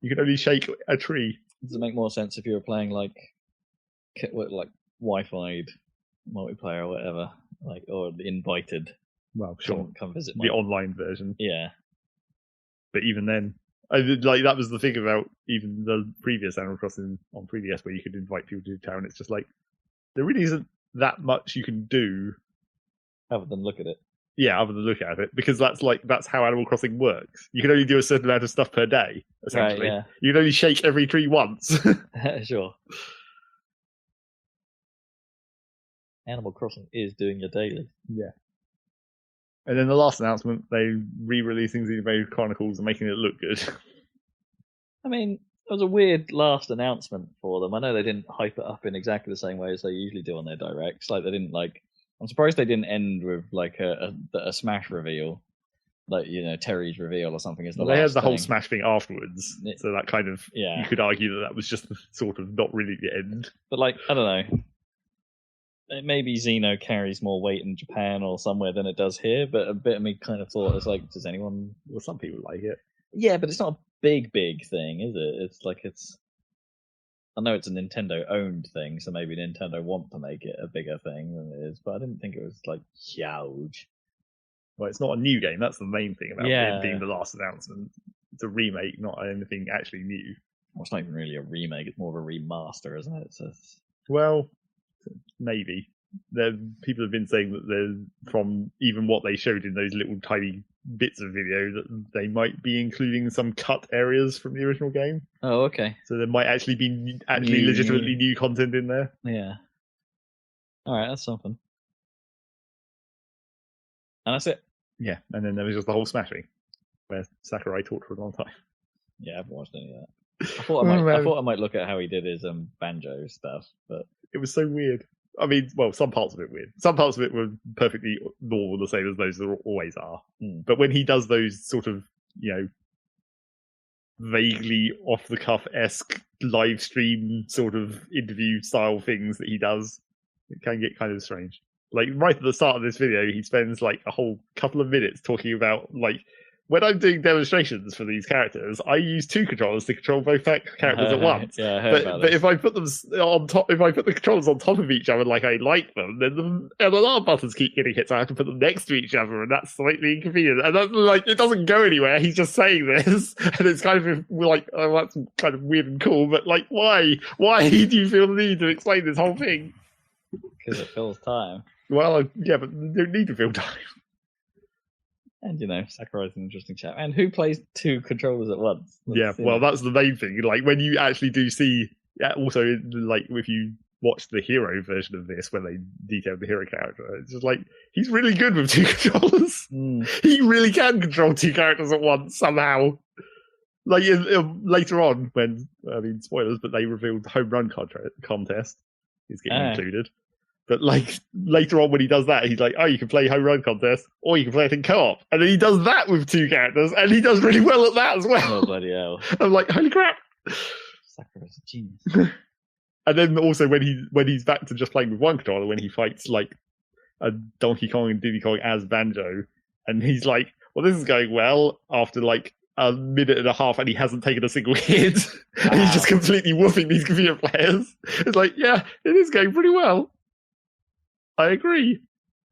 You can only shake a tree. Does it make more sense if you were playing like Wi-Fi'd multiplayer or whatever, like, or invited? Well, sure, come visit the online version. Yeah, but even then, that was the thing about even the previous Animal Crossing on 3DS, where you could invite people to town. It's just like there really isn't that much you can do other than look at it. Yeah, other than look at it, because that's how Animal Crossing works. You can only do a certain amount of stuff per day, essentially. Right, yeah. You can only shake every tree once. Sure. Animal Crossing is doing your daily. Yeah. And then the last announcement, they re-releasing Xenoblade Chronicles and making it look good. I mean, it was a weird last announcement for them. I know they didn't hype it up in exactly the same way as they usually do on their directs. Like, they didn't I'm surprised they didn't end with like a Smash reveal, like, you know, Terry's reveal or something. They had the whole Smash thing afterwards, so that kind of you could argue that was just sort of not really the end. But like, I don't know. Maybe Xeno carries more weight in Japan or somewhere than it does here, but a bit of me kind of thought, it's like, does anyone... Well, some people like it. Yeah, but it's not a big thing, is it? It's like I know it's a Nintendo-owned thing, so maybe Nintendo want to make it a bigger thing than it is, but I didn't think it was, like, huge. Well, it's not a new game. That's the main thing about it being the last announcement. It's a remake, not anything actually new. Well, it's not even really a remake. It's more of a remaster, isn't it? Well... Maybe. People have been saying that from even what they showed in those little tiny bits of video, that they might be including some cut areas from the original game. Oh, okay. So there might actually be legitimately new content in there. Yeah. Alright, that's something. And that's it. Yeah, and then there was just the whole Smash thing, where Sakurai talked for a long time. Yeah, I haven't watched any of that. I thought I might look at how he did his banjo stuff, but it was so weird. I mean, well, some parts of it weird. Some parts of it were perfectly normal, the same as those always are. But when he does those sort of, you know, vaguely off the cuff-esque live stream sort of interview style things that he does, it can get kind of strange. Like right at the start of this video, he spends like a whole couple of minutes talking about like, when I'm doing demonstrations for these characters, I use 2 controllers to control both characters at once. Yeah, I heard about but if I put them on top, if I put the controllers on top of each other like I like them, then the LLR buttons keep getting hit, so I have to put them next to each other, and that's slightly inconvenient. And that's like, it doesn't go anywhere. He's just saying this, and it's kind of like, oh, that's kind of weird and cool, but like, why? Why do you feel the need to explain this whole thing? Because it fills time. Well, yeah, but you don't need to fill time. And, you know, Sakurai's an interesting chap. And who plays 2 controllers at once? That's the main thing. Like, when you actually do see... also, like, if you watch the hero version of this, when they detailed the hero character, it's just like, he's really good with 2 controllers. He really can control 2 characters at once, somehow. Like, later on, when... I mean, spoilers, but they revealed the home run contest is getting included. But like later on when he does that, he's like, oh, you can play home run contest, or you can play it in co-op. And then he does that with 2 characters, and he does really well at that as well. Oh, bloody hell. I'm like, holy crap. Sakurai's a genius. And then also when he's back to just playing with 1 controller, when he fights like a Donkey Kong and Diddy Kong as Banjo, and he's like, well, this is going well after like a minute and a half, and he hasn't taken a single hit. Wow. And he's just completely whooping these computer players. It's like, yeah, it is going pretty well. I agree.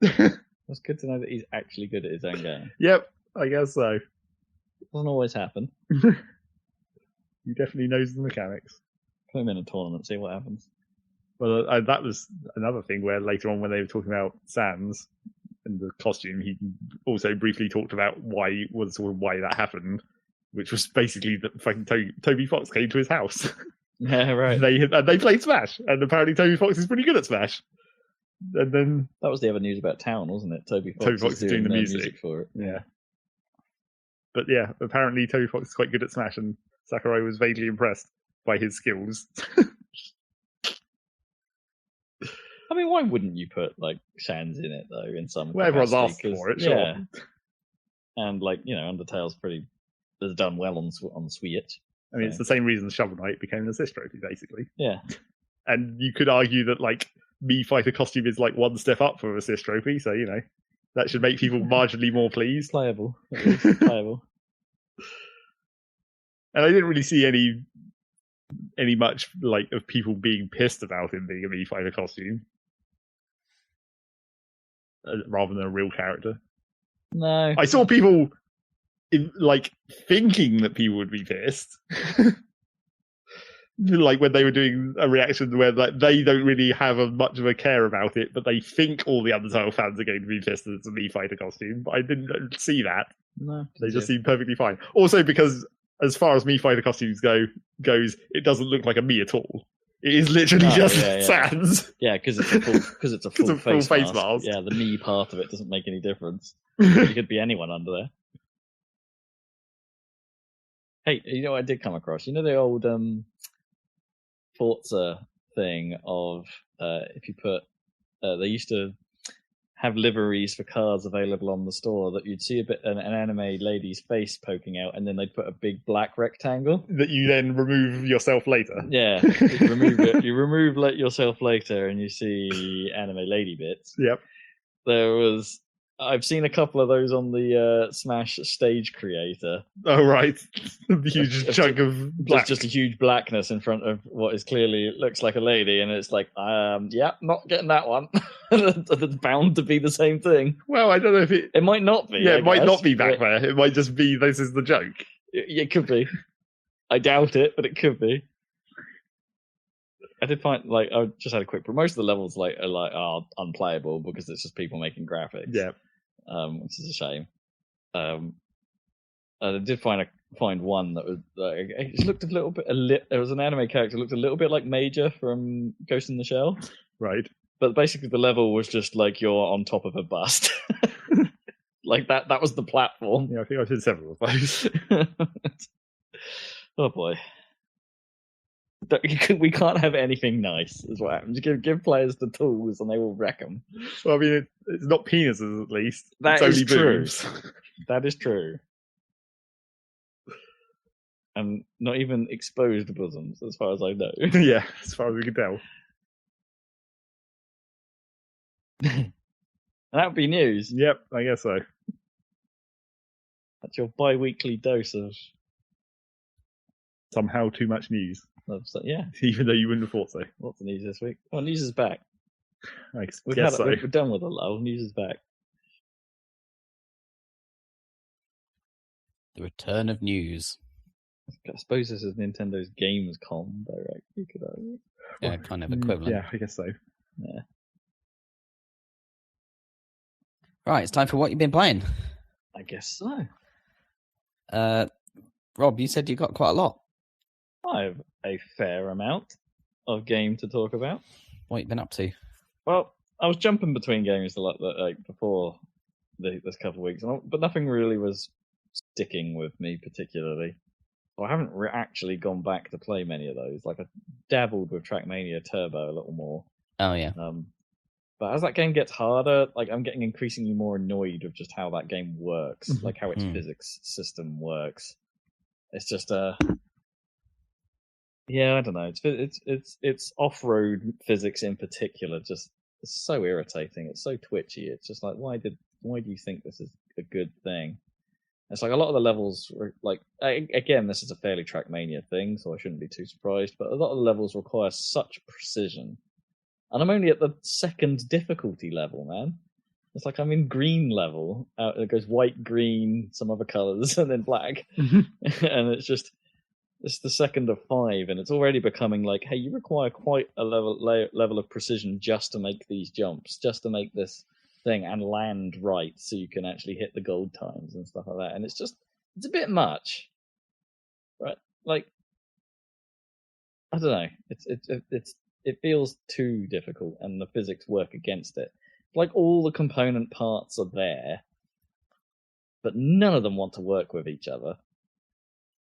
It's good to know that he's actually good at his own game. Yep, I guess so. Doesn't always happen. He definitely knows the mechanics. Put him in a tournament, see what happens. Well, that was another thing where later on when they were talking about Sans, and the costume, he also briefly talked about why that happened, which was basically that fucking Toby Fox came to his house. Yeah, right. They played Smash, and apparently Toby Fox is pretty good at Smash. And then that was the other news about town, wasn't it? Toby Fox is doing the music for it. Yeah. But yeah, apparently Toby Fox is quite good at Smash, and Sakurai was vaguely impressed by his skills. I mean, why wouldn't you put like Sans in it though? In some, well, everyone's asked for it, sure. Yeah. And like Undertale's has done well on Switch. I mean, it's the same reason Shovel Knight became an assist trophy, basically. Yeah. And you could argue that like Mii Fighter costume is like one step up from assist trophy, so that should make people marginally more pleased. Playable, at least. Playable. And I didn't really see any much like of people being pissed about him being a Mii Fighter costume, rather than a real character. No, I saw people thinking that people would be pissed. Like when they were doing a reaction where like they don't really have much of a care about it, but they think all the Undertale fans are going to be pissed that it's a Mii Fighter costume. But I didn't see that. No, they just seem perfectly fine. Also, because as far as Mii Fighter costumes goes, it doesn't look like a Mii at all. It is literally just Sans. Yeah, because it's a full face mask. Yeah, the Mii part of it doesn't make any difference. You could be anyone under there. Hey, you know what I did come across? You know the old Forza thing of if you put they used to have liveries for cars available on the store that you'd see an anime lady's face poking out, and then they'd put a big black rectangle that you then remove yourself later. Yeah, you remove it. You remove yourself later, and you see anime lady bits. Yep. I've seen a couple of those on the Smash stage creator. Oh, right. The huge chunk of black. Just a huge blackness in front of what is clearly looks like a lady, and it's like, yeah, not getting that one. That's bound to be the same thing. Well, I don't know if it might not be. Yeah, it might not be back there. It might just be this is the joke. It could be. I doubt it, but it could be. I did find I just had a quick. Most of the levels are unplayable because it's just people making graphics. Yeah. Which is a shame. I did find one that was it looked a little bit. There was an anime character looked a little bit like Major from Ghost in the Shell, right? But basically, the level was just like you're on top of a bust, like that. That was the platform. Yeah, I think I've seen several of those. Oh boy. We can't have anything nice, is what happens. Give players the tools and they will wreck them. Well, I mean, it's not penises, at least. That it's is only true. Boobs. That is true. And not even exposed bosoms, as far as I know. Yeah, as far as we can tell. And that would be news. Yep, I guess so. That's your bi-weekly dose of... somehow too much news. Yeah. Even though you wouldn't have thought so. Lots of news this week. Oh, news is back. I guess so. We're done with the lull. News is back. The return of news. I suppose this is Nintendo's Gamescom Direct. You could argue. Yeah, kind of equivalent. Yeah, I guess so. Yeah. Right, it's time for what you've been playing. I guess so. Rob, you said you got quite a lot. I have a fair amount of game to talk about. What have you been up to? Well, I was jumping between games like before this couple of weeks, but nothing really was sticking with me particularly. So I haven't actually gone back to play many of those. Like I dabbled with Trackmania Turbo a little more. Oh yeah. But as that game gets harder, like I'm getting increasingly more annoyed with just how that game works, like how its physics system works. It's just yeah, I don't know. It's off-road physics in particular. Just it's so irritating. It's so twitchy. It's just like why do you think this is a good thing? It's like a lot of the levels were like again, this is a fairly Trackmania thing, so I shouldn't be too surprised. But a lot of the levels require such precision, and I'm only at the second difficulty level, man. It's like I'm in green level. It goes white, green, some other colors, and then black, and it's the second of 5, and it's already becoming like, hey, you require quite a level of precision just to make these jumps, just to make this thing and land right so you can actually hit the gold times and stuff like that. And it's a bit much, right? Like, I don't know. It feels too difficult, and the physics work against it. Like, all the component parts are there, but none of them want to work with each other.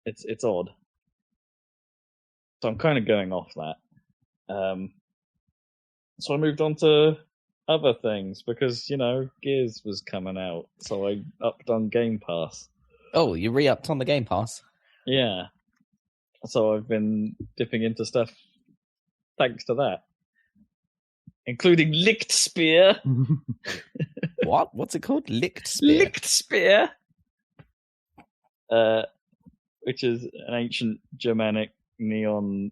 It's odd. So I'm kind of going off that. So I moved on to other things because, Gears was coming out, so I upped on Game Pass. Oh, you re-upped on the Game Pass? Yeah. So I've been dipping into stuff thanks to that, including Licht Spear. What? What's it called? Licht Spear? Licht Spear. Which is an ancient Germanic neon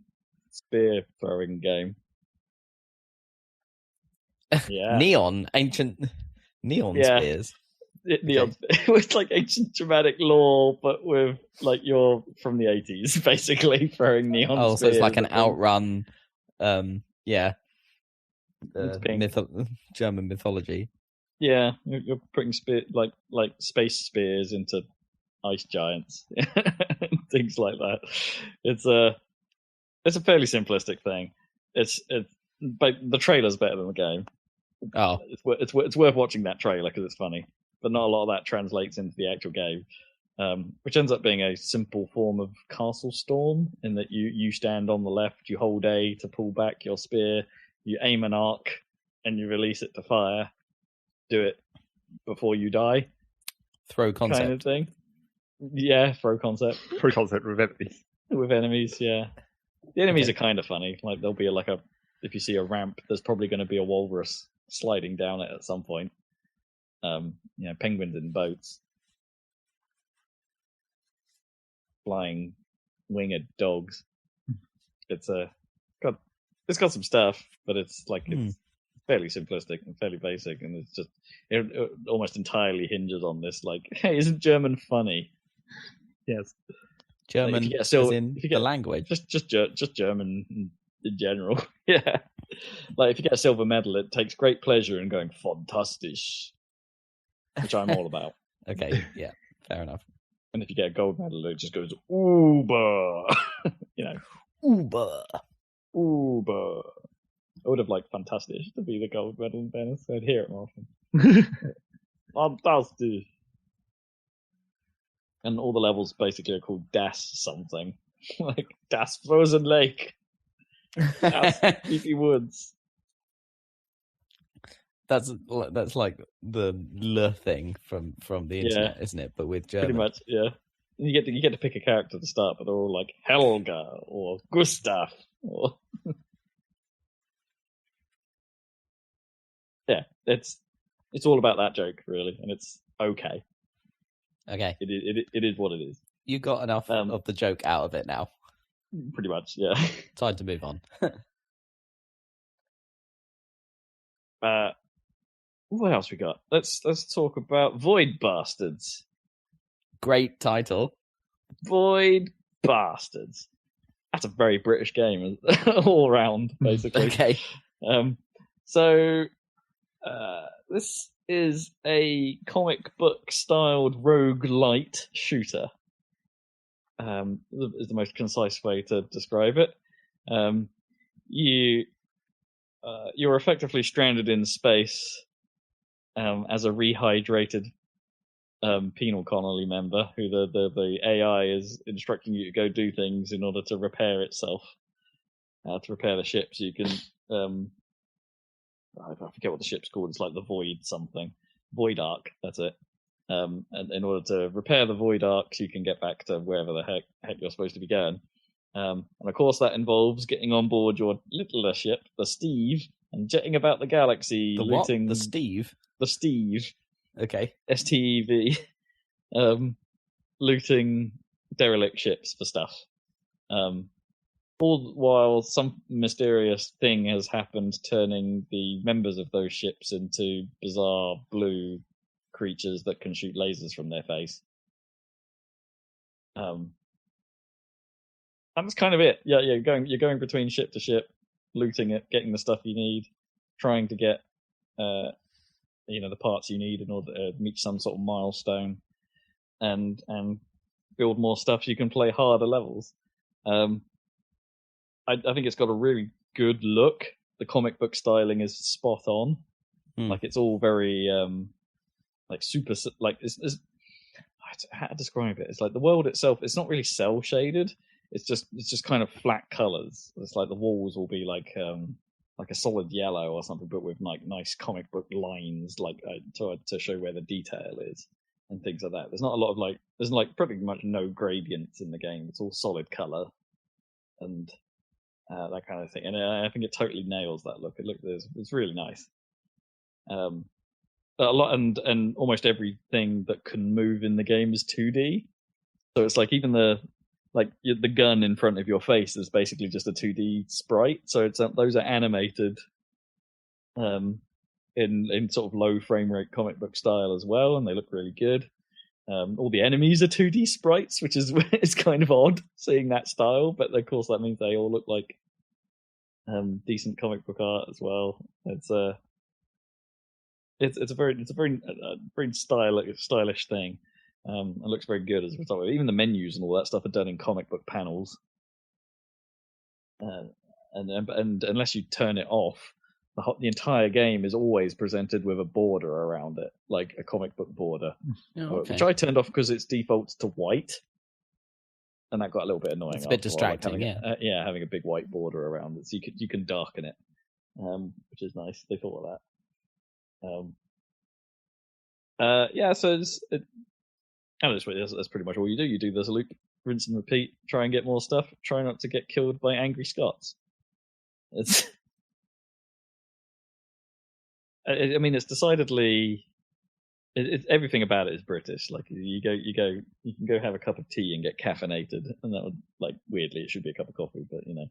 spear throwing game. Yeah. Ancient neon spears. Neon, with like ancient Germanic lore, but with like you're from the 80s, basically throwing neon. Oh, spears. So it's like an outrun. German mythology. Yeah, you're putting like space spears into ice giants, things like that. It's a fairly simplistic thing. But the trailer's better than the game. Oh, it's worth watching that trailer because it's funny, but not a lot of that translates into the actual game, which ends up being a simple form of Castle Storm in that you stand on the left, you hold A to pull back your spear, you aim an arc, and you release it to fire. Do it before you die. Throw concept. Kind of thing. Yeah, throw concept. Throw concept with enemies. With enemies, yeah. The enemies are kind of funny. Like, there'll be if you see a ramp, there's probably going to be a walrus sliding down it at some point. Penguins in boats. Flying winged dogs. It's got some stuff, but it's fairly simplistic and fairly basic, and it's just it almost entirely hinges on this. Like, hey, isn't German funny? Yes, German as in the language. Just German in general. Yeah, like if you get a silver medal, it takes great pleasure in going fantastisch, which I'm all about. Okay, yeah, fair enough. And if you get a gold medal, it just goes uber. Uber. I would have liked fantastisch to be the gold medal in Venice, so I'd hear it more often. Fantastisch. And all the levels basically are called Das something. Like Das Frozen Lake. Das Sleepy Woods. That's like the L thing from the internet, isn't it? But with German. Pretty much, yeah. And you get to pick a character to start, but they're all like Helga or Gustav or yeah, it's all about that joke really, and it's okay. Okay, it is what it is. You got enough of the joke out of it now. Pretty much, yeah. Time to move on. What else we got? Let's talk about Void Bastards. Great title. Void Bastards. That's a very British game all round, basically. Okay. So this is a comic book styled roguelite shooter. Is the most concise way to describe it. You're effectively stranded in space as a rehydrated penal colony member who the AI is instructing you to go do things in order to repair itself, to repair the ship so you can I forget what the ship's called. It's like the Void something. Void Ark, that's it. And in order to repair the Void Ark, so you can get back to wherever the heck you're supposed to be going. And of course that involves getting on board your littler ship, the Steve, and jetting about the galaxy. The looting... what? The Steve? The Steve. Okay. STEV. Looting derelict ships for stuff. All while some mysterious thing has happened, turning the members of those ships into bizarre blue creatures that can shoot lasers from their face. That's kind of it. Yeah, you're going between ship to ship, looting it, getting the stuff you need, trying to get the parts you need in order to meet some sort of milestone, and build more stuff so you can play harder levels. I think it's got a really good look. The comic book styling is spot on. Like it's all very like super, like it's how to describe it. It's like the world itself. It's not really cell shaded. It's just kind of flat colors. It's like the walls will be like a solid yellow or something, but with like nice comic book lines, like to show where the detail is and things like that. There's not a lot of there's like pretty much no gradients in the game. It's all solid color and that kind of thing. And I think it totally nails that look. It's really nice. A lot and almost everything that can move in the game is 2D. So it's like even the gun in front of your face is basically just a 2D sprite. So it's those are animated in sort of low frame rate comic book style as well, and they look really good. All the enemies are 2D sprites, which is it's kind of odd seeing that style, but of course that means they all look like decent comic book art as well. It's a very stylish thing. It looks very good as a result. Even the menus and all that stuff are done in comic book panels. And unless you turn it off, the entire game is always presented with a border around it, like a comic book border, which I turned off because it defaults to white, and that got a little bit annoying. It's a bit distracting, having a big white border around it, so you can darken it, which is nice. They thought of that. So that's pretty much all you do. You do this loop, rinse and repeat, try and get more stuff, try not to get killed by angry Scots. It's decidedly, everything about it is British. Like you can go have a cup of tea and get caffeinated, and that would, like, weirdly it should be a cup of coffee, but you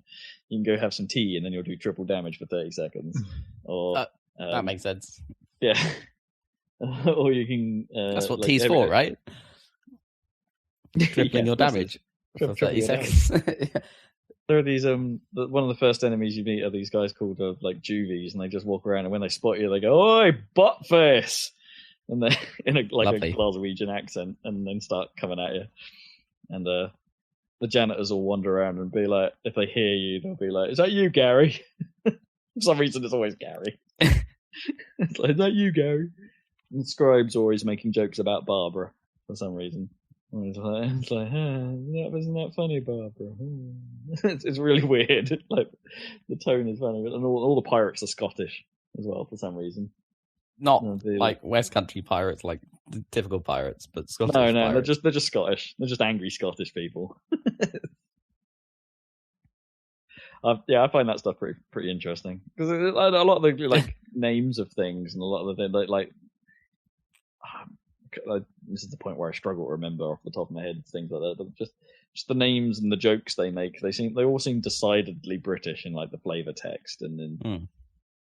can go have some tea and then you'll do triple damage for 30 seconds. Or that makes sense. Yeah. Or you can. That's what tea's for, right? Tripling your damage for 30 seconds. There are these one of the first enemies you meet are these guys called like juvies, and they just walk around, and when they spot you they go, "Oi, buttface!" and they in a Glaswegian accent, and then start coming at you. And the janitors will wander around and be like, if they hear you, they'll be like, "Is that you, Gary?" For some reason it's always Gary. It's like, "Is that you, Gary?" And Scribe's always making jokes about Barbara for some reason. It's like, isn't that funny, Barbara? It's really weird. Like the tone is funny, and all the pirates are Scottish as well for some reason. Not like West Country pirates, like the typical pirates, but Scottish. No, pirates. they're just Scottish. They're just angry Scottish people. I find that stuff pretty interesting because a lot of the names of things and a lot of the this is the point where I struggle to remember off the top of my head things like that. Just the names and the jokes they make. They all seem decidedly British in like the flavor text and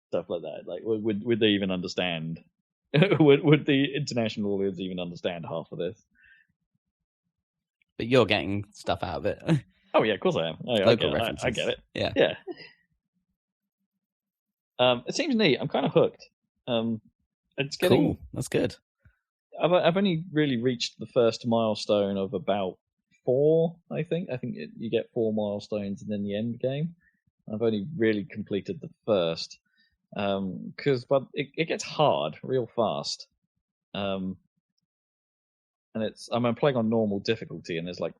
stuff like that. Like, would they even understand? would the international audience even understand half of this? But you're getting stuff out of it. Oh yeah, of course I am. Local references. I get it. Yeah. It seems neat. I'm kind of hooked. It's getting cool. That's good. I've only really reached the first milestone of about 4. I think you get 4 milestones and then the end game. I've only really completed the first but it gets hard real fast. And I'm playing on normal difficulty, and there's like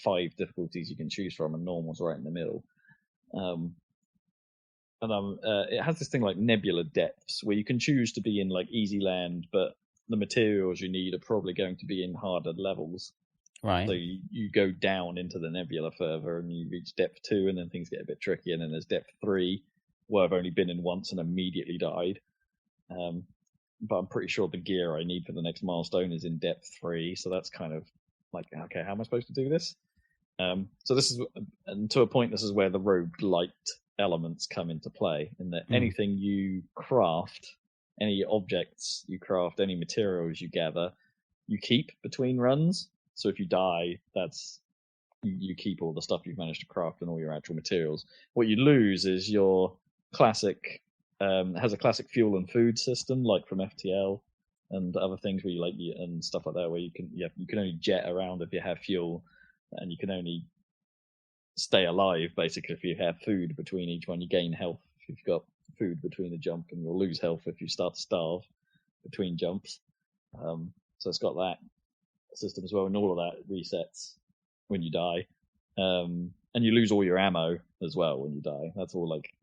5 difficulties you can choose from, and normal's right in the middle. It has this thing like nebula depths where you can choose to be in like easy land, but the materials you need are probably going to be in harder levels. Right. So you go down into the nebula further, and you reach depth 2, and then things get a bit tricky. And then there's depth 3, where I've only been in once and immediately died. But I'm pretty sure the gear I need for the next milestone is in depth 3. So that's kind of like, okay, how am I supposed to do this? So this is, and to a point, this is where the roguelite elements come into play, in that anything you craft, any objects you craft, any materials you gather, you keep between runs. So if you die, that's you keep all the stuff you've managed to craft and all your actual materials. What you lose is your classic It has a classic fuel and food system, like from FTL and other things where and stuff like that, where you can only jet around if you have fuel, and you can only stay alive basically if you have food between each one. You gain health if you've got food between a jump, and you'll lose health if you start to starve between jumps. So it's got that system as well, and all of that resets when you die. And you lose all your ammo as well when you die. That's all like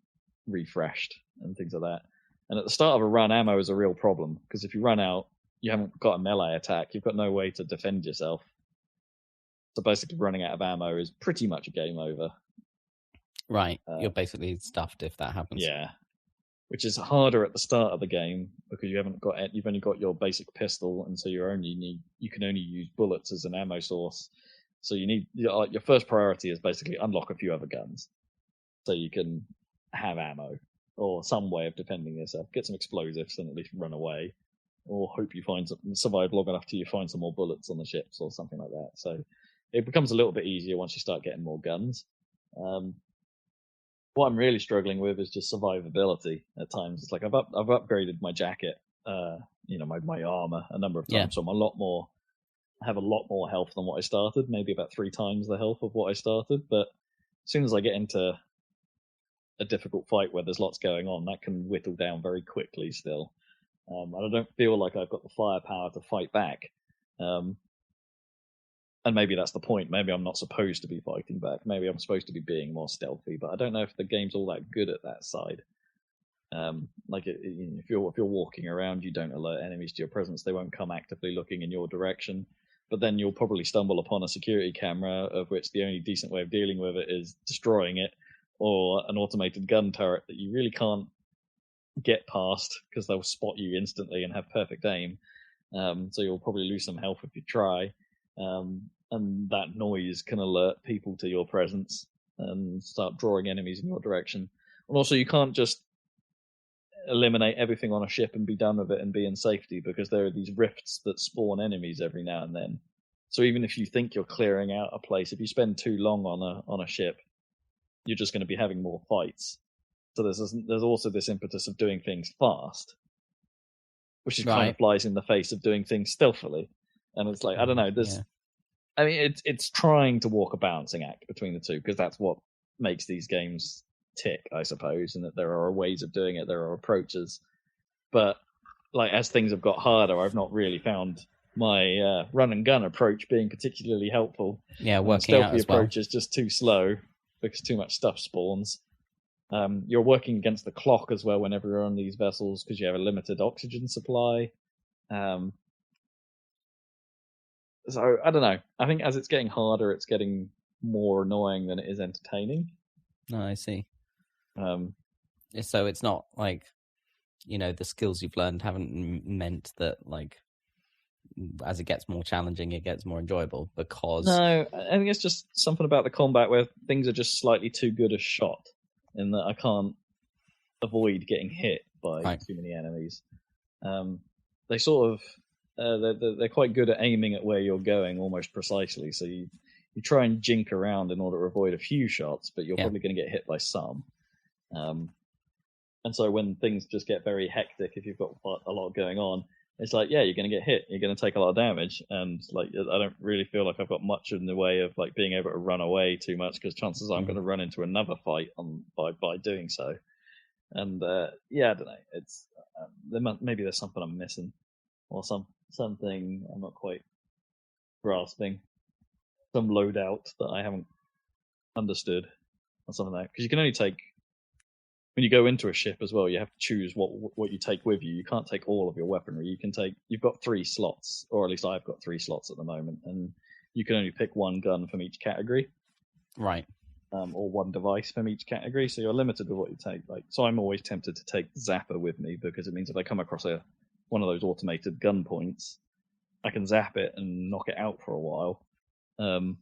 refreshed and things like that. And at the start of a run, ammo is a real problem, because if you run out, you haven't got a melee attack, you've got no way to defend yourself. So basically running out of ammo is pretty much a game over. Right. You're basically stuffed if that happens. Yeah. Which is harder at the start of the game, because you've only got your basic pistol, and so you can only use bullets as an ammo source. So you need your first priority is basically unlock a few other guns, so you can have ammo or some way of defending yourself. Get some explosives and at least run away, or hope you survive long enough till you find some more bullets on the ships or something like that. So it becomes a little bit easier once you start getting more guns. What I'm really struggling with is just survivability at times. It's like I've upgraded my jacket, my armor a number of times, so I have a lot more health than what I started, maybe about 3 times the health of what I started. But as soon as I get into a difficult fight where there's lots going on, that can whittle down very quickly still. And I don't feel like I've got the firepower to fight back. And maybe that's the point. Maybe I'm not supposed to be fighting back. Maybe I'm supposed to be being more stealthy. But I don't know if the game's all that good at that side. If you're walking around, you don't alert enemies to your presence. They won't come actively looking in your direction. But then you'll probably stumble upon a security camera, of which the only decent way of dealing with it is destroying it, or an automated gun turret that you really can't get past because they'll spot you instantly and have perfect aim. So you'll probably lose some health if you try. And that noise can alert people to your presence and start drawing enemies in your direction. And also, you can't just eliminate everything on a ship and be done with it and be in safety, because there are these rifts that spawn enemies every now and then. So even if you think you're clearing out a place, if you spend too long on a ship, you're just going to be having more fights. So there's also this impetus of doing things fast, which is kind of flies in the face of doing things stealthily. And it's like, I don't know, I mean, it's trying to walk a balancing act between the two, because that's what makes these games tick, I suppose, and that there are ways of doing it, there are approaches. But like, as things have got harder, I've not really found my run and gun approach being particularly helpful. Yeah, working out as well. Stealthy approach is just too slow because too much stuff spawns. You're working against the clock as well whenever you're on these vessels, because you have a limited oxygen supply. So I don't know. I think as it's getting harder, it's getting more annoying than it is entertaining. Oh, I see. So it's not like, the skills you've learned haven't meant that, like, as it gets more challenging, it gets more enjoyable, because... No, I think it's just something about the combat where things are just slightly too good a shot, in that I can't avoid getting hit by too many enemies. They sort of... they're quite good at aiming at where you're going almost precisely, so you try and jink around in order to avoid a few shots, but you're probably going to get hit by some. And so when things just get very hectic, if you've got a lot going on, it's like, you're going to get hit, you're going to take a lot of damage, and like, I don't really feel like I've got much in the way of like being able to run away too much, because chances are I'm going to run into another fight by doing so. And I don't know, it's maybe there's something I'm missing, or something I'm not quite grasping, some loadout that I haven't understood, or something like that. Because you can only take, when you go into a ship as well, you have to choose what you take with you. You can't take all of your weaponry. You've got 3 slots, or at least I've got 3 slots at the moment, and you can only pick 1 gun from each category. Right. Or 1 device from each category, so you're limited with what you take. Like, so I'm always tempted to take Zapper with me, because it means if I come across one of those automated gun points, I can zap it and knock it out for a while. And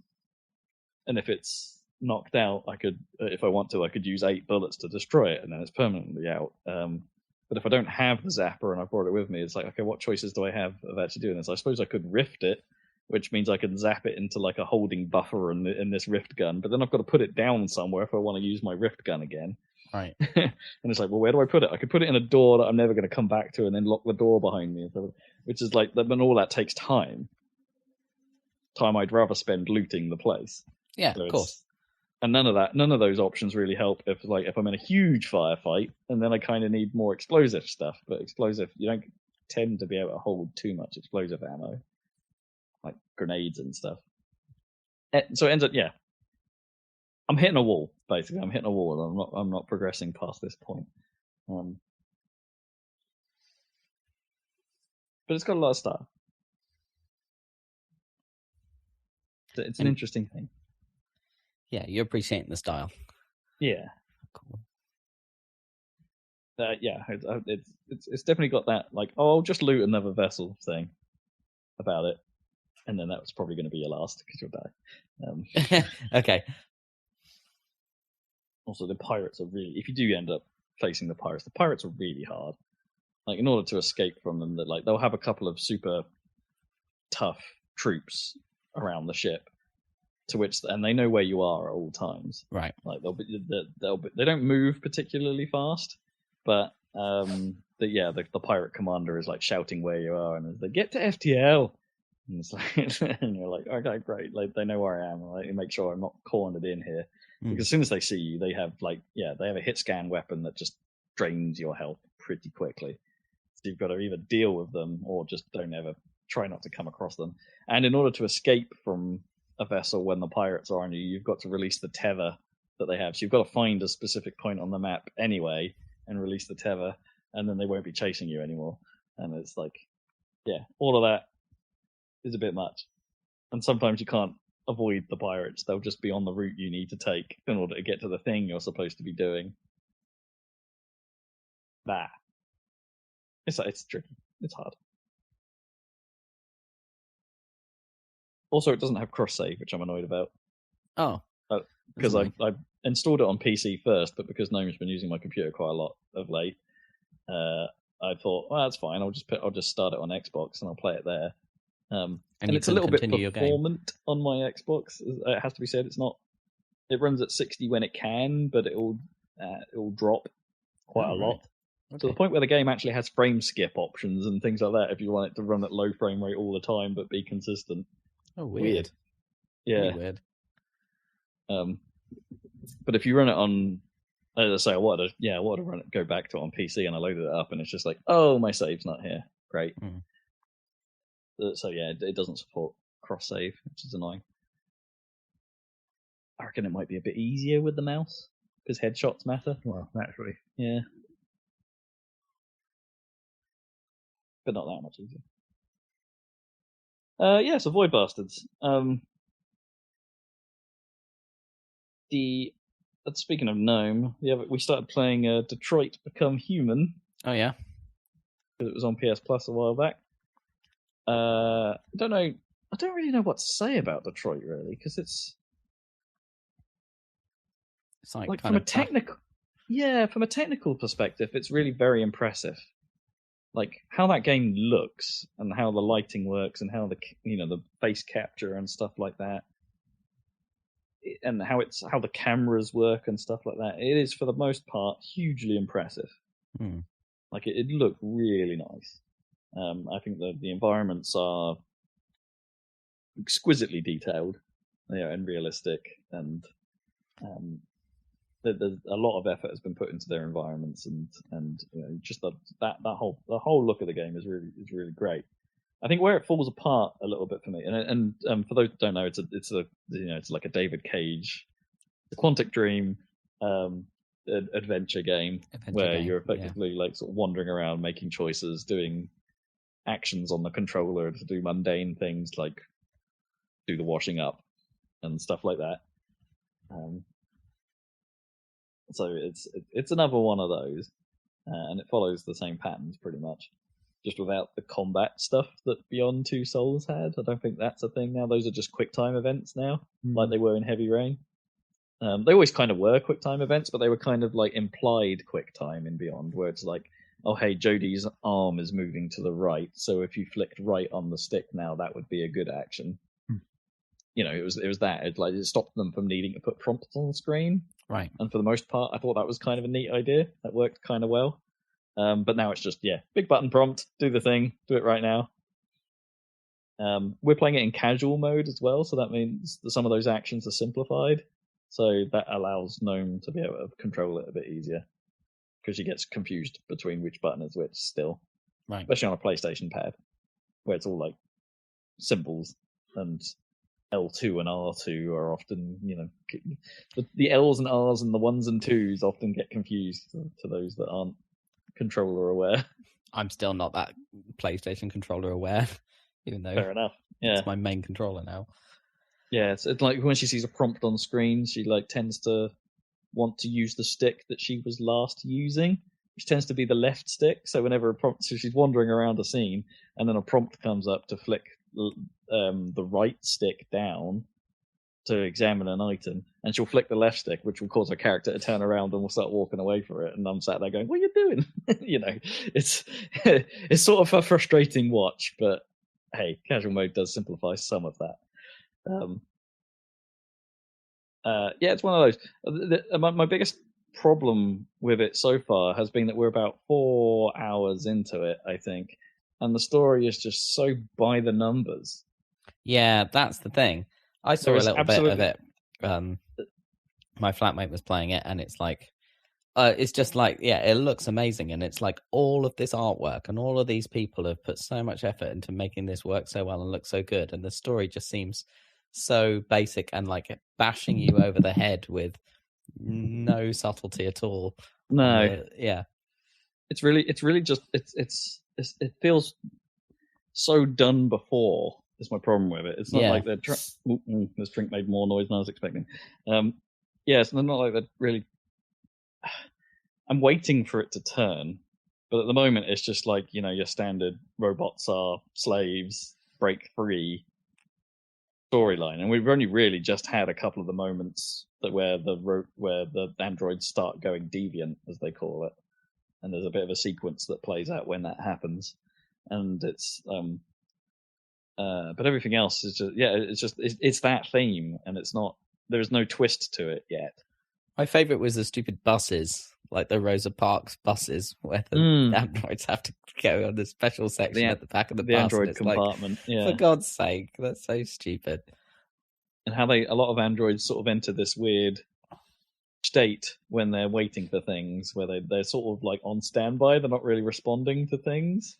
if it's knocked out, I could, if I want to, I could use 8 bullets to destroy it, and then it's permanently out. But if I don't have the zapper and I brought it with me, it's like, okay, what choices do I have of actually doing this? I suppose I could rift it, which means I can zap it into like a holding buffer in this rift gun, but then I've got to put it down somewhere if I want to use my rift gun again. Right. And it's like, well, where do I put it? I could put it in a door that I'm never going to come back to and then lock the door behind me. Which is like, and all that takes time. Time I'd rather spend looting the place. Yeah, So of course. And none of those options really help if I'm in a huge firefight, and then I kind of need more explosive stuff. But explosive, you don't tend to be able to hold too much explosive ammo, like grenades and stuff. So it ends up, yeah, I'm hitting a wall, basically. I'm hitting a wall, and I'm not progressing past this point. But it's got a lot of style. It's an interesting thing. Yeah, you're appreciating the style. Yeah. Cool. Yeah, it's definitely got that, like, oh, I'll just loot another vessel thing about it. And then that was probably going to be your last, because you'll die. Okay. Also, the pirates are really, if you do end up facing the pirates are really hard. Like, in order to escape from them, that like they'll have a couple of super tough troops around the ship, and they know where you are at all times. Right. Like they don't move particularly fast, but the pirate commander is like shouting where you are, and they get to FTL. And it's like, and you're like, okay, great. Like, they know where I am. Like, make sure I'm not cornered in here. Because as soon as they see you, they have a hit scan weapon that just drains your health pretty quickly. So you've got to either deal with them or just try not to come across them. And in order to escape from a vessel when the pirates are on you, you've got to release the tether that they have. So you've got to find a specific point on the map anyway and release the tether, and then they won't be chasing you anymore. And it's like, yeah, all of that is a bit much. And sometimes you can't avoid the pirates. They'll just be on the route you need to take in order to get to the thing you're supposed to be doing. It's tricky. It's hard. Also, it doesn't have cross-save, which I'm annoyed about. Oh. Because I installed it on PC first, but because Gnome's been using my computer quite a lot of late, I thought, well, that's fine. I'll just start it on Xbox and I'll play it there. And it's a little bit performant on my Xbox. It has to be said. It's not. It runs at 60 when it can, but it'll drop quite a lot. Okay. To the point where the game actually has frame skip options and things like that if you want it to run at low frame rate all the time but be consistent. Oh, weird. Yeah. Really weird. But if you run it on, as I say, I wanted to go back to it on PC, and I loaded it up, and it's just like, oh, my save's not here. Great. So yeah, it doesn't support cross save, which is annoying. I reckon it might be a bit easier with the mouse because headshots matter. Well, naturally. Yeah. But not that much easier. So Void Bastards. Speaking of Gnome, we started playing Detroit Become Human. Oh yeah, because it was on PS Plus a while back. I don't know. I don't really know what to say about Detroit really, because it's like from a technical, from a technical perspective, it's really very impressive. Like how that game looks and how the lighting works and how the face capture and stuff like that. And how the cameras work and stuff like that. It is, for the most part, hugely impressive. Like it looked really nice. I think the environments are exquisitely detailed, and realistic, and there's a lot of effort has been put into their environments, and just the whole look of the game is really great. I think where it falls apart a little bit for me, and for those who don't know, it's like a David Cage, the Quantic Dream adventure game where you're effectively like sort of wandering around, making choices, doing actions on the controller to do mundane things like do the washing up and stuff like that. So it's another one of those, and it follows the same patterns pretty much. Just without the combat stuff that Beyond Two Souls had. I don't think that's a thing now. Those are just QuickTime events now, like they were in Heavy Rain. They always kind of were QuickTime events, but they were kind of like implied QuickTime in Beyond, where it's like, oh, hey, Jodie's arm is moving to the right, so if you flicked right on the stick now, that would be a good action. It was that. It stopped them from needing to put prompts on the screen. Right. And for the most part, I thought that was kind of a neat idea. That worked kind of well. But now it's just, big button prompt, do the thing, do it right now. We're playing it in casual mode as well, so that means that some of those actions are simplified. So that allows Gnome to be able to control it a bit easier, because she gets confused between which button is which still. Right. Especially on a PlayStation pad, where it's all like symbols, and L2 and R2 are often, the L's and R's and the ones and twos often get confused to those that aren't controller aware. I'm still not that PlayStation controller aware, even though Fair enough. Yeah, it's my main controller now. Yeah, it's like when she sees a prompt on screen, she like tends to want to use the stick that she was last using, which tends to be the left stick. So whenever a prompt, so she's wandering around a scene, and then a prompt comes up to flick the right stick down to examine an item, and she'll flick the left stick, which will cause her character to turn around and will start walking away for it. And I'm sat there going, "What are you doing?" It's it's sort of a frustrating watch, but hey, casual mode does simplify some of that. It's one of those. My biggest problem with it so far has been that we're about 4 hours into it, I think, and the story is just so by the numbers. Yeah, that's the thing. I saw a little bit of it. My flatmate was playing it, and it's like, it's just like, it looks amazing, and it's like all of this artwork and all of these people have put so much effort into making this work so well and look so good, and the story just seems so basic and like bashing you over the head with no subtlety at all. No, it's really just it feels so done before. Is my problem with it. It's not like they're this drink made more noise than I was expecting. It's not like they're really. I'm waiting for it to turn, but at the moment it's just like, your standard robots are slaves, break free storyline, and we've only really just had a couple of the moments where the androids start going deviant, as they call it, and there's a bit of a sequence that plays out when that happens, and it's but everything else is just it's that theme, and it's not, there's no twist to it yet. My favorite was the stupid buses, like the Rosa Parks buses, where the androids have to go on the special section at the back of the bus. Android compartment. Like, for God's sake, that's so stupid. And how a lot of androids sort of enter this weird state when they're waiting for things, where they're sort of like on standby. They're not really responding to things.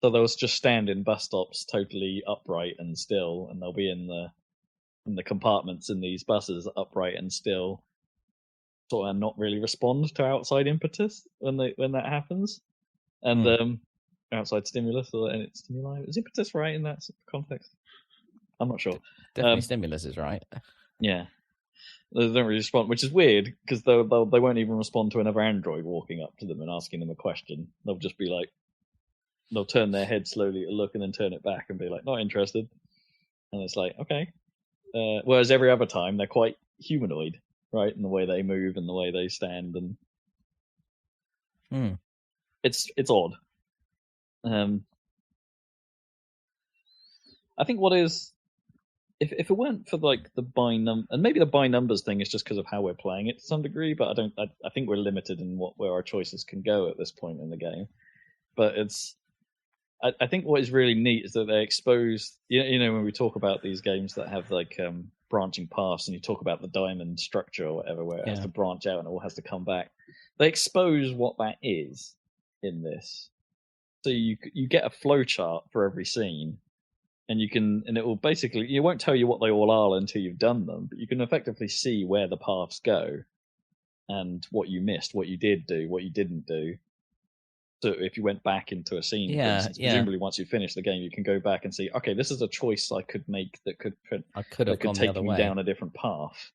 So they'll just stand in bus stops totally upright and still, and they'll be in the compartments in these buses upright and still, sort of not really respond to outside impetus when that happens, and outside stimulus or any stimuli. Is impetus right in that context? I'm not sure. Definitely stimulus is right. Yeah, they don't really respond, which is weird because they won't even respond to another android walking up to them and asking them a question. They'll just be like, they'll turn their head slowly to look and then turn it back and be like, not interested. And it's like, okay. Whereas every other time they're quite humanoid, right, in the way they move and the way they stand, and it's odd. I think what is, if it weren't for like the and maybe the by numbers thing is just because of how we're playing it to some degree, but I think we're limited in where our choices can go at this point in the game. But I think what is really neat is that they expose, when we talk about these games that have like branching paths, and you talk about the diamond structure or whatever, where it has to branch out and it all has to come back. They expose what that is in this, so you get a flow chart for every scene, and it will basically, it won't tell you what they all are until you've done them, but you can effectively see where the paths go, and what you missed, what you did do, what you didn't do. So if you went back into a scene, for instance, presumably once you finish the game, you can go back and see, okay, this is a choice I could make that could take me down a different path.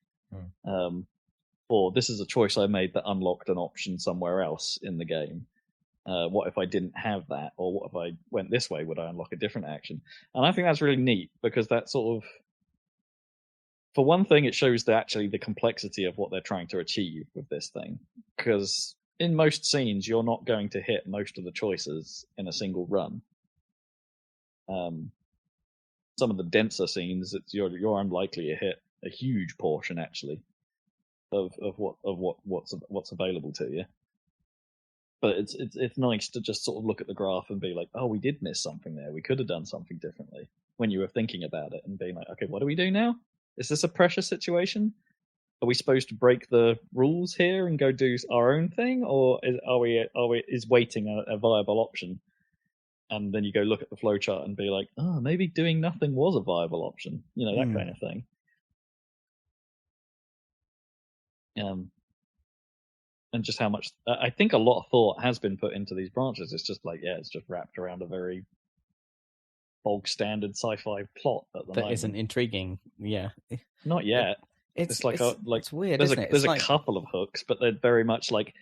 Or this is a choice I made that unlocked an option somewhere else in the game. What if I didn't have that? Or what if I went this way? Would I unlock a different action? And I think that's really neat, because that sort of, for one thing, it shows the complexity of what they're trying to achieve with this thing. Because in most scenes, you're not going to hit most of the choices in a single run. Some of the denser scenes, you're unlikely to hit a huge portion, actually. of what's available to you. But it's nice to just sort of look at the graph and be like, oh, we did miss something there. We could have done something differently when you were thinking about it, and being like, okay, what do we do now? Is this a pressure situation? Are we supposed to break the rules here and go do our own thing, or is waiting a viable option? And then you go look at the flowchart and be like, oh, maybe doing nothing was a viable option. You know, that kind of thing. And just how much I think a lot of thought has been put into these branches. It's just like, it's just wrapped around a very bog standard sci-fi plot at the moment. That isn't intriguing. Yeah, not yet. It's weird. There's isn't it? There's a couple of hooks, but they're very much like,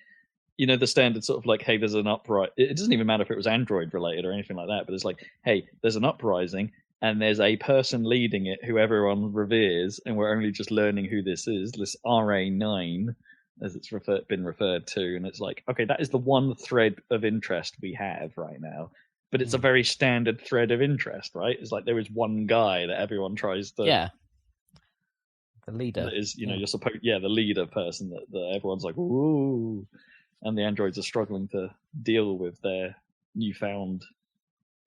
you know, the standard sort of like, hey, there's an uprising. It doesn't even matter if it was Android related or anything like that, but it's like, hey, there's an uprising and there's a person leading it who everyone reveres, and we're only just learning who this is. This RA9, as it's been referred to, and it's like, okay, that is the one thread of interest we have right now, but it's a very standard thread of interest, right? It's like there is one guy that everyone tries to, the leader that is, you know, you're supposed, the leader person that everyone's like, ooh, and the androids are struggling to deal with their newfound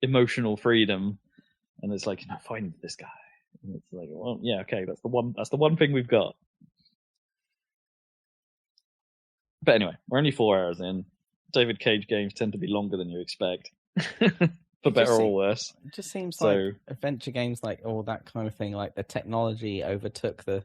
emotional freedom, and it's like, find this guy, and it's like, well, yeah, okay, that's the one thing we've got. But anyway, we're only 4 hours in. David Cage games tend to be longer than you expect, for better or worse. It just seems like adventure games, like all that kind of thing, like the technology overtook the,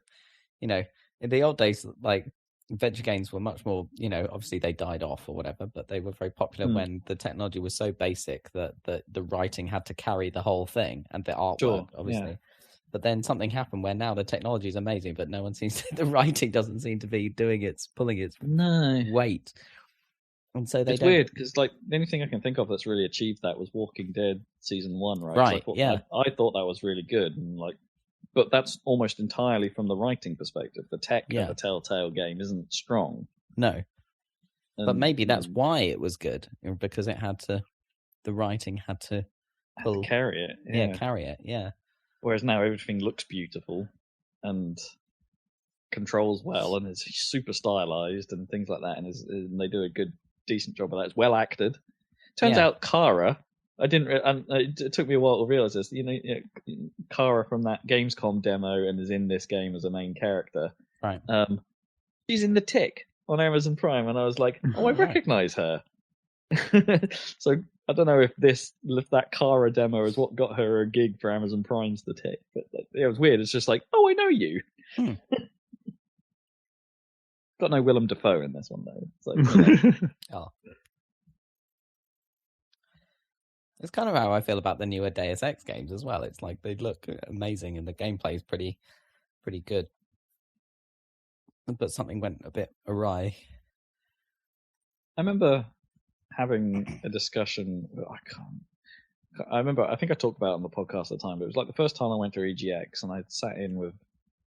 you know, in the old days, like adventure games were much more, you know, obviously they died off or whatever, but they were very popular when the technology was so basic that the writing had to carry the whole thing, and the artwork, obviously. Yeah. But then something happened where now the technology is amazing, but no one seems to, the writing doesn't seem to be pulling its weight. And so it's weird because, like, the only thing I can think of that's really achieved that was Walking Dead season 1, right? Right. So I thought that was really good, and like, but that's almost entirely from the writing perspective. The tech of the Telltale game isn't strong. No. But maybe that's why it was good, because it had to, the writing had to carry it. Yeah, carry it. Yeah. Whereas now everything looks beautiful and controls well and is super stylized and things like that, and they do a decent job of that. It's well acted. Turns out Kara, it took me a while to realize this. You know, Kara from that Gamescom demo and is in this game as a main character. Right. She's in The Tick on Amazon Prime, and I was like, oh, I recognize her. So I don't know if that Kara demo is what got her a gig for Amazon Prime's The Tick, but it was weird. It's just like, oh, I know you. Got no Willem Dafoe in this one though. So, you know. It's kind of how I feel about the newer Deus Ex games as well. It's like they look amazing and the gameplay is pretty good, but something went a bit awry. I remember having a discussion. I think I talked about it on the podcast at the time, but it was like the first time I went to EGX, and I sat in with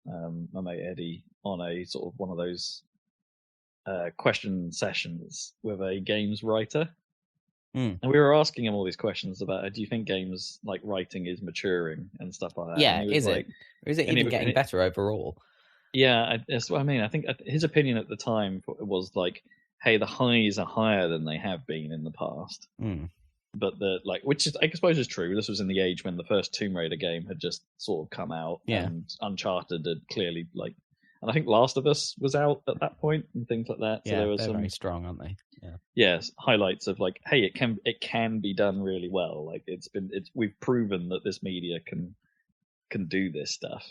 my mate Eddie on a sort of one of those question sessions with a games writer. And we were asking him all these questions about, do you think games like writing is maturing and stuff like that? Yeah, is it? Or is it even getting better overall? Yeah, that's what I mean. I think his opinion at the time was like, hey, the highs are higher than they have been in the past. But which is, I suppose, is true. This was in the age when the first Tomb Raider game had just sort of come out, and Uncharted had clearly and I think Last of Us was out at that point and things like that. So there was they're very strong, aren't they? Yeah. Yes, highlights of like, hey, it can be done really well. Like we've proven that this media can do this stuff.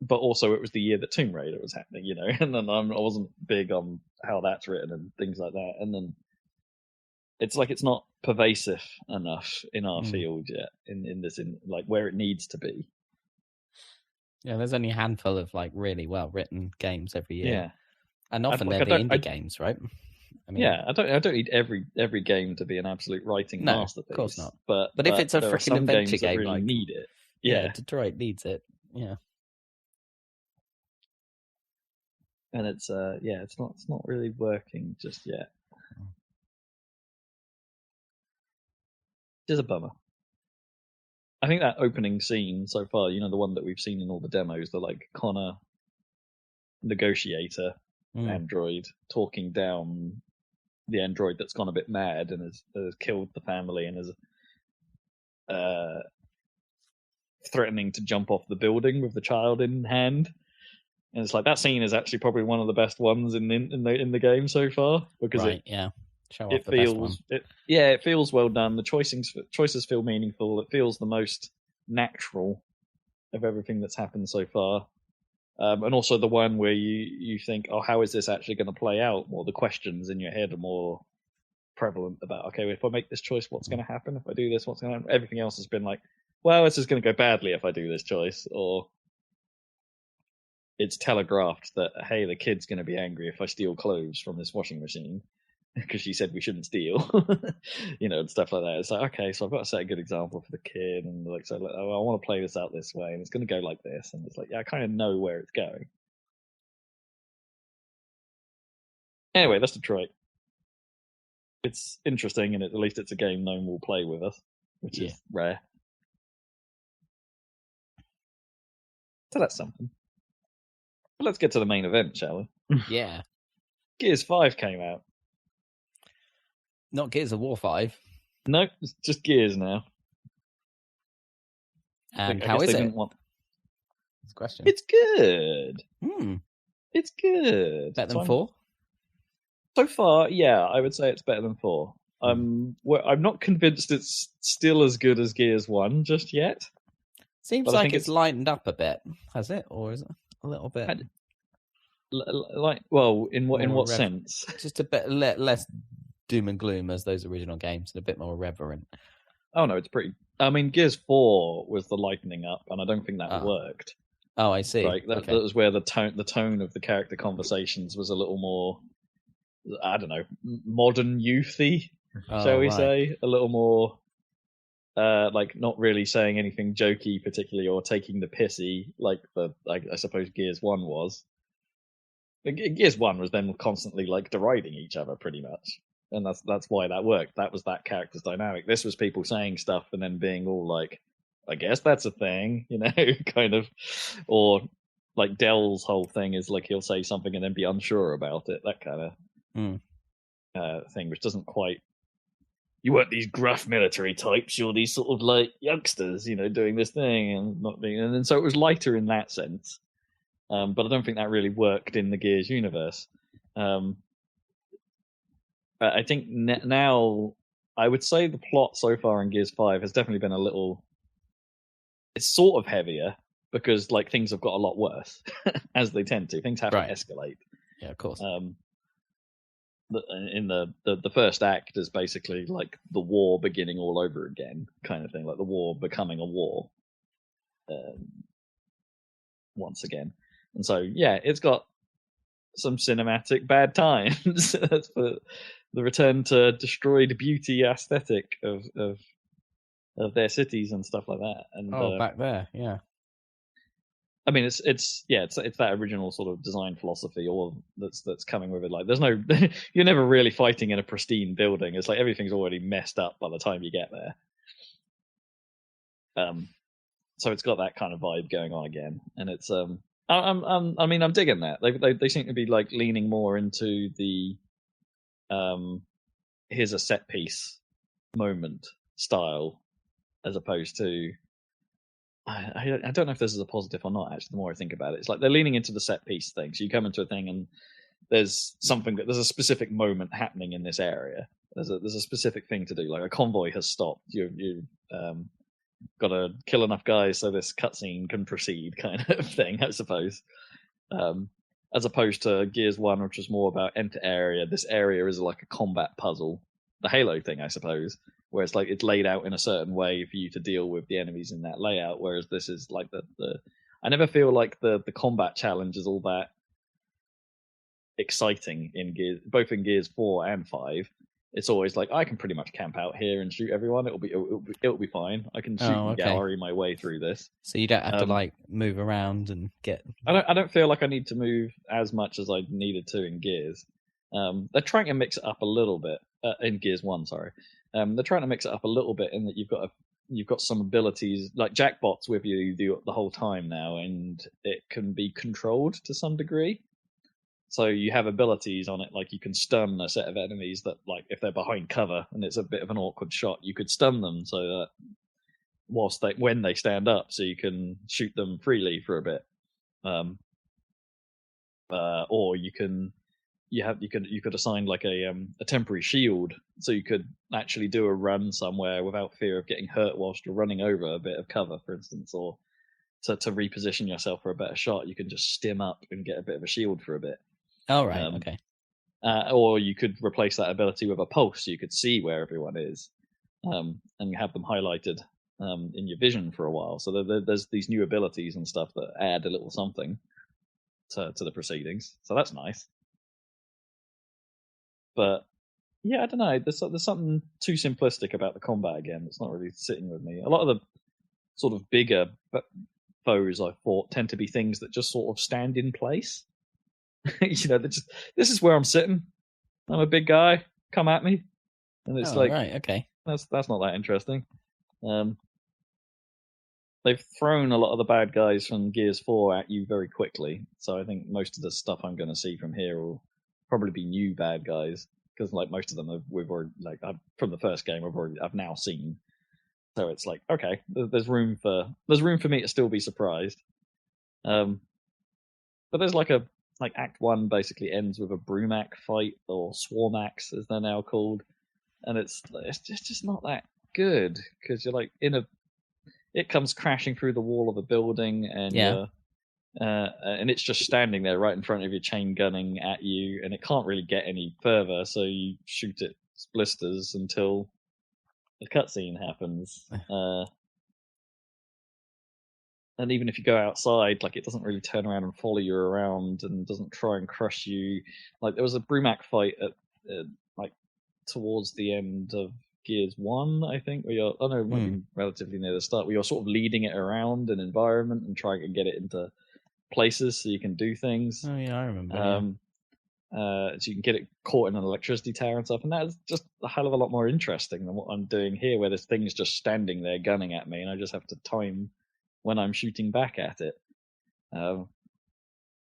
But also it was the year that Tomb Raider was happening, you know, and then I wasn't big on how that's written and things like that. And then it's like it's not pervasive enough in our field yet, in like where it needs to be. Yeah, there's only a handful of like really well written games every year. Yeah, and often they're the indie games, right? I mean, I don't need every game to be an absolute writing masterpiece. Of course not. But if it's a freaking adventure game, really like need it. Yeah, Detroit needs it. Yeah. And it's not really working just yet. It is a bummer. I think that opening scene so far, you know, the one that we've seen in all the demos, the like Connor negotiator android talking down the android that's gone a bit mad and has killed the family and is threatening to jump off the building with the child in hand. And it's like that scene is actually probably one of the best ones in the game so far because Show off the best one. It feels well done. The choices feel meaningful. It feels the most natural of everything that's happened so far. And also the one where you think, oh, how is this actually going to play out? More the questions in your head are more prevalent about, okay, if I make this choice, what's going to happen? If I do this, what's going to happen? Everything else has been like, well, this is going to go badly if I do this choice, or it's telegraphed that, hey, the kid's going to be angry if I steal clothes from this washing machine because she said we shouldn't steal, and stuff like that. It's like, okay, so I've got to set a good example for the kid, and like, so I want to play this out this way, and it's going to go like this, and it's like, yeah, I kind of know where it's going. Anyway, that's Detroit. It's interesting, and at least it's a game no one will play with us, which is rare. So that's something. But let's get to the main event, shall we? Yeah. Gears 5 came out. Not Gears of War 5. No, it's just Gears now. And how is it? That's a question. It's good. It's good. Better than 4? So far, yeah, I would say it's better than 4. I'm not convinced it's still as good as Gears 1 just yet. Seems like it's lightened up a bit, has it? Or is it a little bit? In what sense? Just a bit less doom and gloom as those original games, and a bit more irreverent. Oh no, it's pretty. I mean, Gears 4 was the lightening up, and I don't think that worked. Oh, I see. Right, that was where the tone of the character conversations was a little more, I don't know, modern youthy, shall we say? A little more, like not really saying anything jokey particularly, or taking the pissy like I suppose Gears 1 was. Gears 1 was them constantly like deriding each other pretty much. And that's why that worked. That was that character's dynamic. This was people saying stuff and then being all like, I guess that's a thing, kind of. Or like Dell's whole thing is like he'll say something and then be unsure about it. That kind of thing, which doesn't quite. You weren't these gruff military types. You're these sort of like youngsters, doing this thing and not being. And then so it was lighter in that sense. But I don't think that really worked in the Gears universe. I think now, I would say the plot so far in Gears 5 has definitely been a little... It's sort of heavier, because like things have got a lot worse, as they tend to. Things have to escalate. Yeah, of course. In the first act is basically like the war beginning all over again, kind of thing. Like the war becoming a war once again. And so, yeah, it's got some cinematic bad times. That's for the return to destroyed beauty aesthetic of their cities and stuff like that. And back there, yeah. I mean, it's that original sort of design philosophy, or that's coming with it. Like, there's no, you're never really fighting in a pristine building. It's like everything's already messed up by the time you get there. So it's got that kind of vibe going on again, and it's I'm digging that. They seem to be like leaning more into the here's a set piece moment style, as opposed to I don't know if this is a positive or not. Actually, the more I think about it, it's like they're leaning into the set piece thing. So you come into a thing and there's a specific moment happening in this area. There's a specific thing to do. Like a convoy has stopped. You got to kill enough guys so this cutscene can proceed, kind of thing, I suppose. As opposed to Gears 1, which was more about enter area. This area is like a combat puzzle. The Halo thing, I suppose, where it's like it's laid out in a certain way for you to deal with the enemies in that layout. Whereas this is like I never feel like the combat challenge is all that exciting in Gears, both in Gears 4 and 5. It's always like I can pretty much camp out here and shoot everyone. It'll be fine. I can shoot and gallery my way through this. So you don't have to like move around and get. I don't feel like I need to move as much as I needed to in Gears. They're trying to mix it up a little bit in Gears 1. Sorry, they're trying to mix it up a little bit in that you've got some abilities like Jackbot's with you the whole time now, and it can be controlled to some degree. So you have abilities on it, like you can stun a set of enemies that, like, if they're behind cover and it's a bit of an awkward shot, you could stun them so that when they stand up, so you can shoot them freely for a bit. Or you could assign like a temporary shield, so you could actually do a run somewhere without fear of getting hurt whilst you're running over a bit of cover, for instance, or to reposition yourself for a better shot, you can just stim up and get a bit of a shield for a bit. Oh, right, okay. Or you could replace that ability with a pulse, so you could see where everyone is, and you have them highlighted in your vision for a while. So there's these new abilities and stuff that add a little something to the proceedings. So that's nice. But yeah, I don't know. There's something too simplistic about the combat again. It's not really sitting with me. A lot of the sort of bigger foes I fought tend to be things that just sort of stand in place. This is where I'm sitting. I'm a big guy. Come at me, and it's right, okay. That's not that interesting. They've thrown a lot of the bad guys from Gears 4 at you very quickly, so I think most of the stuff I'm going to see from here will probably be new bad guys, because like most of them we've already, like, from the first game I've now seen. So it's like, okay, there's room for me to still be surprised. But there's like Act 1 basically ends with a Brumac fight, or Swarmax as they're now called, and it's just not that good, because you're like it comes crashing through the wall of a building, and and it's just standing there right in front of you, chain gunning at you, and it can't really get any further, so you shoot its blisters until the cutscene happens. And even if you go outside, like, it doesn't really turn around and follow you around, and doesn't try and crush you. Like, there was a Brumac fight at like towards the end of Gears 1, I think, where you're, it might be relatively near the start, where you're sort of leading it around an environment and trying to get it into places so you can do things. Oh yeah, I remember. So you can get it caught in an electricity tower and stuff, and that's just a hell of a lot more interesting than what I'm doing here, where this thing's just standing there gunning at me, and I just have to time when I'm shooting back at it.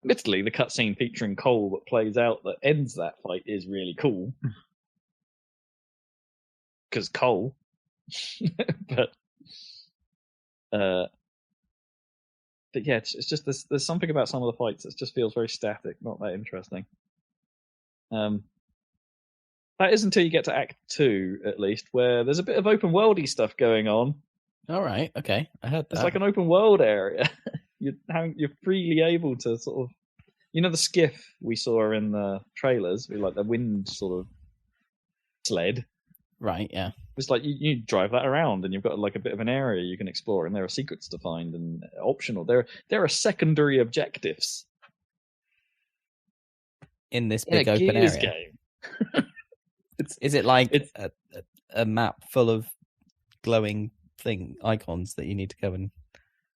Admittedly, the cutscene featuring Cole that plays out that ends that fight is really cool. Because Cole. But yeah, it's just there's something about some of the fights that just feels very static, not that interesting. That is until you get to Act 2, at least, where there's a bit of open worldy stuff going on. All right, okay, I heard that. It's like an open world area. You're freely able to sort of, the skiff we saw in the trailers, with like the wind sort of sled. Right, yeah. It's like you drive that around, and you've got like a bit of an area you can explore, and there are secrets to find, and optional. There are secondary objectives in this big open Gears area. Game. Is it like a map full of glowing icons that you need to go and?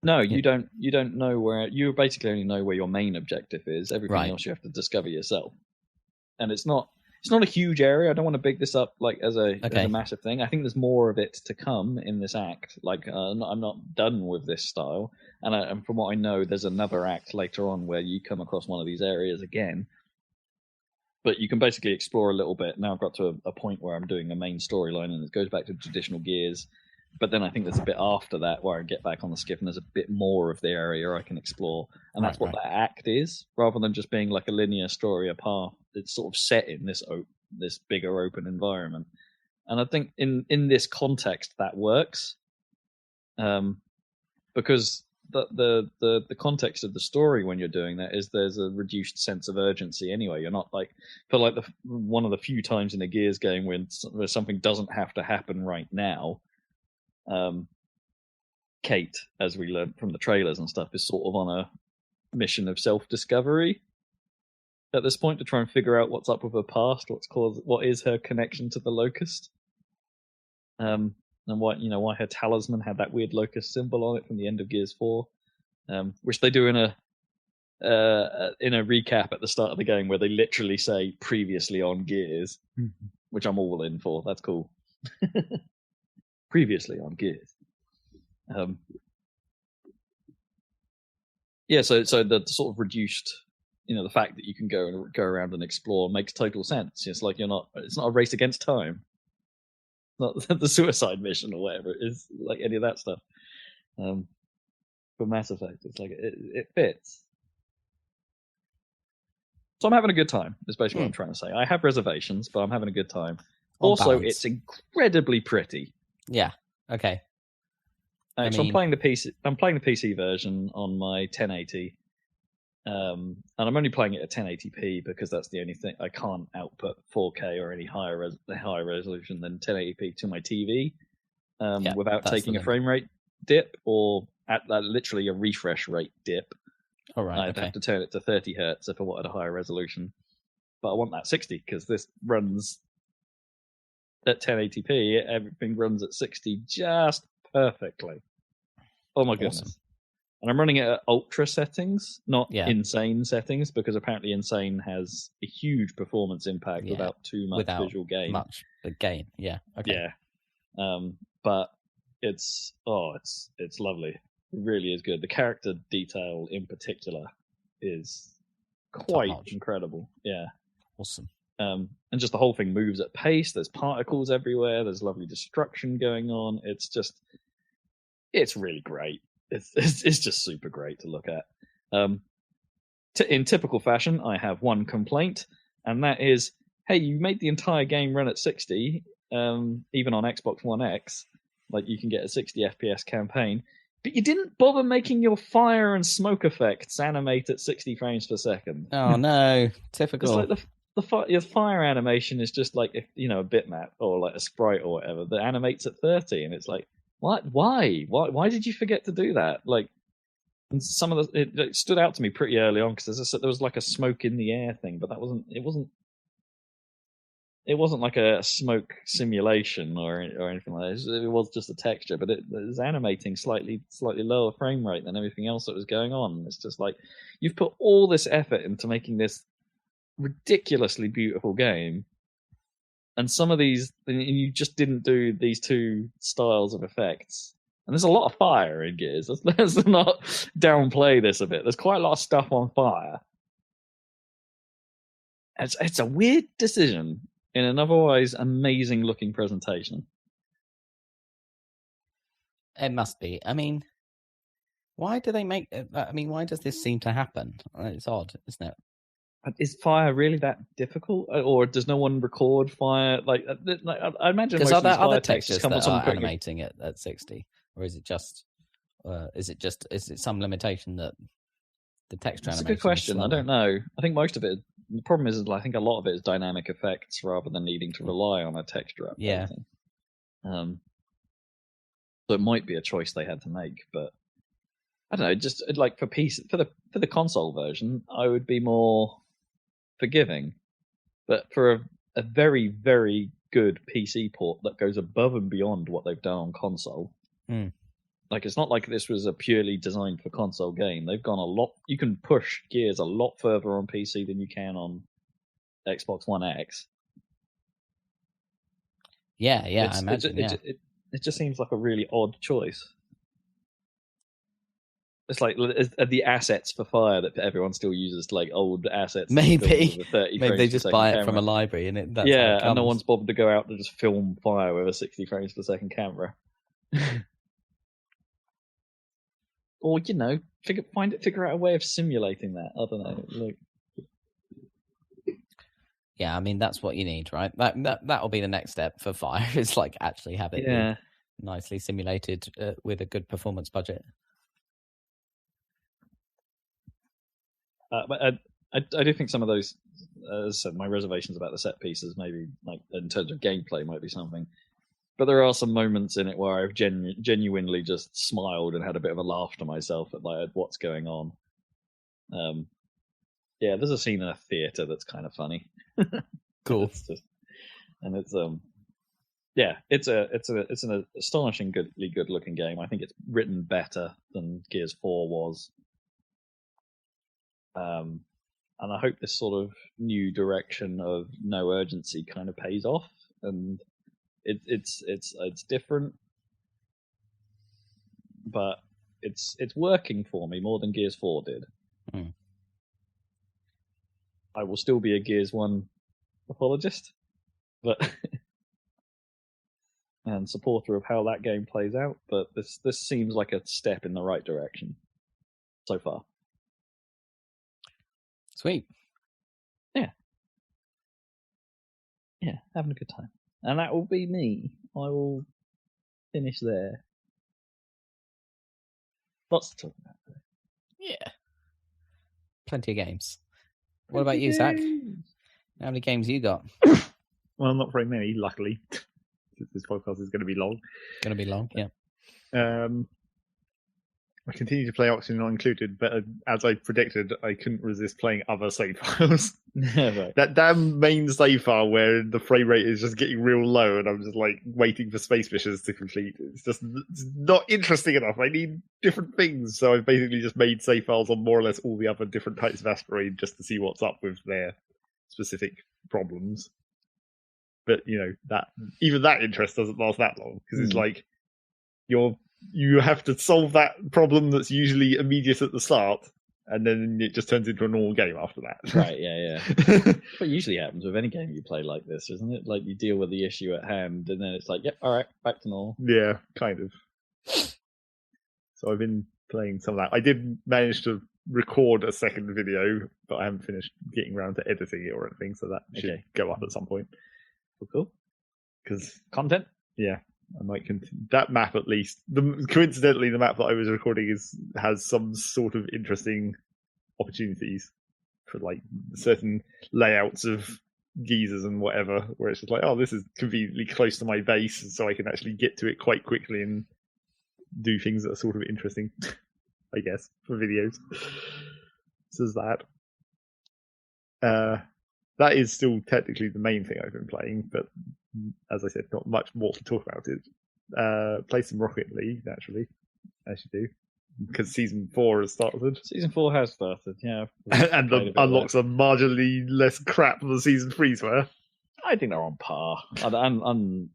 No, you don't know where. You basically only know where your main objective is. Everything else you have to discover yourself, and it's not a huge area. I don't want to big this up like as a massive thing. I think there's more of it to come in this act. Like, I'm not done with this style, and from what I know, there's another act later on where you come across one of these areas again. But you can basically explore a little bit. Now I've got to a point where I'm doing a main storyline, and it goes back to traditional Gears. But then I think there's a bit after that where I get back on the skiff, and there's a bit more of the area I can explore. And that's what that act is, rather than just being like a linear story, a path. It's sort of set in this bigger open environment. And I think in this context that works, because the context of the story when you're doing that is there's a reduced sense of urgency anyway. You're not like, for like one of the few times in a Gears game where something doesn't have to happen right now. Kate, as we learned from the trailers and stuff, is sort of on a mission of self-discovery at this point to try and figure out what's up with her past, what is her connection to the Locust, and why her talisman had that weird Locust symbol on it from the end of Gears 4, which they do in a recap at the start of the game where they literally say previously on Gears, which I'm all in for. That's cool. Previously on Gears. So the sort of reduced the fact that you can go around and explore makes total sense. It's like it's not a race against time. Not the suicide mission or whatever it is, like any of that stuff. For Mass Effect, it's like it fits. So I'm having a good time. Is basically what I'm trying to say. I have reservations, but I'm having a good time. Also, balance. It's incredibly pretty. Yeah. Okay. So I'm playing the PC. I'm playing the PC version on my 1080, and I'm only playing it at 1080p because that's the only thing I can't output 4K or any higher resolution than 1080p to my TV without taking a frame rate dip or at literally a refresh rate dip. All right. I'd have to turn it to 30 hertz if I wanted a higher resolution, but I want that 60 because this runs at 1080p. Everything runs at 60 just perfectly. Oh my goodness. Awesome. And I'm running it at ultra settings, not insane settings, because apparently insane has a huge performance impact without too much visual gain. Much gain, yeah. Okay. Yeah. But it's lovely. It really is good. The character detail in particular is quite incredible. Yeah. Awesome. And just the whole thing moves at pace. There's particles everywhere. There's lovely destruction going on. It's really great. It's just super great to look at. In typical fashion, I have one complaint, and that is, hey, you made the entire game run at 60, even on Xbox One X, like you can get a 60 FPS campaign, but you didn't bother making your fire and smoke effects animate at 60 frames per second. Oh no, typical. It's like your fire animation is just like, a bitmap or like a sprite or whatever that animates at 30, and it's like, what? Why did you forget to do that? Like, and some of it stood out to me pretty early on because there was like a smoke in the air thing, but it wasn't like a smoke simulation or anything like that. It was just a texture, but it was animating slightly lower frame rate than everything else that was going on. It's just like, you've put all this effort into making this ridiculously beautiful game, and some of these, and you just didn't do these two styles of effects. And there's a lot of fire in Gears. Let's not downplay this a bit. There's quite a lot of stuff on fire. It's a weird decision in an otherwise amazing looking presentation. It must be. I mean, why do they make? Why does this seem to happen? It's odd, isn't it? Is fire really that difficult, or does no one record fire? Like I imagine, because most are there of these other fire textures textures come from that someone are animating it at 60, or is it some limitation that the texture That's animation? a good question. I don't know. I think most of it. The problem is I think a lot of it is dynamic effects rather than needing to rely on a texture updating. Yeah. So it might be a choice they had to make, but I don't know. Just like for the console version, I would be more forgiving, but for a very, very good PC port that goes above and beyond what they've done on console. Like, it's not like this was a purely designed for console game. They've gone a lot. You can push Gears a lot further on PC than you can on Xbox One X. Yeah, I imagine. It just seems like a really odd choice. It's like the assets for fire that everyone still uses, like old assets. Maybe they just buy it from a library, and and no one's bothered to go out to just film fire with a 60 frames per second camera. Or figure out a way of simulating that. I don't know. Yeah, I mean that's what you need, right? That'll be the next step for fire. Is like actually have it be nicely simulated with a good performance budget. But I do think some of those, as I said, my reservations about the set pieces, maybe like in terms of gameplay, might be something. But there are some moments in it where I've genuinely just smiled and had a bit of a laugh to myself at like what's going on. There's a scene in a theater that's kind of funny. Cool. It's an astonishingly good looking game. I think it's written better than Gears 4 was. And I hope this sort of new direction of no urgency kind of pays off, and it's different, but it's working for me more than Gears 4 did. I will still be a Gears 1 apologist, but and supporter of how that game plays out. But this seems like a step in the right direction so far. Sweet. Yeah, having a good time. And that will be me. I will finish there. Lots to talk about. Yeah. Plenty of games. What about you, Zach? How many games you got? Well, not very many, luckily. This podcast is going to be long. Going to be long, yeah. I continue to play Oxygen Not Included, but as I predicted, I couldn't resist playing other save files. Right. That damn main save file where the frame rate is just getting real low and I'm just like waiting for space missions to complete. It's not interesting enough. I need different things. So I've basically just made save files on more or less all the other different types of asteroid just to see what's up with their specific problems. But, even that interest doesn't last that long because it's like you have to solve that problem that's usually immediate at the start, and then it just turns into a normal game after that. Right, yeah. What usually happens with any game you play like this, isn't it? Like, you deal with the issue at hand, and then it's like, yep, all right, back to normal. Yeah, kind of. So I've been playing some of that. I did manage to record a second video, but I haven't finished getting around to editing it or anything, so that should go up at some point. Cool. Because content? Yeah. I might continue that map at least. Coincidentally, the map that I was recording has some sort of interesting opportunities for like certain layouts of geysers and whatever, where it's just like, oh, this is conveniently close to my base, so I can actually get to it quite quickly and do things that are sort of interesting, I guess, for videos. So there's that. That is still technically the main thing I've been playing, but as I said, not much more to talk about it. Play some Rocket League, naturally, as you do, because Season 4 has started. Season 4 has started, yeah. And the unlocks are marginally less crap than the Season 3s were. I think they're on par. I don't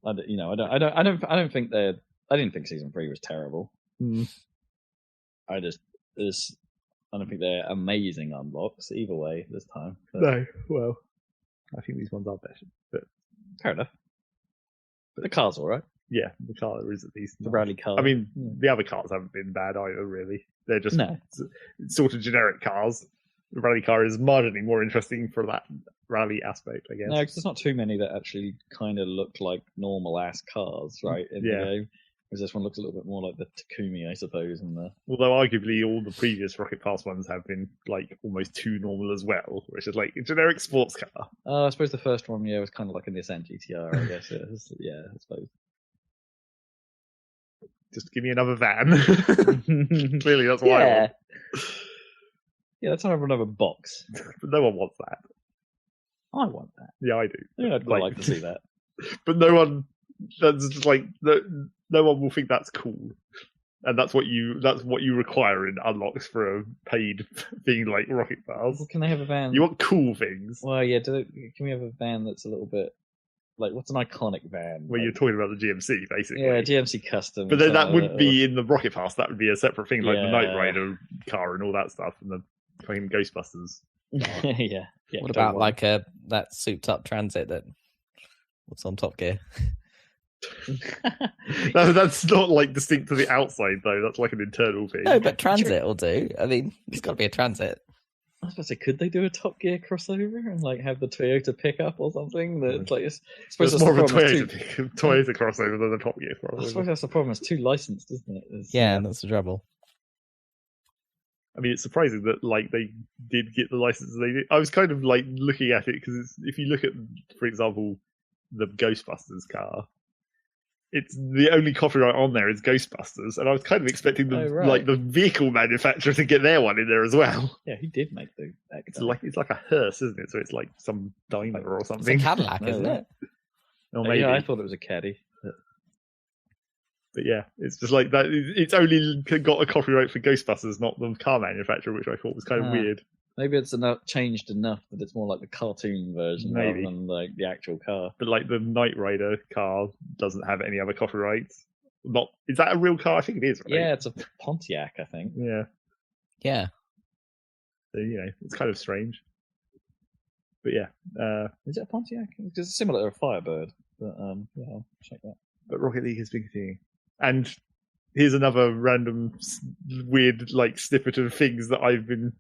think they're. I didn't think Season 3 was terrible. I don't think they're amazing unlocks either way this time. But... No, well, I think these ones are better, but fair enough. But the car's all right. Yeah, the car is at least the rally car. I mean, the other cars haven't been bad either, really. They're just sort of generic cars. The rally car is marginally more interesting for that rally aspect, I guess. No, because there's not too many that actually kind of look like normal-ass cars, right? In the game. Because this one looks a little bit more like the Takumi, I suppose. Although arguably all the previous Rocket Pass ones have been like almost too normal as well, which is like a generic sports car. I suppose the first one, was kind of like a Nissan GTR, I guess. I suppose. Just give me another van. Clearly, that's what I want. Yeah, let's have another box. But no one wants that. I want that. Yeah, I do. Yeah, I'd quite like to see that. But no one. That's just like no one will think that's cool, and that's what you require in unlocks for a paid thing like Rocket Pass. Well, can they have a van? You want cool things. Well, yeah. Can we have a van that's a little bit like what's an iconic van? Well, you're talking about the GMC, basically. Yeah, GMC custom. But then that wouldn't be in the Rocket Pass. That would be a separate thing, like the Knight Rider car and all that stuff, and the fucking Ghostbusters. yeah. What about like that souped up Transit that what's on Top Gear? That's not like distinct to the outside though. That's like an internal thing. No, but Transit will do. I mean, it's got to be a Transit. I was about to say, could they do a Top Gear crossover and like have the Toyota pickup or something? That's like, I suppose it's more of a Toyota crossover than a Top Gear crossover. I suppose that's the problem. It's too licensed, isn't it? Yeah, that's the trouble. I mean, it's surprising that like they did get the licenses they did. I was kind of like looking at it because if you look at, for example, the Ghostbusters car. It's the only copyright on there is Ghostbusters, and I was kind of expecting like the vehicle manufacturer to get their one in there as well. Yeah, he did make that. It's like a hearse, isn't it? So it's like some diner or something. It's a Cadillac, isn't it? Or maybe. Yeah, I thought it was a Caddy. But yeah, it's just like that. It's only got a copyright for Ghostbusters, not the car manufacturer, which I thought was kind of weird. Maybe it's changed enough that it's more like the cartoon version rather than like the actual car. But like the Knight Rider car doesn't have any other copyrights. Is that a real car? I think it is, right? Yeah, it's a Pontiac, I think. Yeah. Yeah. So, it's kind of strange. But yeah, is it a Pontiac? It's similar to a Firebird, but yeah, I'll check that. but Rocket League has been continuing. And here's another random weird like snippet of things that I've been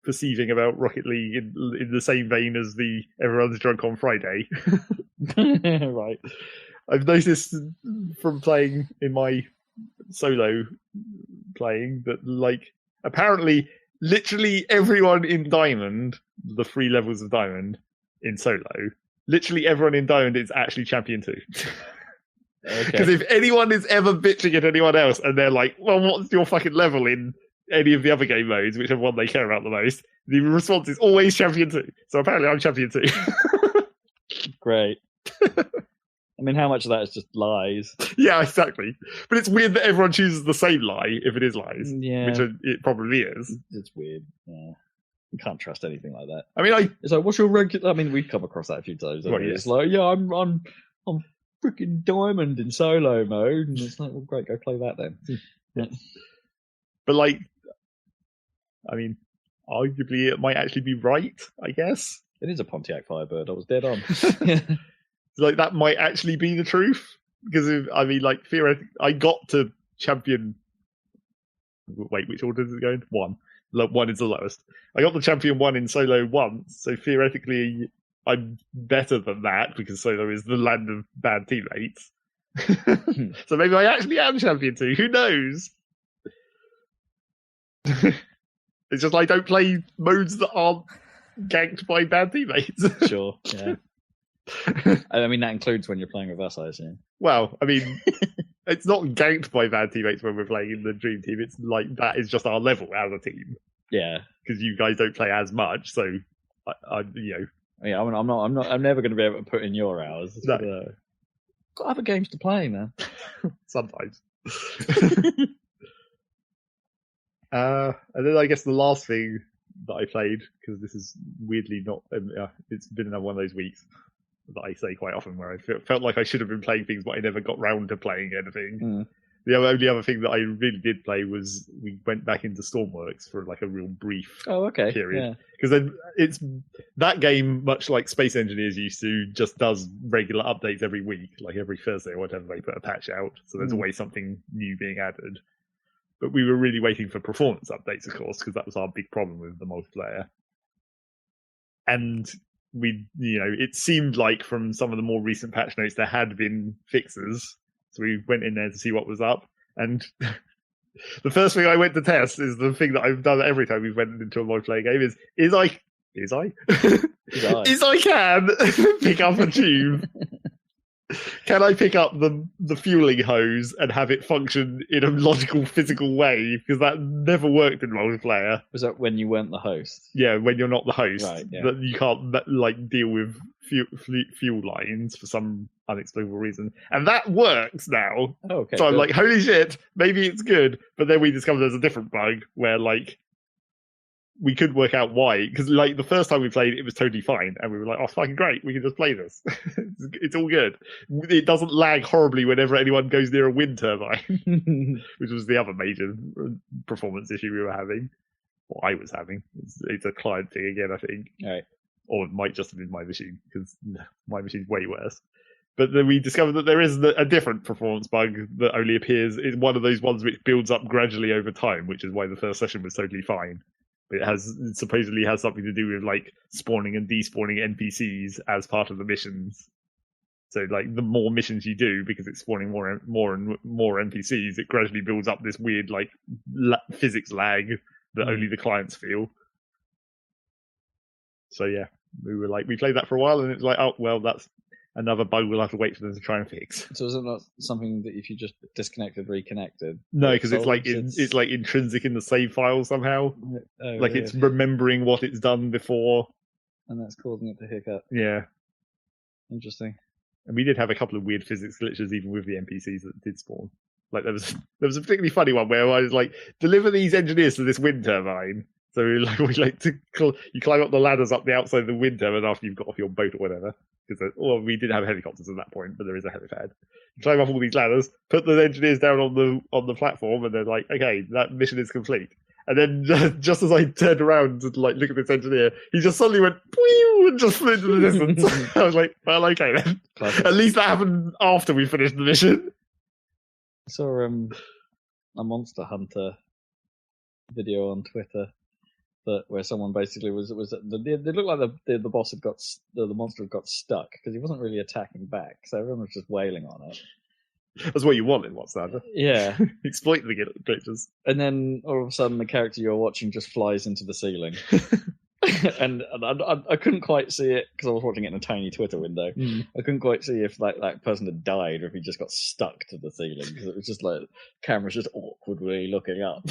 perceiving about Rocket League in the same vein as the everyone's drunk on Friday. Right. I've noticed from playing in my solo playing that like apparently literally everyone in Diamond, the 3 levels of Diamond in solo, literally everyone in Diamond is actually Champion 2. Because if anyone is ever bitching at anyone else and they're like, well, what's your fucking level in any of the other game modes, whichever one they care about the most, the response is always Champion 2. So apparently I'm Champion 2. Great. I mean, how much of that is just lies? Yeah, exactly. But it's weird that everyone chooses the same lie if it is lies, Yeah, which it probably is. it's weird. Yeah. You can't trust anything like that. I mean, It's like, what's your regular? I mean, we've come across that a few times. Well, Haven't we? yes. It's like, yeah, I'm freaking Diamond in solo mode, and it's like, well, great, go play that then. Yeah. but like, I mean, arguably it might actually be right, I guess. It is a Pontiac Firebird. I was dead on. Like, that might actually be the truth. Because, I mean, like, theoretically, I got to champion... Wait, which order is it going? 1. 1 is the lowest. I got the champion 1 in solo once, so theoretically I'm better than that, because solo is the land of bad teammates. So maybe I actually am champion 2, who knows? It's just I don't play modes that aren't ganked by bad teammates. Sure, yeah. I mean, that includes when you're playing with us, I assume. Well, I mean, it's not ganked by bad teammates when we're playing in the Dream Team. It's like that is just our level as a team. Yeah, because you guys don't play as much. So, you know, yeah. I'm never going to be able to put in your hours. No. Got other games to play, man. Sometimes. And then I guess the last thing that I played, because this is weirdly not, it's been another one of those weeks that I say quite often where I felt like I should have been playing things, but I never got round to playing anything. The only other thing that I really did play was we went back into Stormworks for like a real brief period. Because then it's that game, much like Space Engineers used to, just does regular updates every week, like every Thursday or whatever they put a patch out. So there's always something new being added. But we were really waiting for performance updates, of course, because that was our big problem with the multiplayer. And it seemed like from some of the more recent patch notes there had been fixes. So we went in there to see what was up. And the first thing I went to test is the thing that I've done every time we've went into a multiplayer game is I can pick up a tube. Can I pick up the fueling hose and have it function in a logical, physical way? Because that never worked in multiplayer. Was that when you weren't the host? Yeah, when you're not the host. Right, yeah. That you can't like deal with fuel lines for some unexplainable reason. And that works now. Oh, okay. So I'm like, holy shit, maybe it's good. But then we discovered there's a different bug where like we couldn't work out why, because like the first time we played it was totally fine and we were like, oh, fucking great, we can just play this. It's all good. It doesn't lag horribly whenever anyone goes near a wind turbine, which was the other major performance issue we were having, or I was having. It's a client thing again, I think. Right. Or it might just have been my machine, because my machine's way worse. But then we discovered that there is a different performance bug that only appears in one of those ones which builds up gradually over time, which is why the first session was totally fine. It supposedly has something to do with like spawning and despawning NPCs as part of the missions. So like the more missions you do, because it's spawning more and more NPCs, it gradually builds up this weird like physics lag that only the clients feel. So yeah, we played that for a while, and it's like, oh well, that's another bug we'll have to wait for them to try and fix. So is it not something that if you just disconnected, reconnected? No, because it's like it's like intrinsic in the save file somehow. Oh, like weird. it's remembering what it's done before. And that's causing it to hiccup. Yeah. Interesting. And we did have a couple of weird physics glitches even with the NPCs that did spawn. Like there was a particularly funny one where I was like, deliver these engineers to this wind turbine. So you climb up the ladders up the outside of the wind turbine after you've got off your boat or whatever. Because we did have helicopters at that point, but there is a helipad. You climb up all these ladders, put the engineers down on the platform, and they're like, okay, that mission is complete. And then just as I turned around to like look at this engineer, he just suddenly went "Pew!" and just flew into the distance. I was like, well, okay then. Classic. At least that happened after we finished the mission. I saw a Monster Hunter video on Twitter where someone basically was it looked like the boss had got the monster had got stuck because he wasn't really attacking back, so everyone was just wailing on it. That's what you want in Monster Hunter. Yeah. Exploit the glitches. And then all of a sudden the character you're watching just flies into the ceiling. and I couldn't quite see it because I was watching it in a tiny Twitter window. I couldn't quite see if that person had died or if he just got stuck to the ceiling because it was just like camera's just awkwardly looking up.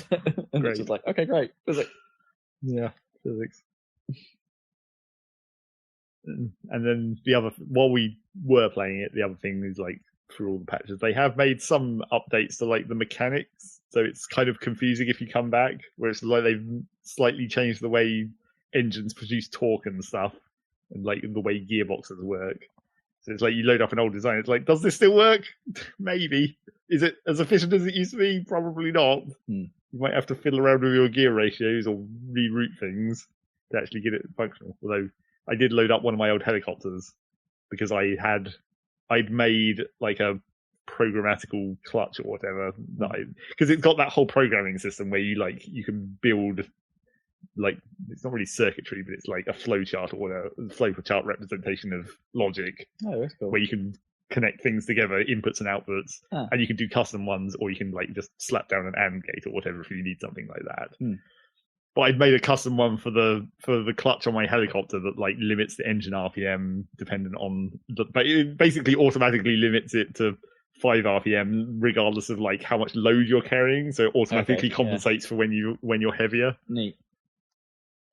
And it's just like, okay, great. Physics. Yeah, physics. And then while we were playing it, the other thing is like through all the patches, they have made some updates to like the mechanics, so it's kind of confusing if you come back, where it's like they've slightly changed the way engines produce torque and stuff, and like the way gearboxes work. So it's like you load up an old design, it's like, does this still work? Maybe. Is it as efficient as it used to be? Probably not. You might have to fiddle around with your gear ratios or reroute things to actually get it functional. Although I did load up one of my old helicopters because I'd made like a programmatical clutch or whatever, because it's got that whole programming system where you can build like, it's not really circuitry, but it's like a flowchart or whatever, flowchart representation of logic. Oh, that's cool. Where you can connect things together, inputs and outputs, and you can do custom ones, or you can like just slap down an AND gate or whatever if you need something like that. But I'd made a custom one for the clutch on my helicopter that like limits the engine RPM dependent on but it basically automatically limits it to 5 RPM regardless of like how much load you're carrying, so it automatically compensates for when you're heavier. Neat.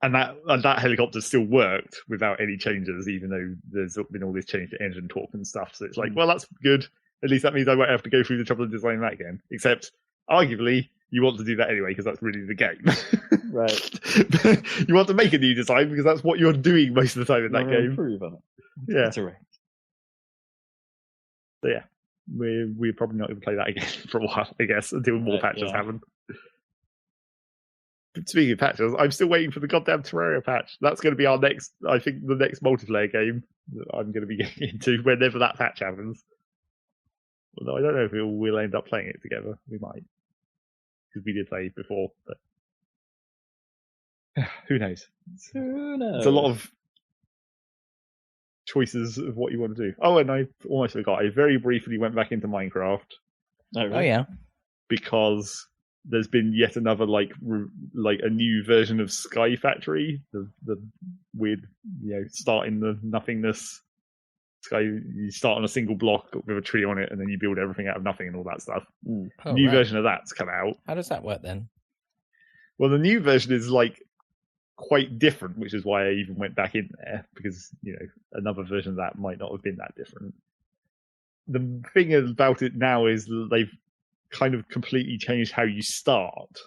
And that helicopter still worked without any changes, even though there's been all this change to engine torque and stuff. So it's like, well, that's good. At least that means I won't have to go through the trouble of designing that again. Except, arguably, you want to do that anyway because that's really the game. Right. You want to make a new design because that's what you're doing most of the time in that game. Improve on it. Yeah. That's right. So yeah, we're probably not going to play that again for a while, I guess, until more patches happen. Speaking of patches, I'm still waiting for the goddamn Terraria patch. That's going to be our next, I think, the next multiplayer game that I'm going to be getting into whenever that patch happens. Although I don't know if we'll end up playing it together. We might. Because we did play before, but who knows? Who knows? There's a lot of choices of what you want to do. Oh, and I almost forgot. I very briefly went back into Minecraft. Oh yeah. Because there's been yet another like a new version of Sky Factory, the weird, start in the nothingness. Sky, you start on a single block with a tree on it, and then you build everything out of nothing and all that stuff. Oh, New version of that's come out. How does that work then? Well, the new version is like quite different, which is why I even went back in there, because another version of that might not have been that different. The thing about it now is they've kind of completely changed how you start,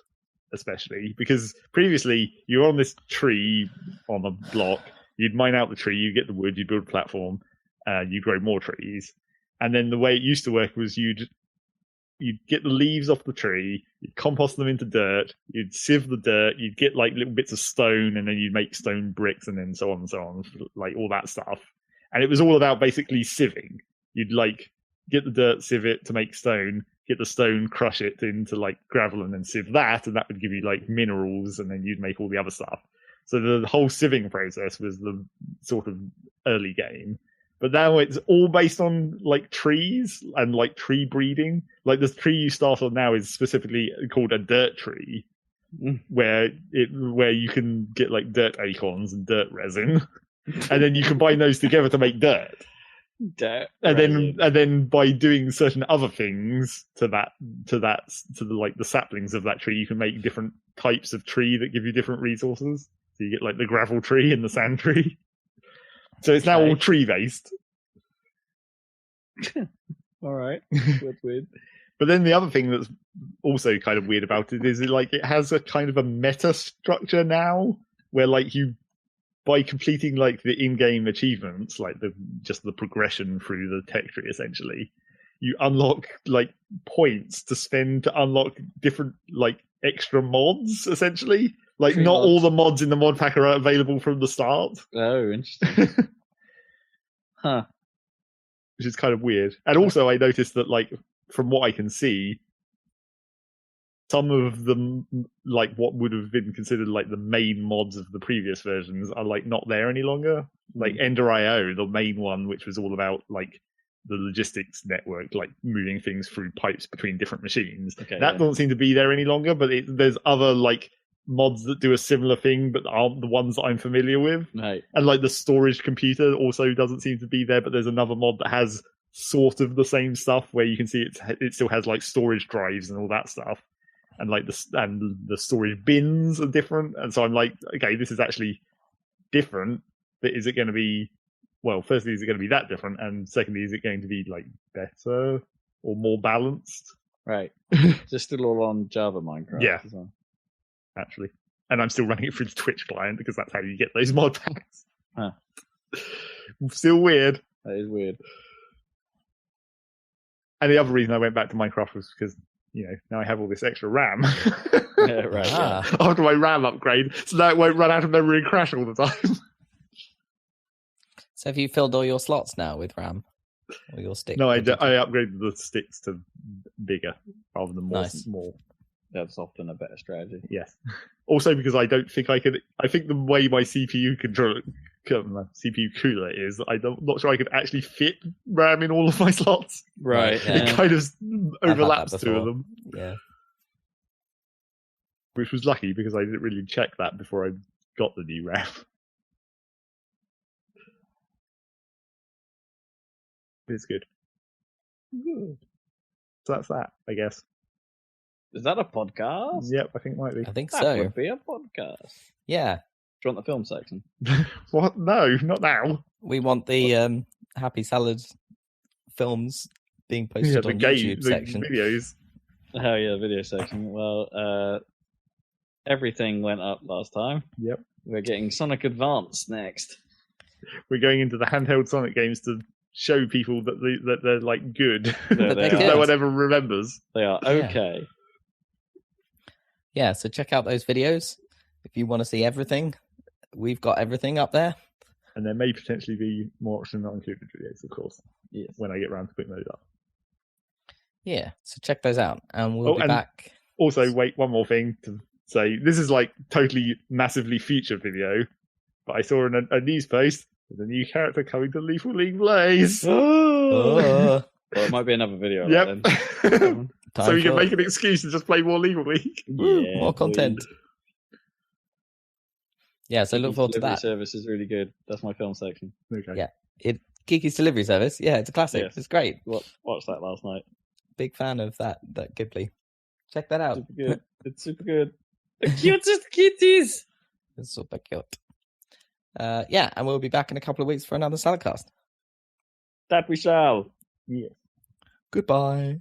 especially because previously you're on this tree on a block, you'd mine out the tree, you get the wood, you build a platform, you grow more trees, and then the way it used to work was you'd get the leaves off the tree, you'd compost them into dirt, you'd sieve the dirt, you'd get like little bits of stone, and then you'd make stone bricks, and then so on, like all that stuff. And it was all about basically sieving. You'd like get the dirt, sieve it to make stone, get the stone, crush it into like gravel, and then sieve that, and that would give you like minerals, and then you'd make all the other stuff. So the whole sieving process was the sort of early game. But now it's all based on like trees and like tree breeding. Like the tree you start on now is specifically called a dirt tree, where you can get like dirt acorns and dirt resin, and then you combine those together to make dirt. And then by doing certain other things to the saplings of that tree, you can make different types of tree that give you different resources. So you get like the gravel tree and the sand tree. So it's now all tree based. All right, that's weird. But then the other thing that's also kind of weird about it is it has a kind of a meta structure now, where like you, by completing like the in-game achievements, like just the progression through the tech tree, essentially, you unlock like points to spend to unlock different like extra mods, essentially. Like, Free not mods. all the mods in the mod pack are available from the start, Oh, interesting. Huh. which is kind of weird. And also, I noticed that, like, from what I can see, some of them, like, what would have been considered, like, the main mods of the previous versions are, like, not there any longer. Like, Ender.io, the main one, which was all about, like, the logistics network, like, moving things through pipes between different machines. Okay, That yeah. doesn't seem to be there any longer, but there's other, like, mods that do a similar thing, but aren't the ones that I'm familiar with. Right. And, like, the storage computer also doesn't seem to be there, but there's another mod that has sort of the same stuff, where you can see it still has, like, storage drives and all that stuff. And like the storage bins are different, and so I'm like, okay, this is actually different. But is it going to be? Well, firstly, is it going to be that different? And secondly, is it going to be like better or more balanced? Right. Just still all on Java Minecraft. Yeah. As well. Actually, and I'm still running it through the Twitch client because that's how you get those mod packs. Huh. Still weird. That is weird. And the other reason I went back to Minecraft was because, you know, now I have all this extra RAM. Yeah, right. Yeah. After my RAM upgrade, so now it won't run out of memory and crash all the time. So have you filled all your slots now with RAM? Or your stick? No, I Or did you- upgraded the sticks to bigger rather than more Nice. small. That's often a better strategy. Yes. Also, because I don't think I could. I think the way my CPU cooler is, not sure I could actually fit RAM in all of my slots. Right. Right, yeah. It kind of that overlaps two of before. them, Yeah. which was lucky because I didn't really check that before I got the new RAM. It's good. So that's that, I guess. Is that a podcast? Yep, I think it might be. I think That so. would be a podcast. Yeah. Do you want the film section? What? No, not now. We want the Happy Salad films being posted Yeah, on the YouTube the section. videos. Oh yeah, video section. Well, everything went up last time. Yep. We're getting Sonic Advance next. We're going into the handheld Sonic games to show people that they're like good, They're because good. no one ever remembers. They are Yeah. okay. Yeah, so check out those videos if you want to see everything. We've got everything up there. And there may potentially be more option not included videos, of course, Yes. when I get around to putting those up. Yeah, so check those out, and we'll be and back. Also, wait, one more thing to say. This is like totally massively future video, but I saw a news post with a new character coming to Lethal League Blaze. Oh, Well, it might be another video. Yep. On that then. time So you can for- make an excuse to just play more Lethal League. Woo, Yeah, more content. Yeah, so look Kiki's forward to delivery that. service is really good. That's my film section. Okay. Yeah. Kiki's Delivery Service. Yeah, it's a classic. Yes. It's great. Watched that last night. Big fan of that Ghibli. Check that out. Super good. It's super good. The cutest kitties. It's super cute. Yeah, and we'll be back in a couple of weeks for another Saladcast. That we shall. Yeah. Goodbye.